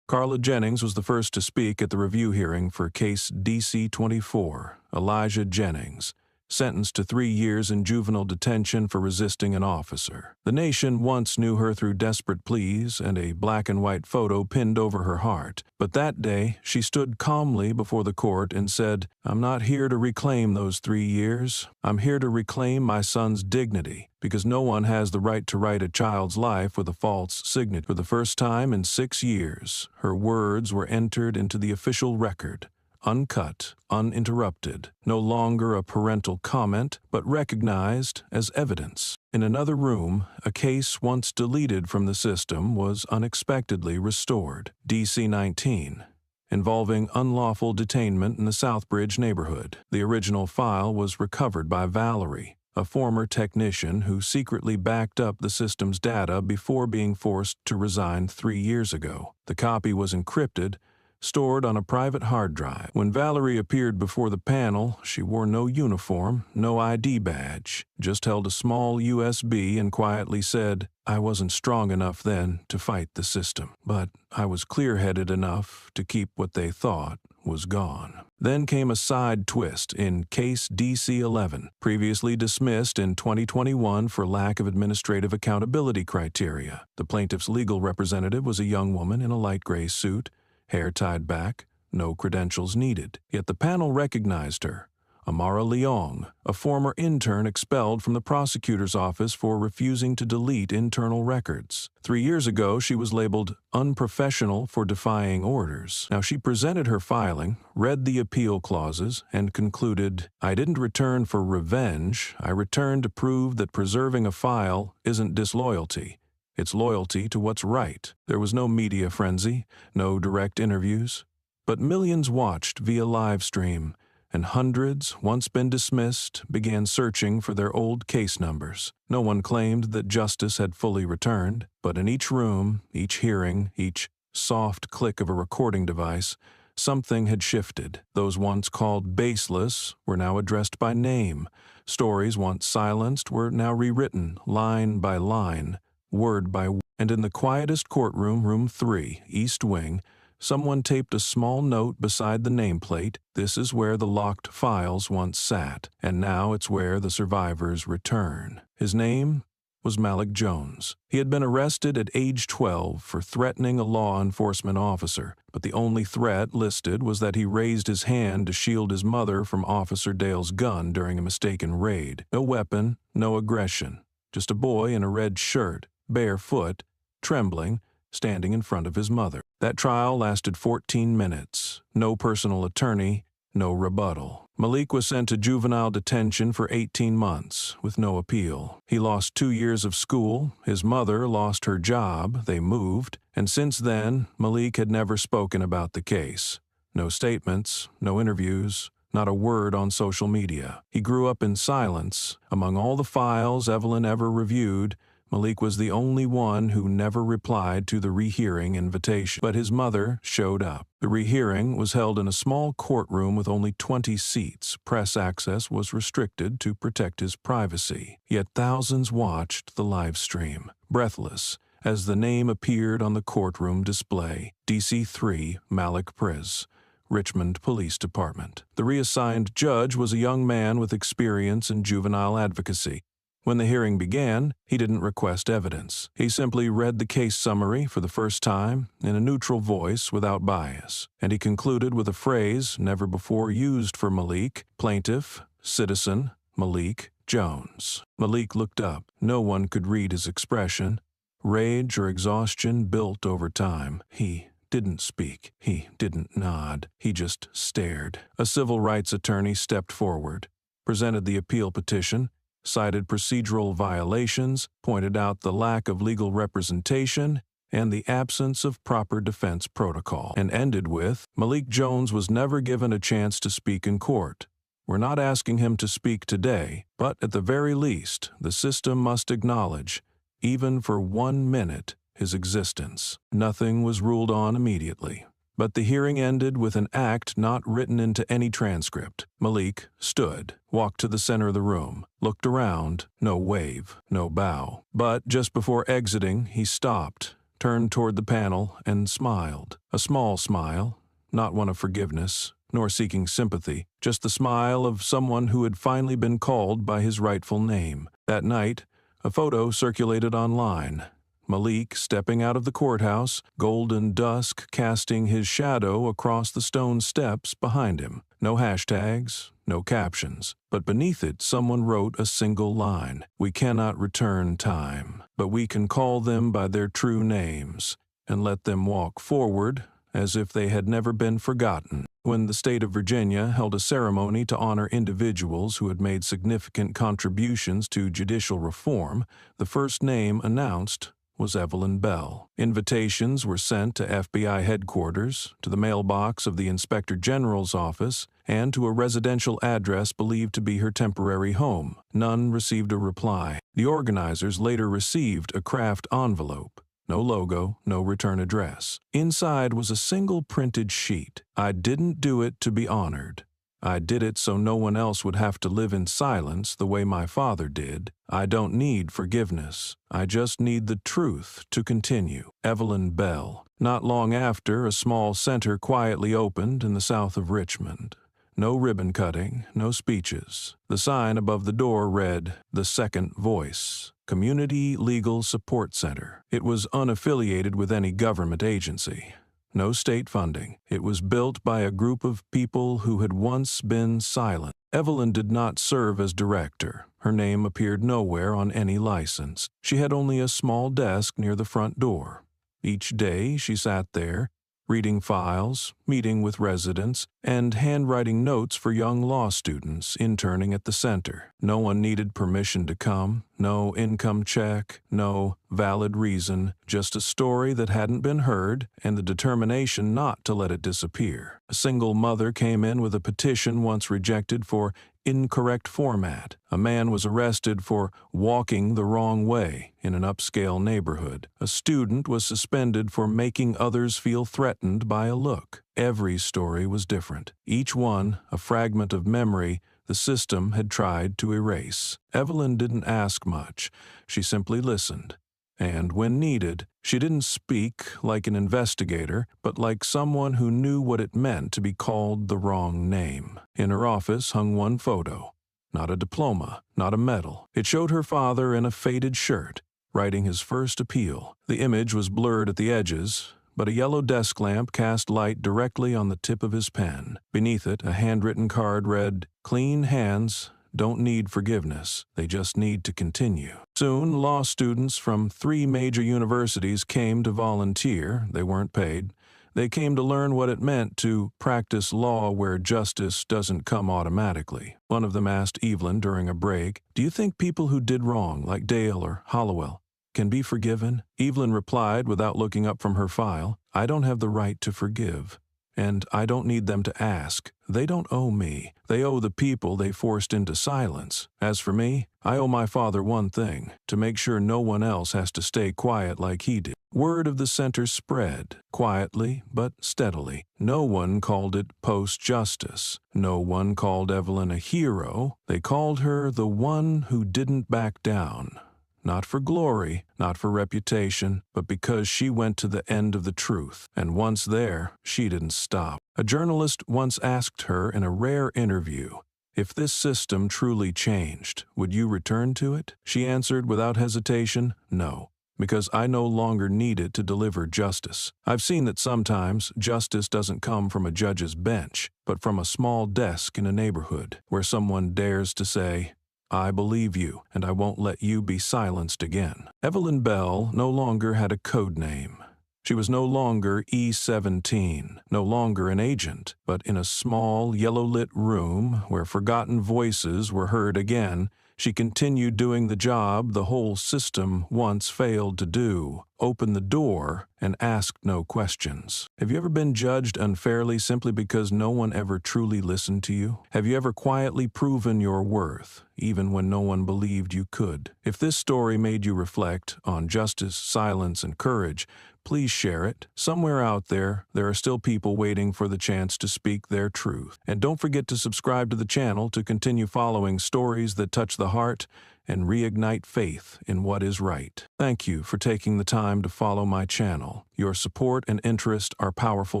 Carla Jennings was the first to speak at the review hearing for case DC-24, Elijah Jennings, sentenced to 3 years in juvenile detention for resisting an officer. The nation once knew her through desperate pleas and a black and white photo pinned over her heart. But that day, she stood calmly before the court and said, "I'm not here to reclaim those 3 years. I'm here to reclaim my son's dignity, because no one has the right to write a child's life with a false signature." For the first time in 6 years, her words were entered into the official record. Uncut, uninterrupted, no longer a parental comment, but recognized as evidence. In another room, a case once deleted from the system was unexpectedly restored, DC-19, involving unlawful detainment in the Southbridge neighborhood. The original file was recovered by Valerie, a former technician who secretly backed up the system's data before being forced to resign 3 years ago. The copy was encrypted, stored on a private hard drive. When Valerie appeared before the panel, she wore no uniform, no ID badge, just held a small USB and quietly said, "I wasn't strong enough then to fight the system, but I was clear-headed enough to keep what they thought was gone." Then came a side twist in case DC-11, previously dismissed in 2021 for lack of administrative accountability criteria. The plaintiff's legal representative was a young woman in a light gray suit, hair tied back, no credentials needed. Yet the panel recognized her, Amara Leong, a former intern expelled from the prosecutor's office for refusing to delete internal records. 3 years ago, she was labeled unprofessional for defying orders. Now she presented her filing, read the appeal clauses, and concluded, "I didn't return for revenge. I returned to prove that preserving a file isn't disloyalty. It's loyalty to what's right." There was no media frenzy, no direct interviews, but millions watched via live stream, and hundreds, once been dismissed, began searching for their old case numbers. No one claimed that justice had fully returned, but in each room, each hearing, each soft click of a recording device, something had shifted. Those once called baseless were now addressed by name. Stories once silenced were now rewritten, line by line, word by word. And in the quietest courtroom, room 3, East Wing, someone taped a small note beside the nameplate. "This is where the locked files once sat, and now it's where the survivors return." His name was Malik Jones. He had been arrested at age 12 for threatening a law enforcement officer, but the only threat listed was that he raised his hand to shield his mother from Officer Dale's gun during a mistaken raid. No weapon, no aggression, just a boy in a red shirt, barefoot, trembling, standing in front of his mother. That trial lasted 14 minutes. No personal attorney, no rebuttal. Malik was sent to juvenile detention for 18 months, with no appeal. He lost 2 years of school, his mother lost her job, they moved, and since then, Malik had never spoken about the case. No statements, no interviews, not a word on social media. He grew up in silence. Among all the files Evelyn ever reviewed, Malik was the only one who never replied to the rehearing invitation. But his mother showed up. The rehearing was held in a small courtroom with only 20 seats. Press access was restricted to protect his privacy. Yet thousands watched the live stream. breathless, as the name appeared on the courtroom display: DC-3 Malik Priz, Richmond Police Department. The reassigned judge was a young man with experience in juvenile advocacy. When the hearing began, he didn't request evidence. He simply read the case summary for the first time in a neutral voice without bias, and he concluded with a phrase never before used for Malik: plaintiff, citizen, Malik Jones. Malik looked up. No one could read his expression. Rage or exhaustion built over time. He didn't speak. He didn't nod. He just stared. A civil rights attorney stepped forward, presented the appeal petition, cited procedural violations, pointed out the lack of legal representation and the absence of proper defense protocol, and ended with, Malik Jones was never given a chance to speak in court. We're not asking him to speak today, but at the very least, the system must acknowledge, even for 1 minute, his existence. Nothing was ruled on immediately, but the hearing ended with an act not written into any transcript. Malik stood, walked to the center of the room, looked around, no wave, no bow. But just before exiting, he stopped, turned toward the panel, and smiled. A small smile, not one of forgiveness, nor seeking sympathy, just the smile of someone who had finally been called by his rightful name. That night, a photo circulated online. Malik stepping out of the courthouse, golden dusk casting his shadow across the stone steps behind him. No hashtags, no captions, but beneath it someone wrote a single line: "We cannot return time, but we can call them by their true names and let them walk forward as if they had never been forgotten." When the state of Virginia held a ceremony to honor individuals who had made significant contributions to judicial reform, the first name announced was Evelyn Bell. Invitations were sent to FBI headquarters, to the mailbox of the Inspector General's office, and to a residential address believed to be her temporary home. None received a reply. The organizers later received a craft envelope. No logo, no return address. Inside was a single printed sheet. "I didn't do it to be honored. I did it so no one else would have to live in silence the way my father did. I don't need forgiveness. I just need the truth to continue." Evelyn Bell. Not long after, a small center quietly opened in the south of Richmond. No ribbon cutting, no speeches. The sign above the door read, "The Second Voice, Community Legal Support Center." It was unaffiliated with any government agency. No state funding. It was built by a group of people who had once been silent. Evelyn did not serve as director. Her name appeared nowhere on any license. She had only a small desk near the front door. Each day she sat there, reading files, meeting with residents, and handwriting notes for young law students interning at the center. No one needed permission to come, no income check, no valid reason, just a story that hadn't been heard and the determination not to let it disappear. A single mother came in with a petition once rejected for incorrect format. A man was arrested for walking the wrong way in an upscale neighborhood. A student was suspended for making others feel threatened by a look. Every story was different. Each one a fragment of memory the system had tried to erase. Evelyn didn't ask much. She simply listened. And when needed, she didn't speak like an investigator, but like someone who knew what it meant to be called the wrong name. In her office hung one photo. Not a diploma, not a medal. It showed her father in a faded shirt, writing his first appeal. The image was blurred at the edges, but a yellow desk lamp cast light directly on the tip of his pen. Beneath it, a handwritten card read, "Clean hands don't need forgiveness, they just need to continue." Soon, law students from 3 major universities came to volunteer. They weren't paid. They came to learn what it meant to practice law where justice doesn't come automatically. One of them asked Evelyn during a break, "Do you think people who did wrong, like Dale or Hollowell, can be forgiven?" Evelyn replied without looking up from her file, "I don't have the right to forgive. And I don't need them to ask. They don't owe me. They owe the people they forced into silence. As for me, I owe my father one thing, to make sure no one else has to stay quiet like he did." Word of the center spread, quietly but steadily. No one called it post-justice. No one called Evelyn a hero. They called her the one who didn't back down. not for glory, not for reputation, but because she went to the end of the truth. And once there, she didn't stop. A journalist once asked her in a rare interview, "If this system truly changed, would you return to it?" She answered without hesitation, "No, because I no longer need it to deliver justice. I've seen that sometimes justice doesn't come from a judge's bench, but from a small desk in a neighborhood, where someone dares to say, 'I believe you, and I won't let you be silenced again.'" Evelyn Bell no longer had a code name. She was no longer E17, no longer an agent, but in a small, yellow-lit room where forgotten voices were heard again, she continued doing the job the whole system once failed to do: open the door and ask no questions. Have you ever been judged unfairly simply because no one ever truly listened to you? Have you ever quietly proven your worth, even when no one believed you could? If this story made you reflect on justice, silence, and courage, please share it. Somewhere out there, there are still people waiting for the chance to speak their truth. And don't forget to subscribe to the channel to continue following stories that touch the heart and reignite faith in what is right. Thank you for taking the time to follow my channel. Your support and interest are powerful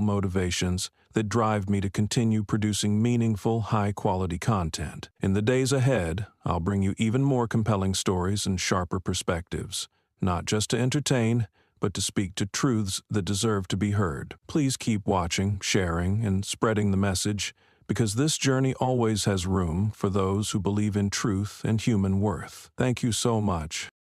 motivations that drive me to continue producing meaningful, high-quality content. In the days ahead, I'll bring you even more compelling stories and sharper perspectives, not just to entertain, but to speak to truths that deserve to be heard. Please keep watching, sharing, and spreading the message, because this journey always has room for those who believe in truth and human worth. Thank you so much.